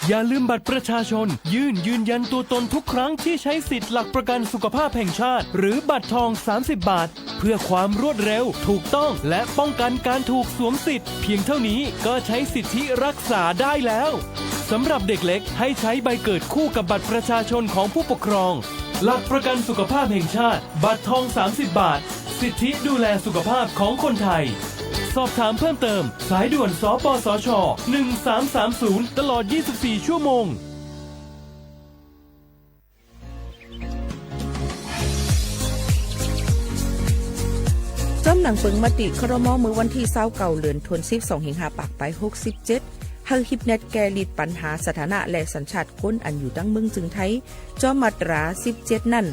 อย่าลืมบัตรประชาชนยืนยันตัวตนทุกครั้งที่ใช้สิทธิ์หลักประกันสุขภาพแห่งชาติหรือบัตรทอง30 บาทเพื่อความรวดเร็วถูกต้องและป้องกันการถูกสวมสิทธิ์เพียงเท่านี้ก็ใช้สิทธิรักษาได้แล้วสำหรับเด็กเล็กให้ใช้ใบเกิดคู่กับบัตรประชาชนของผู้ปกครองหลักประกันสุขภาพแห่งชาติบัตรทอง30 บาทสิทธิดูแลสุขภาพของคนไทยสอบถามเพิ่มเติมสายด่วนสปสช1330ตลอด24ชั่วโมงจอมหนังเปิงมติครม.มือวันที่29เดือนธันวาคม25ปากไป67ให้ฮิปเน็ตแกลิดปัญหาสถานะและสัญชาติคนอันอยู่ดั้งเมืองจึงไทยจอมมาตรา17นั่น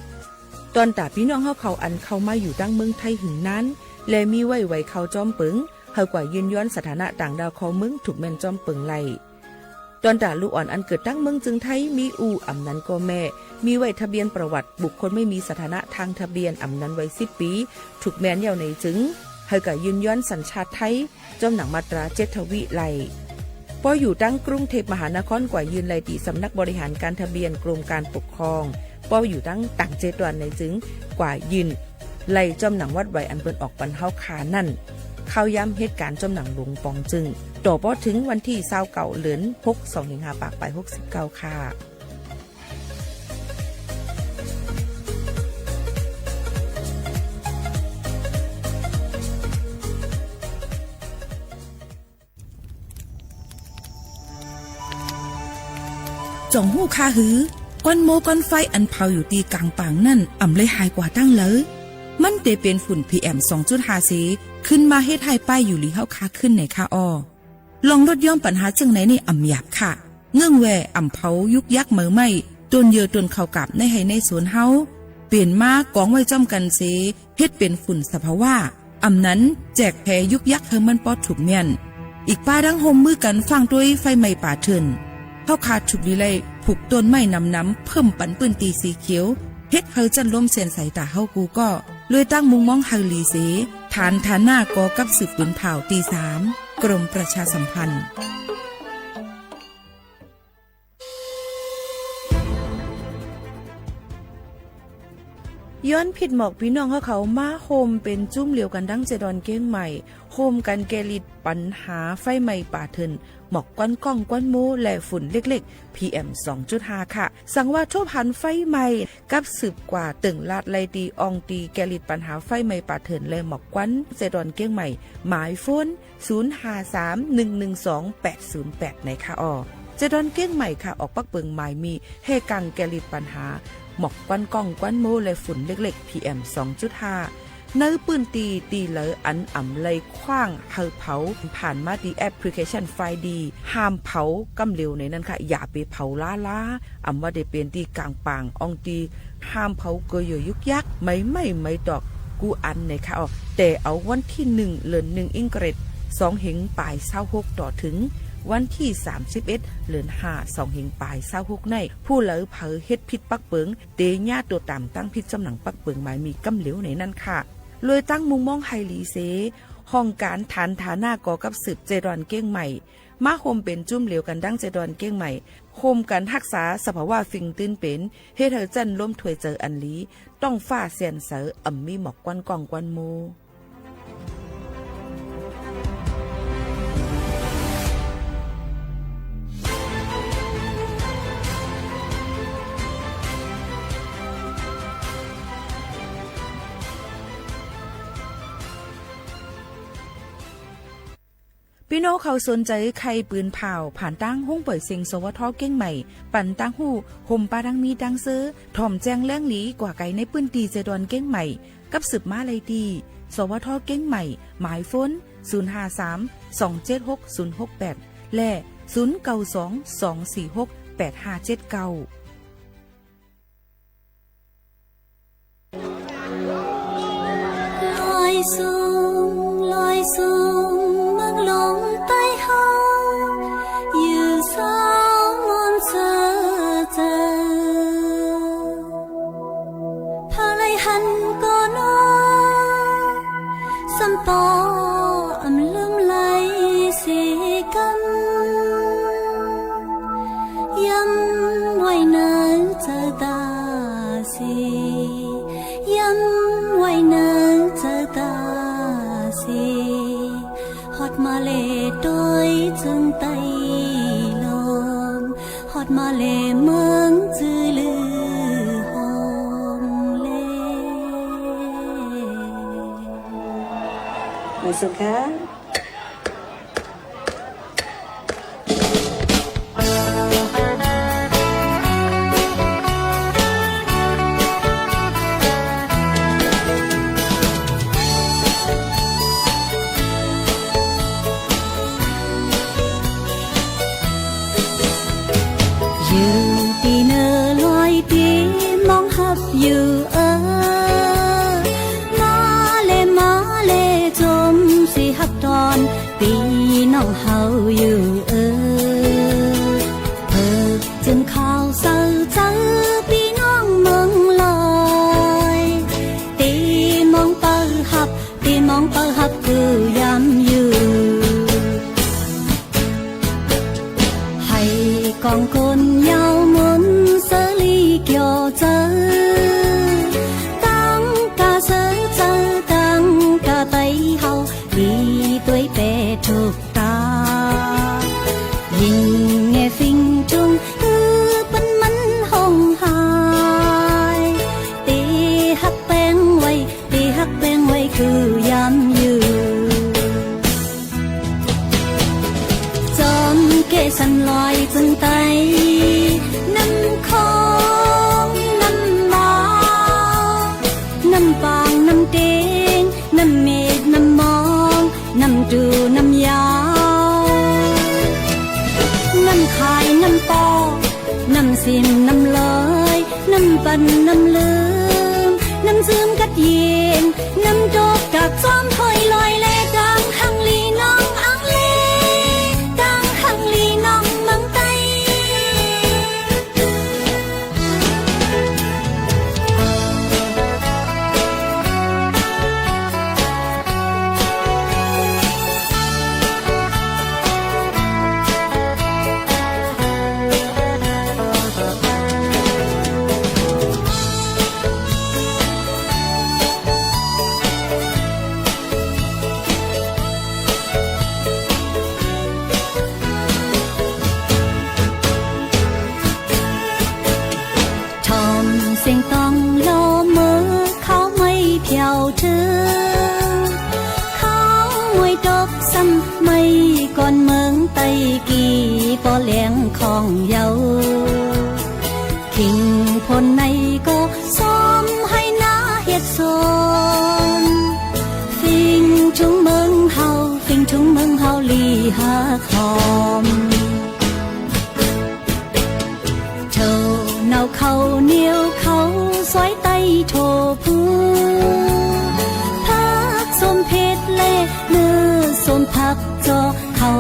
ตอนตาพี่น้องเขาอันเข้ามาอยู่ดั้งเมืองไทยหึงนั้นและมีไว้เขาจอมปึงเฮากว่ายืนย้อนสถานะต่างดาวเขามึงถูกแม่นจอมปึงไล่ตอนตาลูกอ่อนอันเกิดตั้งเมืองจึงไทยมีอำนั้นก็แม่มีไว้ทะเบียนประวัติบุคคลไม่มีสถานะทางทะเบียนอำนั้นไว้10 ปีถูกแม่นยาวในจึงเฮากว่ายืนย้อนสัญชาติไทยจอมหนังมาตรา7ทวิไล่พออยู่ตั้งกรุงเทพมหานครกว่ายืนไล่ตีสำนักบริหารการทะเบียนกรมการปกครองพออยู่ตั้งต่าง7วันในจึงกว่ายืนไล่จอมหนังวัดไว้อันเปิ้นออกปันเฮาขานั่นเข้าย้ำเหตุการณ์จอมหนังหลวงปองจึง ต่อพอถึงวันที่29เดือน6 25ปากไป69ค่ะจ่องหู้คาหือก้อนโมก้อนไฟอันเผาอยู่ตีกลางปางนั่นอ่ำเลยหายกว่าตั้งเลยมันเตเป็นฝุ่น PM 2.5 สีขึ้นมาเฮ็ดให้ป้ายอยู่หลีเฮาคาขึ้นในค่าอ้อลองลดย่อมปัญหาจังไหนในอ่ำหยาบค่ะเงื่องแวอ่ำเผายุกยักเหมือไม่ตนเยือตนเข้ากับในให้ในสวนเฮาเปลี่ยนมากองไว้จ้อมกันเสเฮ็ดเป็นฝุ่นสภาวะอ่ำนั้นแจกแพยุกยักเฮมันปอดถูกเมียนอีกป้าดังโฮมมือกันฟังด้วยไฟไหม้ป่าเถินเฮาขาดถูกดีเลยผูกต้นไม้น้ำเพิ่มปันปืนตีสีเขียวเฮ็ดเฮาจันล้มเส้นสายตาเฮากูก็เลยตั้งมุงมองเฮาลีเสฐานหน้ากอกับสืบปืนเผาตี3กรมประชาสัมพันธ์ย้อนผิดหมอกพี่น้องเขามาโฮมเป็นจุ้มเหลียวกันดังเจดอนเก้งใหม่โฮมกันแกลิดปัญหาไฟไหม้ป่าเถินหมอกก้อนก้องก้อนมูและฝุ่นเล็กๆ PM 2.5 ค่ะสั่งว่าโทษพันไฟไหม้กับสืบกว่าตึงลาดไลตีอองตีแกลิดปัญหาไฟไหม้ป่าเถินและหมอกก้อนเจดอนเก้งใหม่หมายโฟน0531128808ในค่ะออเจดอนเก้งใหม่ค่ะออกปักเปิงหมายมีเฮกังแกลิดปัญหาหมอกก้อนก้องก้อนโมและฝุ่นเล็กๆ PM 2.5 เนื้อปืนตีเหลออันอ่ำเลยคว้างเฮาเผาผ่านมาดีแอปพลิเคชันไฟดีห้ามเผากำเร็วในนั้นค่ะอย่าไปเผาล้าอ่ำว่าได้เป็นตีกลางปางอองตีห้ามเผาเกยยุกยักไม่ดอกกูอันในค่ะแต่เอาวันที่1เดือน1อิงเกรด2เหงปลาย26ต่อถึงวันที่31เดือน5 2เหงปลาย26ในผู้เหลอเผาเฮ็ดพิษปักเปิงเตญาตัวตามตั้งพิษจำหนังปักเปิงหมายมีกำเหลวในนั้นค่ะเลยตั้งมุมมองไฮลีเซห้องการฐานฐาหน้ากอกับสืบเจดอนเก้งใหม่มาโฮมเป็นจุ่มเหลวกันดังเจดอนเก้งใหม่โฮมกันรักษาสภาวะฟิงตื้นเป็นเฮ็ดให้จันล้มถวยเจออันลีต้องฟ้าเสียนเสออ่ำมีหมอกก้อนกองก้อนโมพี่น้องเขาสนใจใครปืนเผาผ่านตั้งห้องปล่อยเสียงสวทเก้งใหม่ปั่นตั้งหูห่มปลาดังมีดังซื้อถ่อมแจ้งแล้งหลีกว่าไก่ในปืนตีเจดอนเก้งใหม่กับสืบมาเลยดีสวทเก้งใหม่หมายฝน0532760068และ0922468579ลอยสูงมักลงใต้ห้องอยู่สองมนเธอเจอพาเลยหันก็นอสัมปออำลืมไหลสีกันย้ำไว้นานเจอตาสีย้ำไว้นานเจอตาสีฮอดมาเลโดยจึงไตลมฮอดมาเลเมืองจือลือหอมเลไม่สุขค่ะอยู่มาเลจมสิหับตอนปีน้องเฮาอยู่เพิกจึงข่าวเศร้าเจอปีน้องเมืองลอยตีมองเปิดหับคือยำอยู่ให้กองคนยาวมุนเสลีเกี่ยวเจอ ำลอยน้ำปันน้ำลืมน้ำซึมกัดเย็นน้ำโจกจากซ้อมถอยลอยแลกังหังลีน้องอังเลกังหังลีน้องมังไตเสียงต้องโลเมื่อเขาไม่เพียวถึงเขามวยดกซ้ำไม่ก่อนเมืองไตกี่ปอเลี้ยงของเยาคิงพลในก็ซ้อมให้หน้าเฮ็ดสมฟิงทุ่งเมืองเฮาฟิงทุ่งเมืองเฮาลีหาคอมเนาเขาเหนียวเขาซอยไตโทผู้พักสมเพชรเล่เนื้อสมพักจอเขา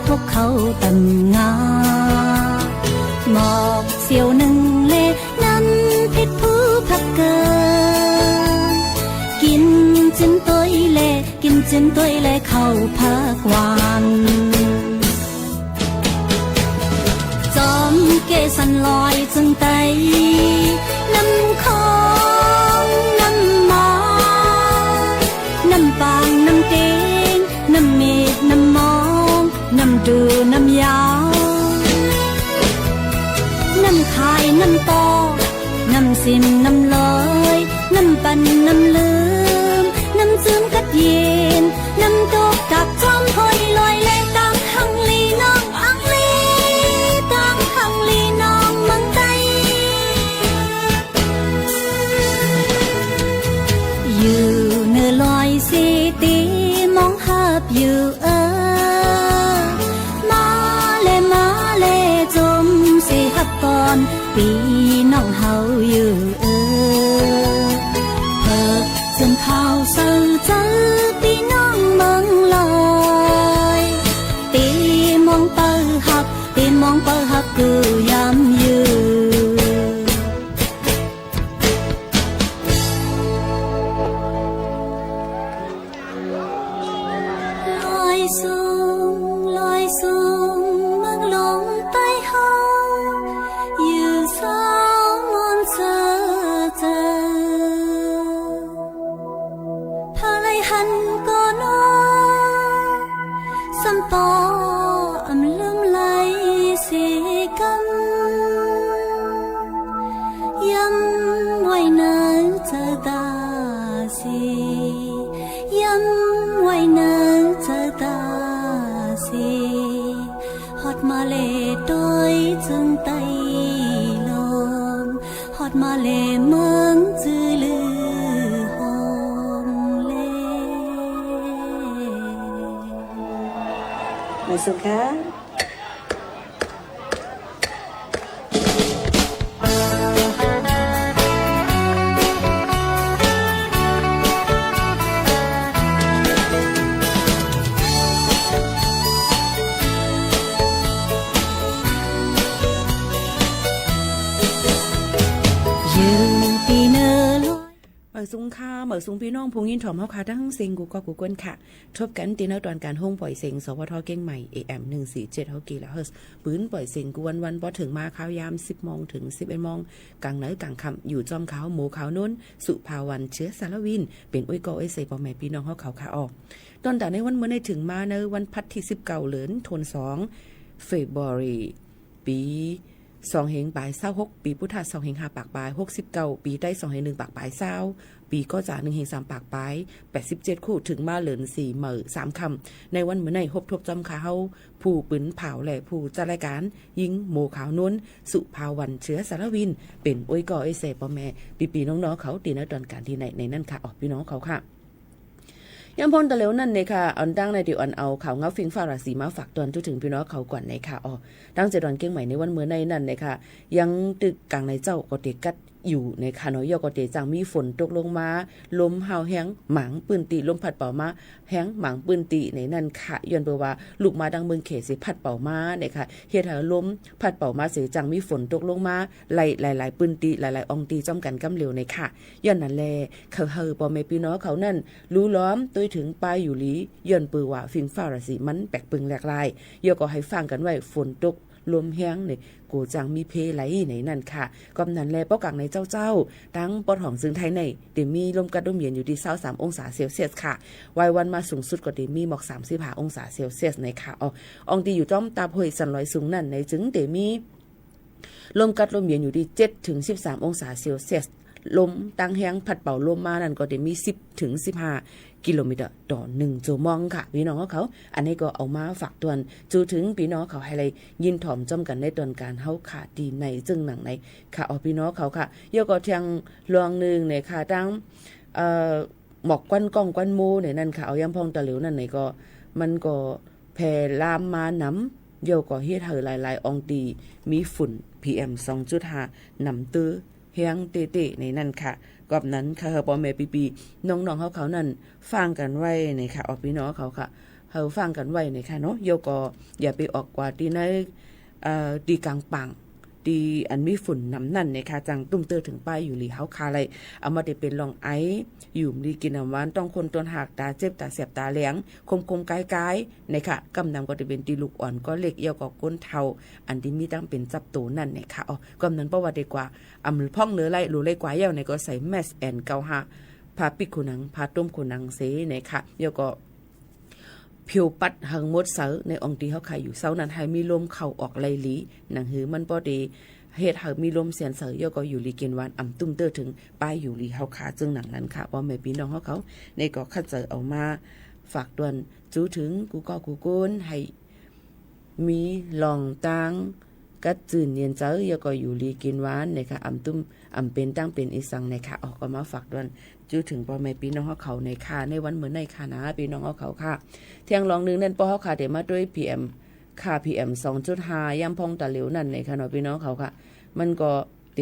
พวกเขาตำงาหมอกเสียวหนึ่งเล่นั้นเพชรผู้พักเกินกินจิ้นตัวเล่กินจิ้นตัวเล่เขาพักหวานจอมเกสันลอยจึงไตน้ำคองน้ำมองน้ำปางน้ำเตงน้ำเม็ดน้ำมองน้ำดูน้ำยาวน้ำคายน้ำตอน้ำสินน้ำลอยน้ำปันน้ำลืมน้ำซึมกัดเย็นน้ำตกจากจอมพอยลอยแลตังหังลีน้องอังลีตังหังลีน้องมังไตอยู่เนื้อลอยสีตีมองหาบอยู่มาเลจมสิหับก่อนปีน้องเฮาอยู่เพิกจนข้าวเสือเจอปีน้องเมืองลอยตีมองเปิดหักตีมองเปิดหักกูย้ำยืลอยสูงเมืองลงใต้เฮาอยู่สองมนเจอพาไลหันก็นอสัมปออำลืมไหลสีกำย้ำไว้เนินเจอตาสีย้ำไว้เนินเจอตาสีฮอดมาเลดอยจึงไตลมฮอดมาเลเมืองจือลือหอมเลมาสุขะซุงค่าเหมือซุงพี่น้องพงยินถ่อมเฮาค่ะทั้งเซ็งกูก็กูก้นค่ะทบกันตีนตอนการห้องปล่อยเซ็งสวทเก่งใหม่ AM 147เฮากิโลเฮิรตซ์ปืนปล่อยเซ็งกูวันบ่ถึงมาข้าวยาม 10 โมงถึง 11 โมงกลางเหนือกลางค่ำอยู่จอมขาวหมูขาวนุ่นสุภาวันเชื้อสารวินเป็นอุ้ยกอเสพ่อแม่พี่น้องเฮาเขาค่ะออกตอนแต่ในวันเมื่อในถึงมาในวันพัดที่19เดือนธันวาคมFebruary ปี2เหงปลาย26ปีพุทธศักราช2เหง5ปากปลาย69ปีได้2เหง1ปากปลาย20ปีก็จะ1เหง3ปากปลาย87คู่ถึงมาเหลิน4มื้อ3ค่ำในวันมื้อในพบทบจำขาเฮาผู้ปืนเผาและผู้จัดรายการยิงโมขาวนวลสุภาวันเชื้อสารวินเป็นอ้อยก่อไอ้เสพ่อแม่ปีๆน้องๆเขาตีนตอนการที่ไหนในนั้นค่ะออกพี่น้องเขาค่ะ ยังพนตะเหลวนั่นเนี่ยค่ะอันดังในที่อันเอาข่าวเงาฟิงฟ้าราศีมาฝากตอนทุกถึงพี่น้องเขาก่อนในค่ะอ๋อดังเจดอนเก้งใหม่ในวันเมื่อในนั่นเนี่ยค่ะยังตึกกลางในเจ้าก็เตกัดอยู่ในคาน้อยก็เตจังมีฝนตกลงมาลมหาวแห้งหมางปืนตีลมพัดเป่ามาแห้งหมางปืนตีในนั่นค่ะย้อนเปว่าลูกมาดังเมืองเขตสิพัดเป่ามาเนี่ยค่ะเฮ็ดให้ลมพัดเป่ามาเสียจังมีฝนตกลงมาหลายปืนตีหลายๆอองตีจ้อมกันกำเหลวในค่ะย้อนนั่นแลเขาเฮอปอแม่พี่น้องเขานั่นรู้ล้อมตัวถึงปลายอยู่ลีย้อนเปว่าฟิงฟ้าราศีมันแปลกปึงแหลกลายย่อก็ให้ฟังกันไว้ฝนตกลมแห้งเนี่ยกูจังมีเพไหลไหนนั่นค่ะกำนันแลป้อกังในเจ้าตั้งปอดห้องซึ่งไทยในเดมีลมกระดุมเย็นอยู่ที่23องศาเซลเซียสค่ะวัยวันมาสูงสุดก็เดมีหมอก35องศาเซลเซียสในค่ะอองตีอยู่จ้อมตาโพยสันลอยสูงนั่นในจึงเดมีลมกัดลมเย็นอยู่ที่7ถึง13องศาเซลเซียสลมตั้งแห้งพัดเป่าลมมานั่นก็ได้มี10ถึง15กิโลเมตรต่อ1ชั่วโมงค่ะพี่น้องเขาอันนี้ก็เอามาฝากตวนจูถึงพี่น้องเขาให้เลยยินถ่อมจ้อมกันในตอนการเฮาขาดดีในจึงหนังในค่ะเอาพี่น้องเขาค่ะเยอะก็เทียงลองนึงในค่ะตั้งหมอกควันก้องควันมูในนั่นค่ะเอาย่ำพองตะเหลวนั่นในก็มันก็แผ่ลามมาน้ำเยอะก็เฮ็ดให้หลายๆอองตีมีฝุ่น PM 2.5 นำตื้อเฮียงเตะๆในนั่นค่ะกับนั้นค่ะพ่อแม่ปีๆน้องๆเขานั่นฟังกันไว้ในค่ะออกพี่น้องเขาค่ะเฮาฟังกันไว้ในค่ะเนาะโยก็อย่าไปออกกว่าที่ในดีกลางปังดีอันมีฝุ่นน้ำนั่นในค่ะจังตุ้มเตอถึงป้ายอยู่หลีเฮาคาอะไรเอามาได้เป็นลองไออยู่ดีกินน้ำหวานต้องคนต้นหักตาเจ็บตาเสียบตาแหลงคมๆกายๆในค่ะกำนำก็จะเป็นตีลูกอ่อนก็เล็กเยาวก็ก้นเทาอันที่มีตั้งเป็นจับตูนั่นในค่ะกำนั้นประวัติดีกว่าอำพ่องเนื้อไล่รู้ไล่กว่าเยาวในก็ใส่แมสแอน95พาปิดขุนังพาต้มขุนังเสในค่ะเยาวก็ผิวปัดหังมดเสาในองค์ที่เขาขายอยู่เสานั้นให้มีลมเข้าออกไหลลีหนังหือมันบ่ดีเฮ็ดให้มีลมเสียนเสยย่อก็อยู่ลีเกนวานอ่ำตุ้มเตอถึงป้ายอยู่ลีเฮาขาจึงหนังนั้นค่ะว่าแม่พี่น้องเขาในก็คัดเจอเอามาฝากดวนจูถึงกูก็กูโกนให้มีลองตังกัดจื่นเย็นเจอย่อก็อยู่ลีเกนวานในค่ะอ่ำตุ้มอ่ำเป็นตั้งเป็นอีสังในค่ะออกก็มาฝากดวนจูถึงพ่อแม่พี่น้องเขาในค่ะในวันเหมือนในค่ะนะพี่น้องเขาค่ะเที่ยงลองนึงนั่นป้อเขาค่ะเดี๋ยวมาด้วย PM ค่า PM 2.5 ย่ำพองตะเหลวนั่นในค่ะเนาะพี่น้องเขาค่ะมันก็เต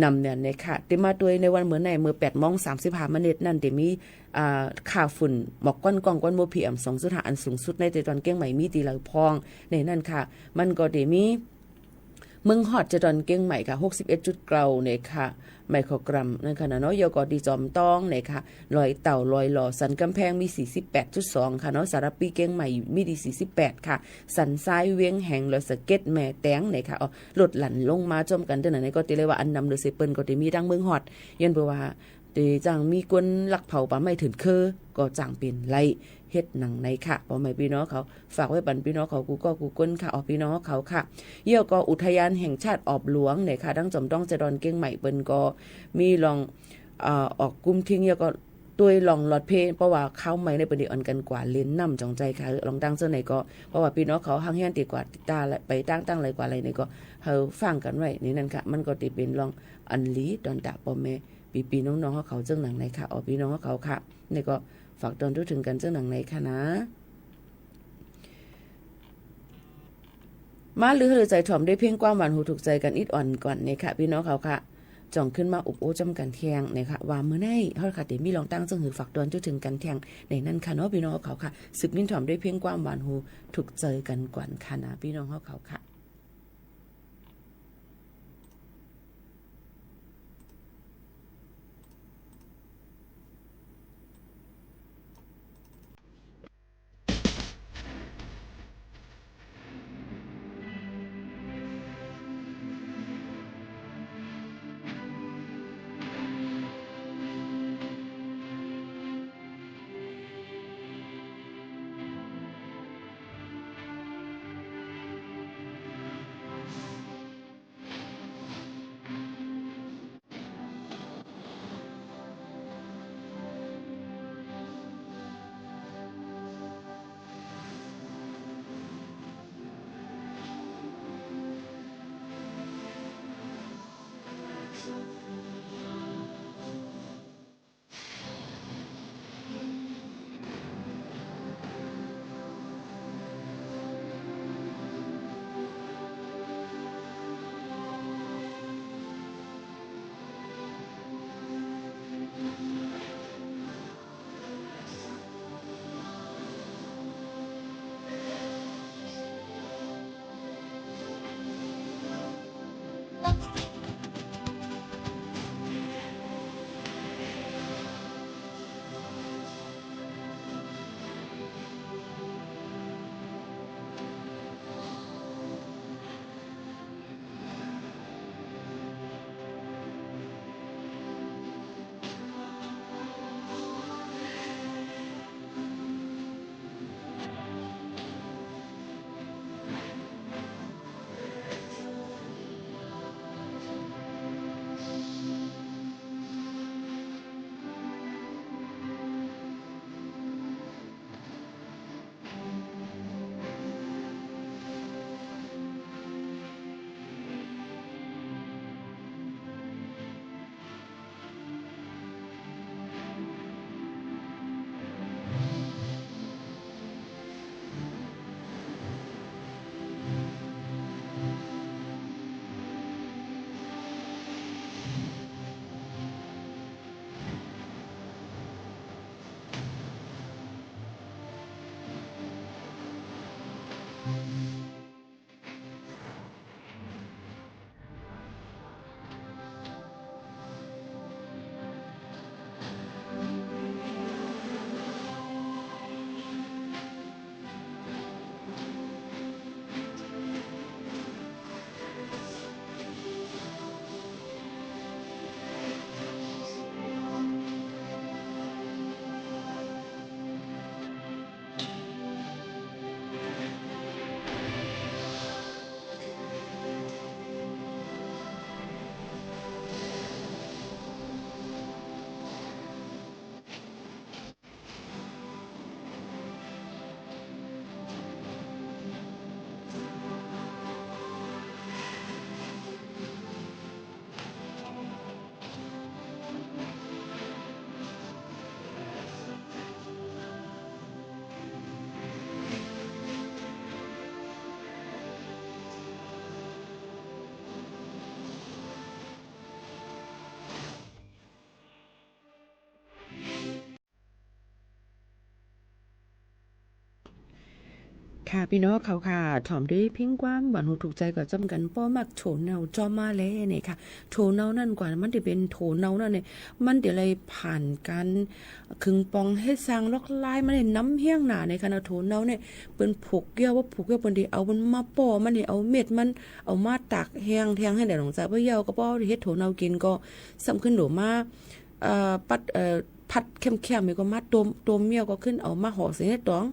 นำเนี่ยในค่ะเตมาด้วยในวันเหมือนในเมื่อ8:35 น.นั่นเตมีค่าฝุ่นหมอกก้อนกองก้อนโม PM 2.5 อันสูงสุดในตอนเก้งใหม่มีตีเหลาพองในนั่นค่ะมันก็เตมีเมืองฮอดจะดอนเก้งใหม่ค่ะ61.9เนี่ยค่ะไมโครกรัมนั่นค่ะเนาะยกอดีจอมต้องเนี่ยค่ะลอยเต่าลอยหล่อสันกำแพงมี 48.2 ค่ะเนาะสารปีเก้งใหม่มีดี48ค่ะสันซ้ายเวียงแห่งลอยสะเก็ตแม่แตงเนี่ยค่ะลดหลั่นลงมาจมกันเท่านั้นก็ติเลยว่าอันนำหรือเซเปิลก็ติมีดังเมืองฮอดยันเปว่าเตจังมีกวนลักเผาปะไม่ถึงเคอก็จังเป็นไรเฮ็ดหนังในค่ะพ่อแม่พี่น้องเขาฝากไว้บันพี่น้องเขากูก็กูก้นค่ะพี่น้องเขาค่ะเยี่ยวก็อุทยานแห่งชาติออบหลวงเนี่ยค่ะดังจอมต้องจะดอนเก้งใหม่เปิ้นก็มีลองออกกุมทิ้งเยี่ยวก็ตัวลองหลอดเพลเพราะว่าเข้าใหม่ในประเดี๋ยวอ่อนกันกว่าเล่นน้ำจองใจค่ะลองตั้งเจ้าไหนก็เพราะว่าพี่น้องเขาห่างแห้งตีกว่าตาไปตั้งอะไรกว่าอะไรนี่ก็เฮาฟังกันไว้นี่นั่นค่ะมันก็ติเป็นลองอันลีดอนตาพ่อแม่ปีน้องๆเขาเจ้าหนังในค่ะพี่น้องเขาค่ะนี่ก็ฝากตอนรู้ถึงกันเจ้าหนังในค่ะนะมาหรือหือใจถ่อมได้เพียงความหวานหูถูกใจกันอิดอ่อนก่อนเนี่ยค่ะพี่น้องเขาค่ะจ่องขึ้นมาอุบโอ้จำกันเทียงเนี่ยค่ะว่ามื้อนี้เฮาค่ะเดี๋ยวมีลองตั้งจังหือฝากตอนรู้ถึงกันเทียงในนั้นค่ะเนาะพี่น้องเขาค่ะสึกมินถ่อมได้เพียงความหวานหูถูกใจกันก่อนค่ะนะพี่น้องเขาค่ะ ค่ะพี่น้องเขาค่ะถ่อมด้วยพิงกว้างหวานหูถูกใจก็จำกันป้อมักโถเนาจอมาแล้วเนี่ยค่ะโถเนานั่นกว่ามันจะเป็นโถเนานั่นเนี่ยมันเดี๋ยวอะไรผ่านการคึงปองให้สร้างลอกลายมันเนี่ยน้ำเฮี้ยงหนาในขณะโถเนาเนี่ยเป็นผูกเกี่ยวว่าผูกเกี่ยวเป็นดีเอามันมาป้อมันเนี่ยเอาเม็ดมันเอามาตากแห้งแทงให้ได้หลงใจเพื่อเยาก็ป้อเฮ็ดโถเนากินก็สำคัญหนูมาปัดพัดเข้มๆมีก็มาตัวเมียวก็ขึ้นเอามาห่อใส่ในตอง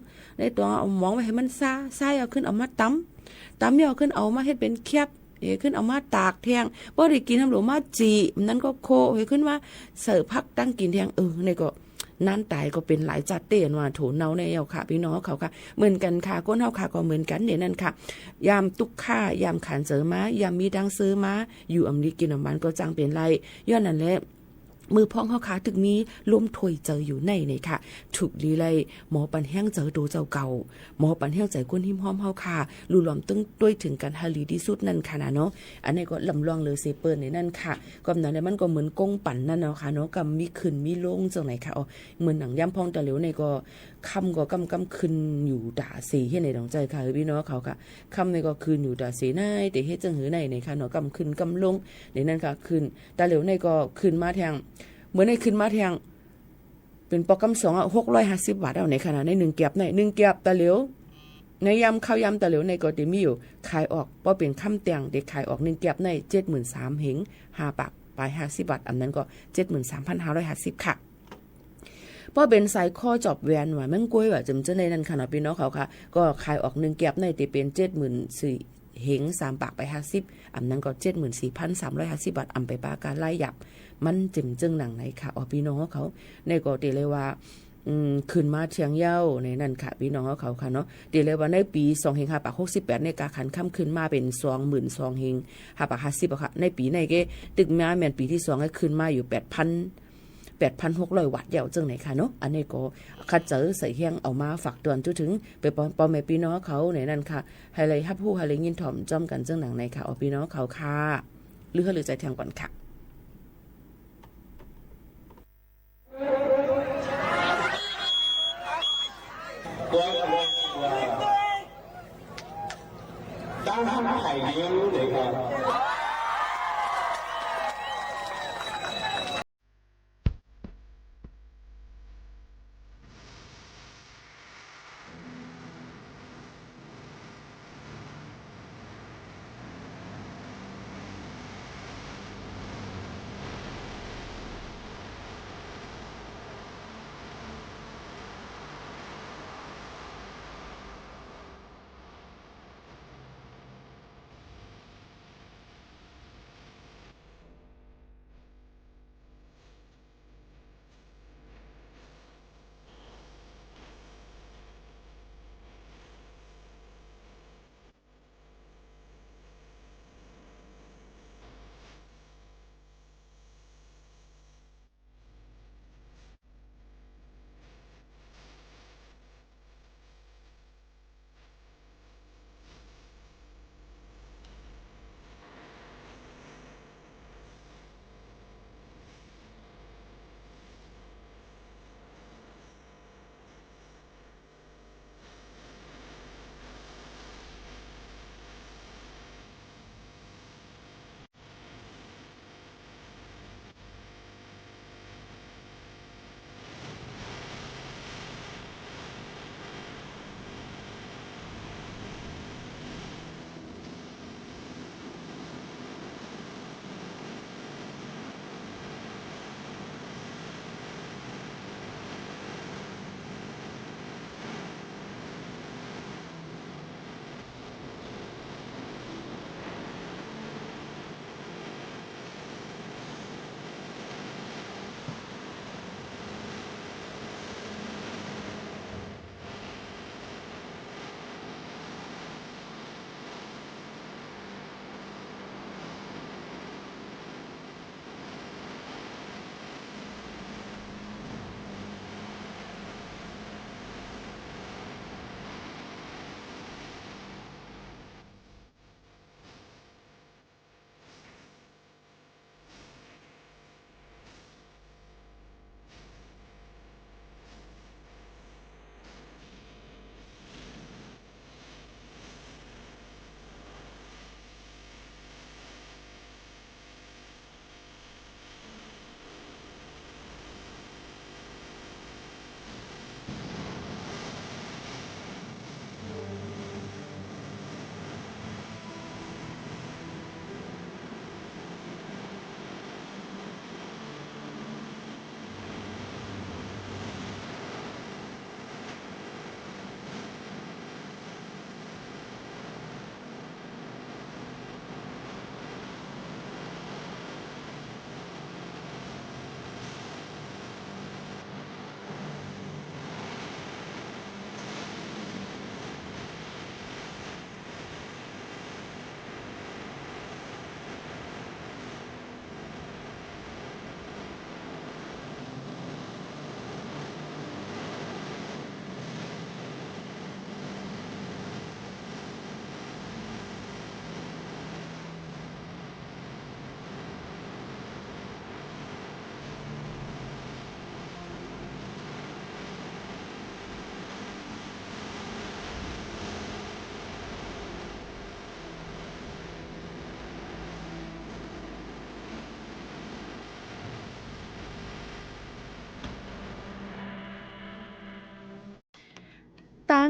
เอาหมองไว้ให้มันซ่าเอาขึ้นเอามาตำเมียวขึ้นเอามาเฮ็ดเป็นแคบขึ้นเอามาตากแทงบ่ได้กินทำหลวมาจีนั้นก็โคขึ้นว่าเสิร์ฟพักตั้งกินแทงนี่ก็นั่นตายก็เป็นหลายจัดเต้นว่าโถเนาในเอาค่ะพี่น้องเขาค่ะเหมือนกันค่ะก้นเฮาค่ะก็เหมือนกันเนี่ยนั่นค่ะยามตุกค่ายามขันเสริมมายามมีดังซื้อมาอยู่อำลีกินอำมันก็จังเป็นไรย้อนนั่นแหละมือพ้องเฮาขาถึงมีล้มถวยเจออยู่ในค่ะถูกลีไลหมอปันแห้งเจอโดเจ้าเก่าหมอปันแห้งใจก้นหิมหอมเฮาค่ะลู่หลอมตึงด้วยถึงกันฮาลีที่สุดนั่นค่ะนะเนาะอันนี้ก็ลำลองเลยเซเปิลในนั่นค่ะก็นั้นมันก็เหมือนกงปั่นนั่นเนาะค่ะเนาะกับมีขึ้นมีลงจังไหนค่ะเหมือนหนังย่ำพองตะเหลวในก็คำก็กำขึ้นอยู่ด่าสีเฮ็ดในดองใจค่ะพี่น้องเขาค่ะคำในก็คืนอยู่ด่าสีในแต่เฮ็ดจังหือในค่ะเนาะกำขึ้นกำลงในนั่นค่ะขึ้นตะเหลวในก็ขึ้นมาแทงเหมือนในขึ้นมาแทงเป็นปอกำ2 650 บาทเอาในขณะใน1เก็บใน1เก็บตะเหลวในยำข้าวยำตะเหลวในก็ติมีอยู่ขายออกเพราะเป็นคำแต่งเด็กขายออก1เก็บใน 73,000 เหง5ปากปลาย50 บาทอันนั้นก็ 73,550 ค่ะเพราะเป็นสายข้อจอบแวนว่ามันกล้วยว่าจำเจในนั้นค่ะเนาะพี่น้องเขาค่ะก็ขายออก1เก็บในติเป็น 74,000 เหง3ปากไป50อันนั้นก็ 74,350 บาทอำไปปาการไล่หยับมันจึงจึงหนังไหนค่ะพี่น้องเขาในก็ตีเลยว่าขึ้นมาเชียงเย้าในนั่นค่ะพี่น้องเขาค่ะเนาะตีเลยว่าในปี2เฮง5ปาก68ในกาขันค่ำขึ้นมาเป็น 22,000 เฮง5ปาก50ค่ะในปีในเกตึกมาแม่นปีที่2ให้ขึ้นมาอยู่ 8,600 วัตต์เดียวจังไหนค่ะเนาะอันนี้ก็คัดเจอใส่เฮียงเอามาฝากเตือนจนถึงไปปอแม่พี่น้องเขาในนั่นค่ะให้เลยฮับผู้ให้เลยยินถ่อมจ้อมกันจังหนังไหนค่ะพี่น้องเขาค่ะหรือใจแทงก่อนค่ะ当他们海流那个。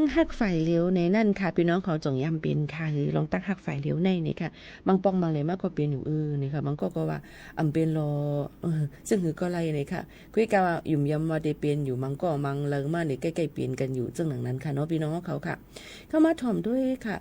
งฮักฝ่ายเหลียวในนั่นค่ะพี่น้องเขาจงย้ำเป็นค่ะคือลองตั้งฮักฝ่ายเหลียวในนี่ค่ะบางปองบางเลยมากก็เป็นอยู่นี่ค่ะบางก็ว่าอำเป็นรอซึ่งคือก็ไรนี่ค่ะคุยกันว่ายุ่มยำว่าได้เป็นอยู่บางก็บางเลิงมานี่ใกล้ๆเปลี่ยนกันอยู่ซึ่งหลังนั้นค่ะเนาะพี่น้องเขาค่ะเข้ามาถ่อมด้วยค่ะ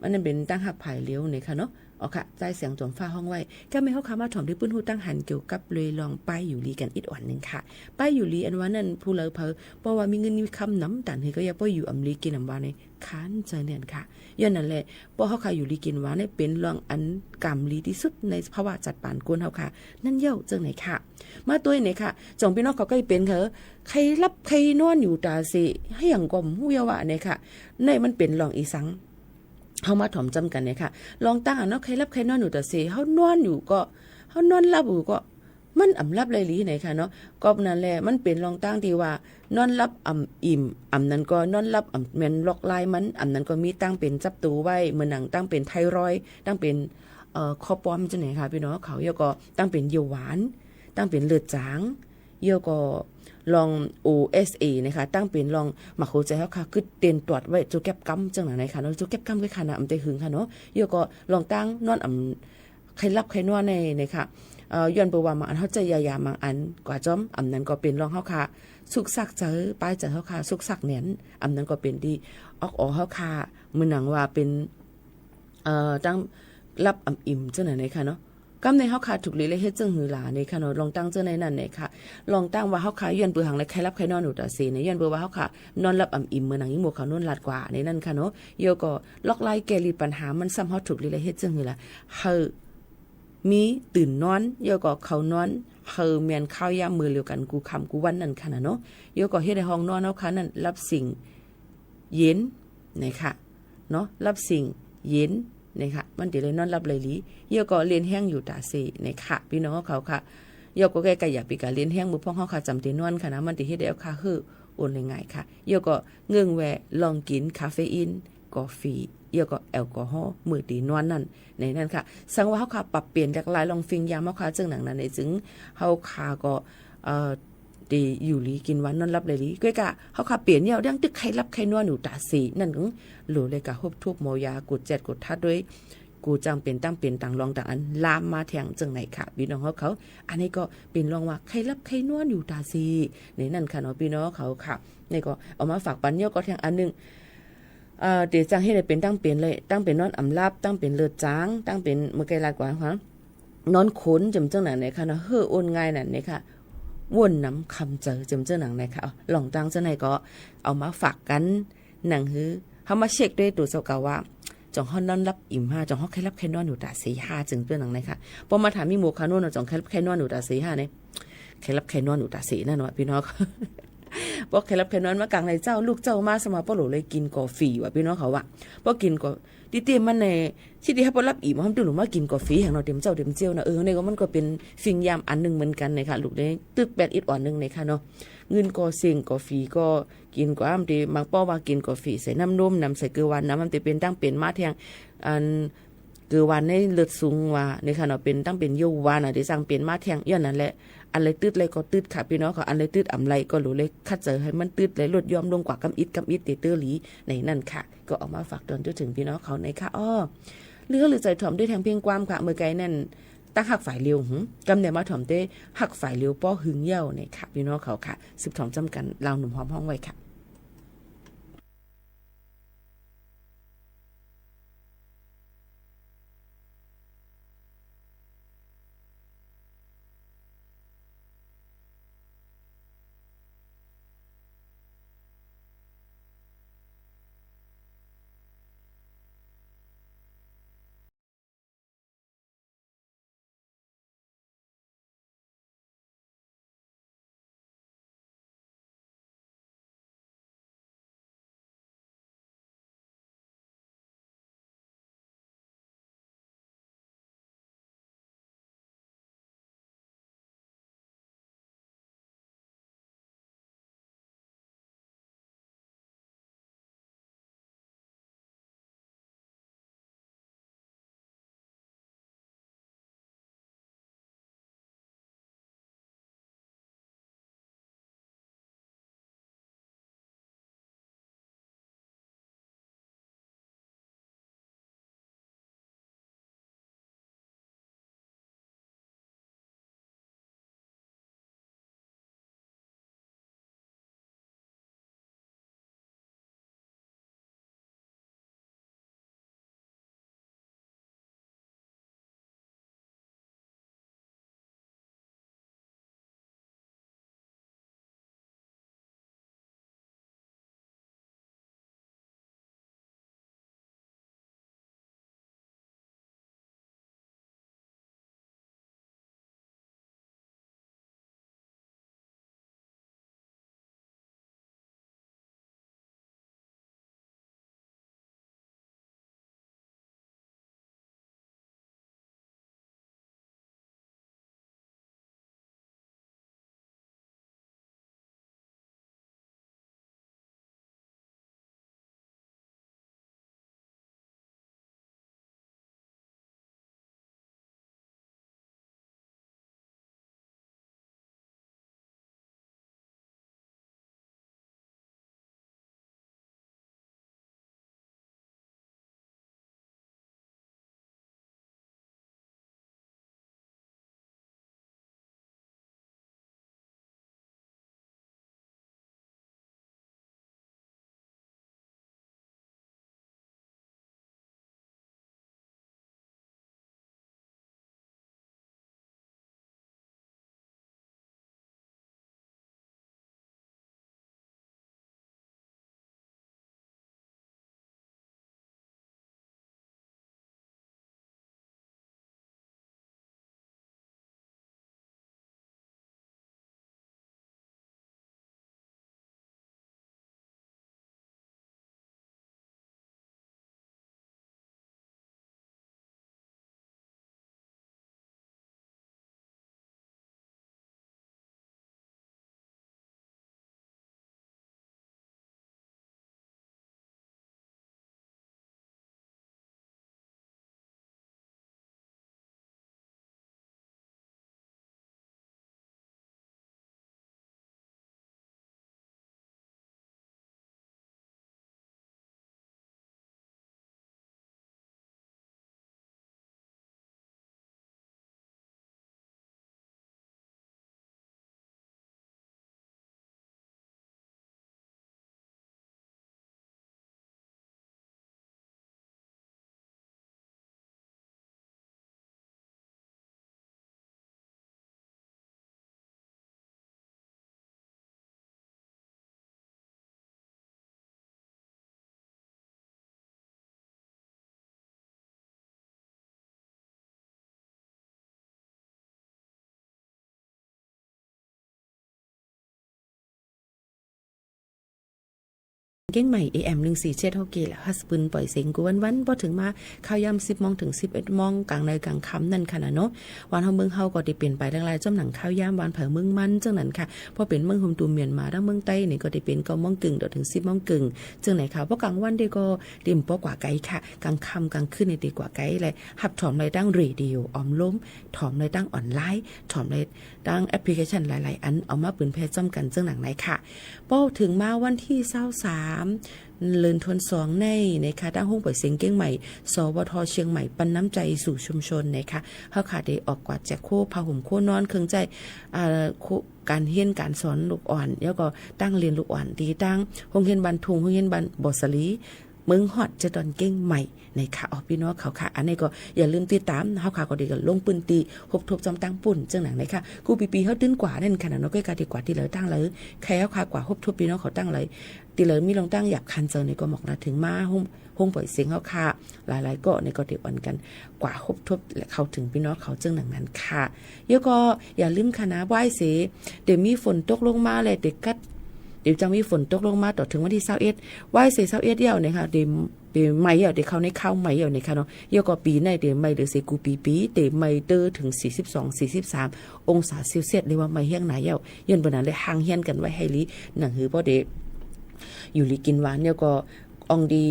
มันเป็นตั้งหักฝ่ายเหลียวนี่ค่ะเนาะอ๋อค่ะใจเสียงจมฟ้าห้องไว้ก็ไม่เข้าคำว่าถ่อมที่ปื้นหูตั้งหันเกี่ยวกับเลยลองป้ายอยู่ลีกันอีกวันนึงค่ะป้ายอยู่ลีอันว่านั่นผู้เลอเพอเพราะว่ามีเงินมีคำน้ำตันเฮก็อย่าป้อยอยู่อำลีกินอำว่าในค้านใจเนี่ยค่ะย้อนนั่นแหละเพราะเขาค่ะอยู่ลีกินว่าในเป็นเรื่องอันกรรมลีที่สุดในภาวะจัดปานกวนเฮาค่ะนั่นเย่าจังไหนค่ะมาตัวไหนค่ะจงพี่น้องเขาก็เป็นเถอะใครรับใครนอนอยู่ตาสิให้อย่างกลมหูยาวะเนี่ยค่ะในมันเป็นรองอีสังเฮามาถ่อมจำกันเนี่ยค่ะลองตั้งเนาะใครรับใครนอนอยู่แต่เสเฮานอนอยู่ก็เฮานอนหลับอยู่ก็มันอำลับเลยลีไหนค่ะเนาะก็นั่นแหละมันเป็นลองตั้งที่ว่านอนหลับอิ่มนั้นก็นอนหลับแม่นล็อกลายมันนั้นก็มีตั้งเป็นจับตูไว้เหมือนหนังตั้งเป็นไทรอยด์ตั้งเป็นคอปอมจังไหนค่ะพี่น้องเขาเยาก็ตั้งเป็นเยาหวานตั้งเป็นเลือดจางเยาก็ลอง OSA นะคะตั้งเป็นลองมาเข้าใจเฮาค่ะคือเต้นตรวจไว้จุแก็บกำจังไหนค่ะเนาะจุแก็บกำไว้ค่ะนะแต่หึงค่ะเนาะเยาก็ลองตั้งนอนใครรับใครนอนในค่ะย้อนไปว่าบางอันเฮาใจยายามบางอันกว่าจ้อมนั้นก็เป็นรองเฮาค่ะสุกสักเจอป้ายเจอเฮาค่ะสุกสักเหนียนนั้นก็เป็นดีออกเฮาค่ะมื้อหนังว่าเป็นตั้งรับอิ่มจังไหนค่ะเนาะกำในเฮาค่ะถูกเลยเฮ็ดจังหือหลาในค่ะเนาะลองตั้งจังในนั้นเนี่ยค่ะลองตั้งว่าเฮาค่ะย้อนเปือหังและใครรับใครนอนอยู่ตาเสในย้อนเปือว่าเฮาค่ะนอนรับอิ่มมื้อหนังยิ่งหมวกเขานอนลาดกว่าในนั้นค่ะเนาะโยก็ล็อกไล่แกลีปัญหามันซ้ำเฮาถูกเลยเฮ็ดจังหือล่ะเฮามีตื่นนอนโยก็เขานอนเฮาแม่นข้าวยามมื้อเดียวกันกูค่ำกูวันนั่นค่ะเนาะโยก็เฮ็ดให้ห้องนอนเฮาค่ะนั่นรับสิ่งเย็นนะคะเนาะรับสิ่งเย็นนะคะมันเดี๋ยวเลยนอนรับเลยลีเยาก็เรียนแห้งอยู่ตาเสนะคะพี่น้องเขาค่ะเยาก็ใกล้ๆอยากไปการเรียนแห้งมือพ่อเขาค่ะจำตีนอนค่ะนะมันติเฮ็ดได้เอาค่ะคือโอนง่ายๆค่ะเยาก็เงื่องแวลองกินคาเฟอีนกาแฟเยาก็แอลกอฮอล์มื้อตีนอนนั่นในนั้นค่ะสังว่าเฮาค่ะปรับเปลี่ยนจากหลายลองฟิงยามเฮาค่ะจังหนังนั้นในจึงเฮาค่ะก็ดีอยู่ลีกินวันนอนรับเลยลีก้อยกะเฮาค่ะเปลี่ยนเนี่ยดังตึกใครรับใครนอนอยู่ตาสีนั่นก็หลูเลยกะฮบทุบโมยากดแจดกดทัดด้วยกูจังเป็นตั้งเป็นต่างรองต่างอันลามมาแทงจังไหนค่ะพี่น้องเขาอันนี้ก็เป็นรองว่าใครรับใครนอนอยู่ตาสีในนั่นค่ะเนาะพี่น้องเขาค่ะนี่ก็เอามาฝากปันเนี่ยก็แทงอันนึงเดี๋ยวจังให้ได้เป็นตั้งเป็นเลยตั้งเป็นนอนอำลับตั้งเป็นเลือดจางตั้งเป็นมื้อไกลลาดกว่าค่ะนอนขนจำจังไหนเนี่ยค่ะเนาะเฮ้อโอนง่ายนั่นเนี่ยค่ะวนน้ำคำเจอจำเจ้าหนังนะคะลองตั้งเจ้าไหนก็เอามาฝากกันหนังฮือเขามาเช็คด้วยตัวเจ้าเก่าว่าจองห้องนอนรับอิ่มห้าจองห้องใครรับใครนอนอยู่ตาสีห้าจึงตัวหนังนะคะพอมาถามมีหมู่คาโน่นจองใครรับใครนอนอยู่ตาสีห้าเนี่ยใครรับใครนอนอยู่ตาสีนั่นวะพี่น้องบอกใครรับใครนอนมากลางในเจ้าลูกเจ้ามาสมาป้อหลูเลยกินกาแฟว่ะพี่น้องเขาว่ะพอกินก็ดิเตมันในที่ที่ให้ป้อรับอิ่มมันดูหนูมากินกาแฟแห่งเราเต็มเจ้าเต็มเจียวนะเนี่ยก็มันก็เป็นฟิงยามอันนึงเหมือนกันนะคะลูกได้ตึกแปดอีกอ่อนนึงนะคะเนาะเงินก็เสี่ยงกาแฟก็กินก็อ้ำที่บางป้อว่ากินกาแฟใส่น้ำนมน้ำใส่เกลือหวานน้ำมันจะเป็นตั้งเป็นมาแทงอันเกลือหวานในเลือดสูงว่านี่ค่ะเนาะเป็นตั้งเป็นโยวานที่สั่งเป็นมาแทงย้อนนั่นแหละอันเลยตืดเลยก็ตืดค่ะพี่น้องเขาอันเลยตืดอ่ำไรก็รู้เลยคัดเจอให้มันตืดเลยลดยอมลงกว่ากำอิดเตอร์หลีในนั่นค่ะก็ออกมาฝากตอนจนถึงพี่น้องเขาในค่ะเลือหรือใจถ่อมด้วยแทงเพียงความค่ะเมื่อไกลนั่นตั้งหักฝ่ายเร็วกำเนิดมาถ่อมได้หักฝ่ายเร็วป้อหึงเย่าในค่ะพี่น้องเขาค่ะสืบถ่อมจำกันเราหนุ่มหอมห้องไว้ค่ะ เก้งใหม่ AM 147เฮาเกแล้วฮัสปืนปล่อยเสียงกูวันๆบ่ถึงมาข่าวยาม 10 โมงถึง 11 โมงกลางในกลางค่ำนั่นค่ะนะเนาะวันเฮาเมืองเฮาก็ได้เปลี่ยนไปหลายๆจ้ำหนังข่าวยามวันเผอเมืองมันจังนั้นค่ะพอเป็นเมืองโฮมตูเมียนมาทั้งเมืองใต้นี่ก็ได้เป็น9 โมงครึ่งถึง 10 โมงครึ่งจังไหนค่ะบ่กลางวันได้ก็ดิ่มปอกว่าไกลค่ะกลางค่ำกลางคืนนี่ดีกว่าไกลเลยหับถอมเลยตั้งเรดิโอออมล้มถอมเลยตั้งออนไลน์ถอมเลยตั้งแอปพลิเคชันหลายๆอันเอามาปืนแพร่จ้ำกันจังหนังไหนค่ะป้อถึงมาวันที่23เลือนทวน2ในค่ะตั้งห้องปล่อยเสียงเก้งใหม่สวทเชียงใหม่ปันน้ำใจสู่ชุมชนนะคะเฮาค่ะได้ออกกวาดแจกโคผ้าห่มโคนอนเครื่องใจการเรียนการสอนลูกอ่อนแล้วก็ตั้งเรียนลูกอ่อนดีตั้งโรงเรียนบ้านทุ่งโรงเรียนบ้านบ่อสลีเมืองฮอดจะดอนเก้งใหม่ในค่ะพี่น้องเขาค่ะอันนี้ก็อย่าลืมติดตามเฮาค่ะก็ได้ก็ลงปืนตีครบทบจอมตั้งปุ่นจังหนังไหนค่ะกูปีเฮาตื้นกว่านั่นขนาดเนาะก็กาดีกว่าที่เหลือตั้งเลยใครเฮาค่ะกว่าครบทบพี่น้องเขาตั้งเลยที่เหลือมีลงตั้งอยากคันเจอในก็หมอกนะถึงมาห้องปล่อยเสียงเฮาค่ะหลายๆก็ในก็ได้อ่อนกันกว่าครบทบและเข้าถึงพี่น้องเขาจังหนังนั้นค่ะแล้วก็อย่าลืมคณะไหว้เสเดี๋ยวมีฝนตกลงมาเลยเด็กกัดเดี๋ยวจะมีฝนตกลงมาต่อถึงวันที่21ไหว้เส21เดียวเนี่ยค่ะเดี๋ยวปีใหม่เดี๋ยวเขาในข้าวใหม่เนี่ยค่ะเนาะเยอะกว่าปีในเดี๋ยวใหม่เดี๋ยวเสกูปีเดี๋ยวใหม่เตอถึง42-43องศาเซลเซียสเลยว่าใหม่เฮียงไหนยันบนนั้นเลยห่างเฮียนกันไว้ให้ลิหนังหือบ่ได้อยู่ลิกินหวานเนี่ยก็องดี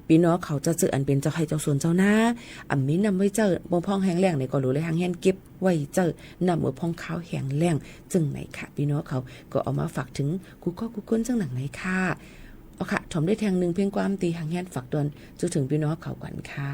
พี่น้องเขาจะเจออันเป็นเจ้าให้เจ้าส่วนเจ้าหน้ามีนำไว้เจอบ่พองแห้งแล้งเนี่ยก็รู้เลยห่างเฮียนเก็บไว้เจอนำมือพองข้าวแห้งแล้งจึงไหนค่ะพี่น้องเขาก็เอามาฝากถึงกูก็กูก้นจังหนังไหนค่ะเอาค่ะถมได้แทงหนึ่งเพียงความตีหางแฮนฝักตวนจนถึงพี่น้องเขาก่อนค่ะ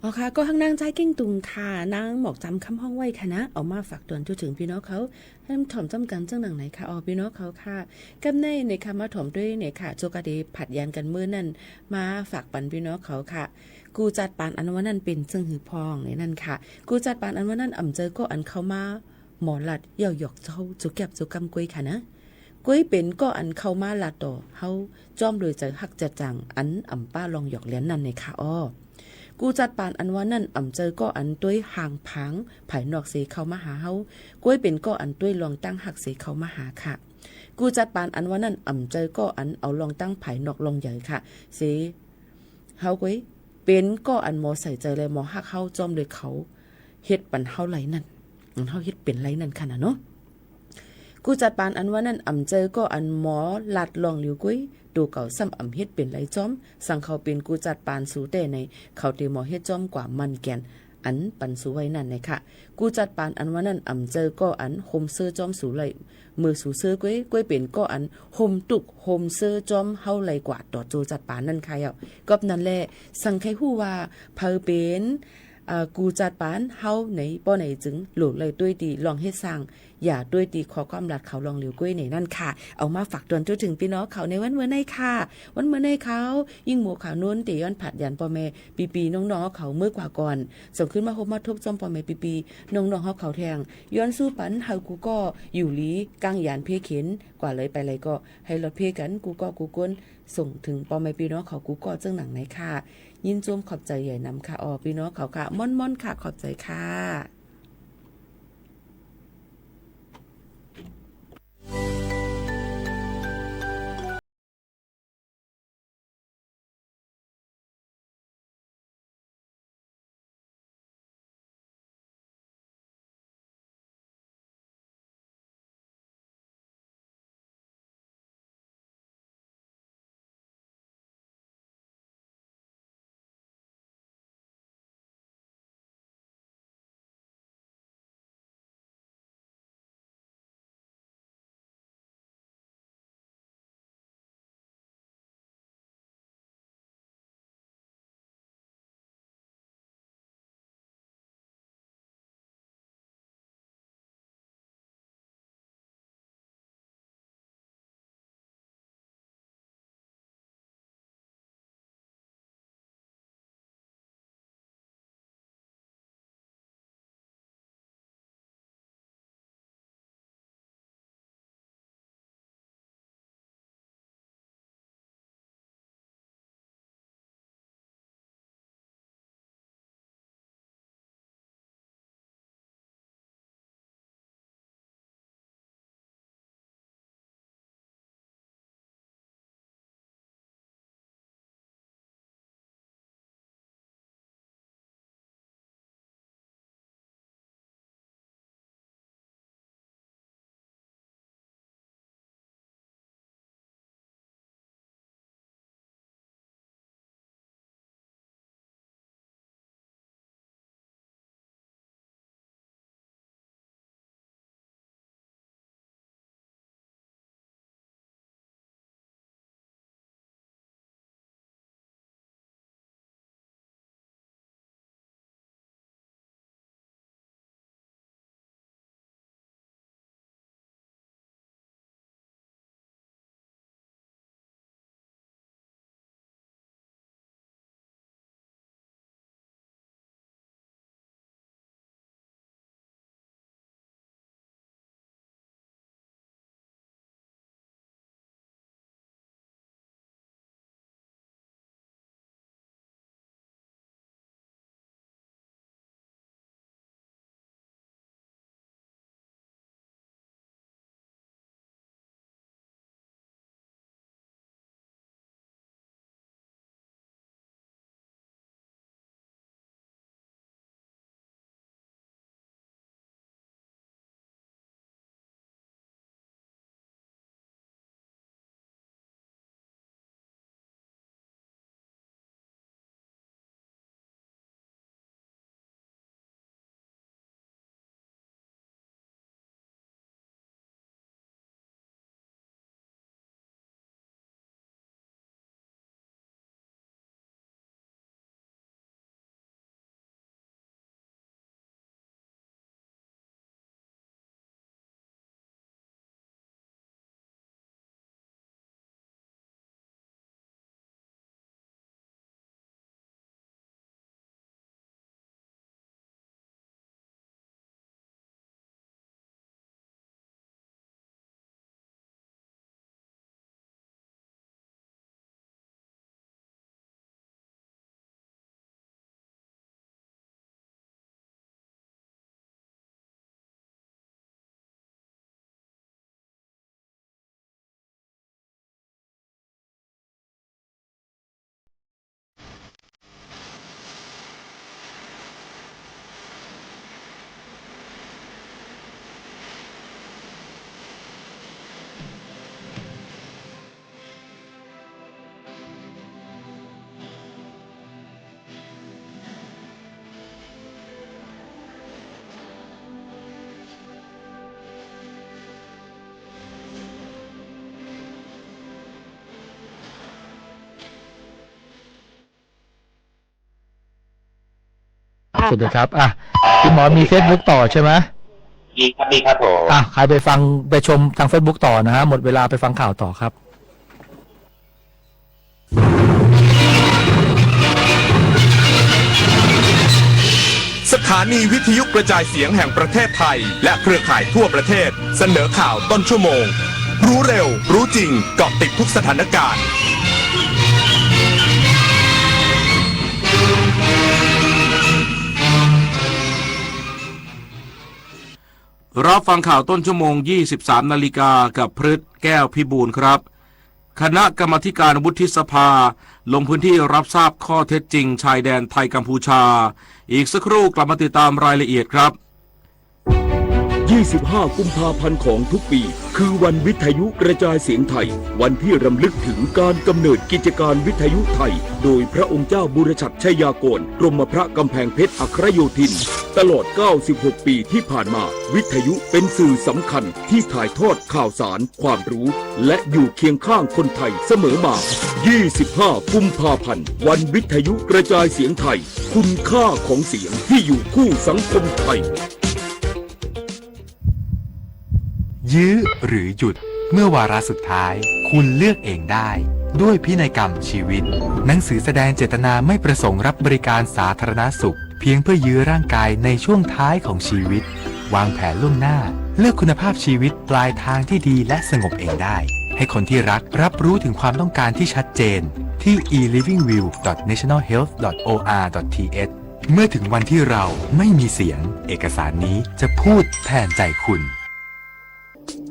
อ๋อค่ะก็ข้างนางใจเก่งตุงค่ะนางหมอกจำคำห้องไว้ค่ะนะเอามาฝากตวนถึงพี่น้องเขาให้ถ่อมจำกันจังหนังไหนค่ะอ๋อพี่น้องเขาค่ะกับในค่ะมาถ่อมด้วยเนี่ยค่ะโจกะดีผัดยานกันมื้อนั่นมาฝากปันพี่น้องเขาค่ะกูจัดปานอันว่านั่นเป็นซึ่งหือพองในนั่นค่ะกูจัดปานอันว่านั่นอ่ำเจอก็อันเข้ามาหมอลัดเย่าหยอกเจ้าจุกแก็บจุกำกุยค่ะนะกุยเป็นก็อันเข้ามาลัดต่อเฮาจ้อมโดยใจหักจะจังอันอ่ำป้าลองหยอกเลี้ยนนั่นในค่ะอ้อกูจัดปานอันว่านั่นอ่ำเจอก็อันต้วยห่างพังไผ่นอกเสเข้ามาหาเฮาก้วยเป็นก็อันต้วยลองตั้งหักเสเข้ามาหาค่ะกูจัดปานอันว่านั่นอ่ำเจอก็อันเอาลองตั้งไผ่นอกลองใหญ่ค่ะเสเฮาก้วยเป็นก็อันหมอใส่ใจเลยหมอหักเฮาจอมเลยเขาเฮ็ดปันเฮาไหลนั่นเฮาเฮ็ดเป็นไหลนั่นค่ะนะเนาะกูจัดปานอันว่านั่นอ่ำเจอก็อันหมอลัดลองหลิวกุ้ยดูเก่าซ้ำอ่ำเฮ็ดเป็นไรจอมสั่งเขาเป็นกูจัดปานสูแต่ในเขาเตหมอเฮ็ดจอมกว่ามันแกนอันปันสูไว้นั่นเลยค่ะกูจัดปานอันว่านั่นอ่ำเจอก็อันโฮมเซอร์จอมสูไหลมือสูเซอร์กุ้ยเป็นก็อันโฮมตุกโฮมเซอร์จอมเฮาไหลกว่าต่อจูจัดปานนั่นค่ะก็นั่นแหละสั่งใครฮู้ว่าเพอเป็นกูจัดปานเฮาไหนป้อไหนจึงหลุดเลยด้วยดีลองเฮ็ดสร้างอย่าด้วยดีขอความรัดเขาลองเหลียวกุ้ยในนั่นค่ะเอามาฝากเตือนถึงพี่น้องเขาในวันเมื่อในค่ะวันเมื่อในเขายิ่งหมู่ขาวนู้นตีย้อนผัดยันพ่อแม่ปีน้องๆเขาเมื่อกว่าก่อนส่งขึ้นมาพบมาทบจอมพ่อแม่ปีน้องๆเขาแทงย้อนสู้ปันเฮากูก็อยู่ลีกลางยานเพเข็นกว่าเลยไปเลยก็ให้รถเพกันกูก็กูก้นส่งถึงพ่อแม่พี่น้องเขากูก็จังหนังไหนค่ะยินจมขอบใจใหญ่นำค่ะอ๋อพี่น้องเขาค่ะม่อนๆค่ะขอบใจค่ะ สวัสดีครับคุณหมอมี Facebook ต่อใช่ไหมดีครับผมใครไปชมทาง Facebook ต่อนะฮะหมดเวลาไปฟังข่าวต่อครับสถานีวิทยุกระจายเสียงแห่งประเทศไทยและเครือข่ายทั่วประเทศเสนอข่าวต้นชั่วโมงรู้เร็วรู้จริงเกาะติดทุกสถานการณ์รับฟังข่าวต้นชั่วโมง 23 นาฬิกากับพฤทธิ์แก้วพิบูลครับคณะกรรมาธิการวุฒิสภาลงพื้นที่รับทราบข้อเท็จจริงชายแดนไทยกัมพูชาอีกสักครู่กลับมาติดตามรายละเอียดครับ25 กุมภาพันธ์ของทุกปีคือวันวิทยุกระจายเสียงไทยวันที่รำลึกถึงการกำเนิดกิจการวิทยุไทยโดยพระองค์เจ้าบุรชัดชัยยากรกรมพระกำแพงเพชรอัครโยธินตลอด 96 ปีที่ผ่านมาวิทยุเป็นสื่อสำคัญที่ถ่ายทอดข่าวสารความรู้และอยู่เคียงข้างคนไทยเสมอมา25 กุมภาพันธ์วันวิทยุกระจายเสียงไทยคุณค่าของเสียงที่อยู่คู่สังคมไทยยื้อหรือหยุดเมื่อวาระสุดท้ายคุณเลือกเองได้ด้วยพินัยกรรมชีวิตหนังสือแสดงเจตนาไม่ประสงค์รับบริการสาธารณสุขเพียงเพื่อยื้อร่างกายในช่วงท้ายของชีวิตวางแผนล่วงหน้าเลือกคุณภาพชีวิตปลายทางที่ดีและสงบเองได้ให้คนที่รักรับรู้ถึงความต้องการที่ชัดเจนที่ e-livingview.nationalhealth.or.th เมื่อถึงวันที่เราไม่มีเสียงเอกสารนี้จะพูดแทนใจคุณ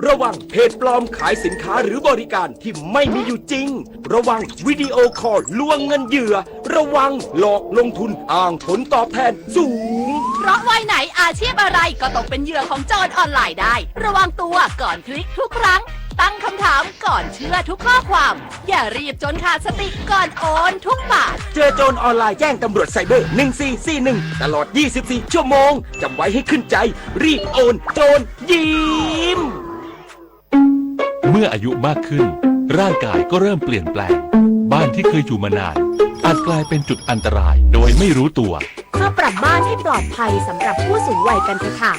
ระวังเพจปลอมขายสินค้าหรือบริการที่ไม่มีอยู่จริงระวังวิดีโอคอลลวงเงินเหยื่อระวังหลอกลงทุนอ้างผลตอบแทนสูงเพราะวัยไหนอาชีพอะไรก็ตกเป็นเหยื่อของโจรออนไลน์ได้ระวังตัวก่อนคลิกทุกครั้งตั้งคำถามก่อนเชื่อทุกข้อความอย่ารีบจนขาดสติก่อนโอนทุกบาทเจอโจรออนไลน์แจ้งตำรวจไซเบอร์1441ตลอด24ชั่วโมงจำไว้ให้ขึ้นใจรีบโอนโจรยิ้มเมื่ออายุมากขึ้นร่างกายก็เริ่มเปลี่ยนแปลงบ้านที่เคยอยู่มานานอาจกลายเป็นจุดอันตรายโดยไม่รู้ตัวมาปรับบ้านให้ปลอดภัยสำหรับผู้สูงวัยกันเถอะค่ะ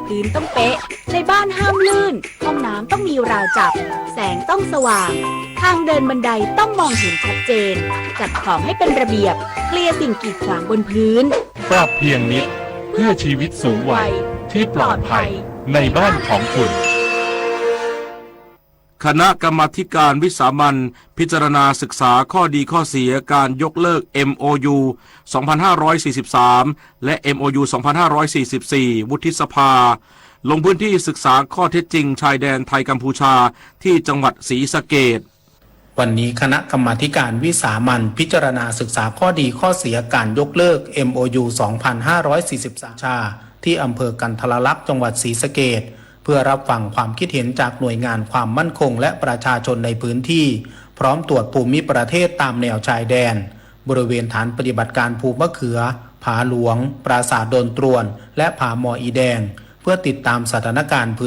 พื้นต้องเป๊ะในบ้านห้ามลื่นห้องน้ำต้องมีราวจับแสงต้องสว่างทางเดินบันไดต้องมองเห็นชัดเจนจัดของให้เป็นระเบียบเคลียร์สิ่งกีดขวางบนพื้นปรับเพียงนิดเพื่อชีวิตสูงวัยที่ปลอดภัยในบ้านของคุณคณะกรรมาธิการวิสามัญพิจารณาศึกษาข้อดีข้อเสียการยกเลิก MOU 2543 และ MOU 2544 วุฒิสภาลงพื้นที่ศึกษาข้อเท็จจริงชายแดนไทยกัมพูชาที่จังหวัดศรีสะเกษวันนี้คณะกรรมาธิการวิสามัญพิจารณาศึกษาข้อดีข้อเสียการยกเลิก MOU 2543 ชาที่อำเภอกันทรลักษณ์จังหวัดศรีสะเกษเพื่อรับฟังความคิดเห็นจากหน่วยงานความมั่นคงและประชาชนในพื้นที่พร้อมตรวจภูมิประเทศตามแนวชายแดนบริเวณฐานปฏิบัติการภูมะเขือผาหลวงปราสาทโดนตรวนและผาหมออีแดงเพื่อติดตามสถานการณ์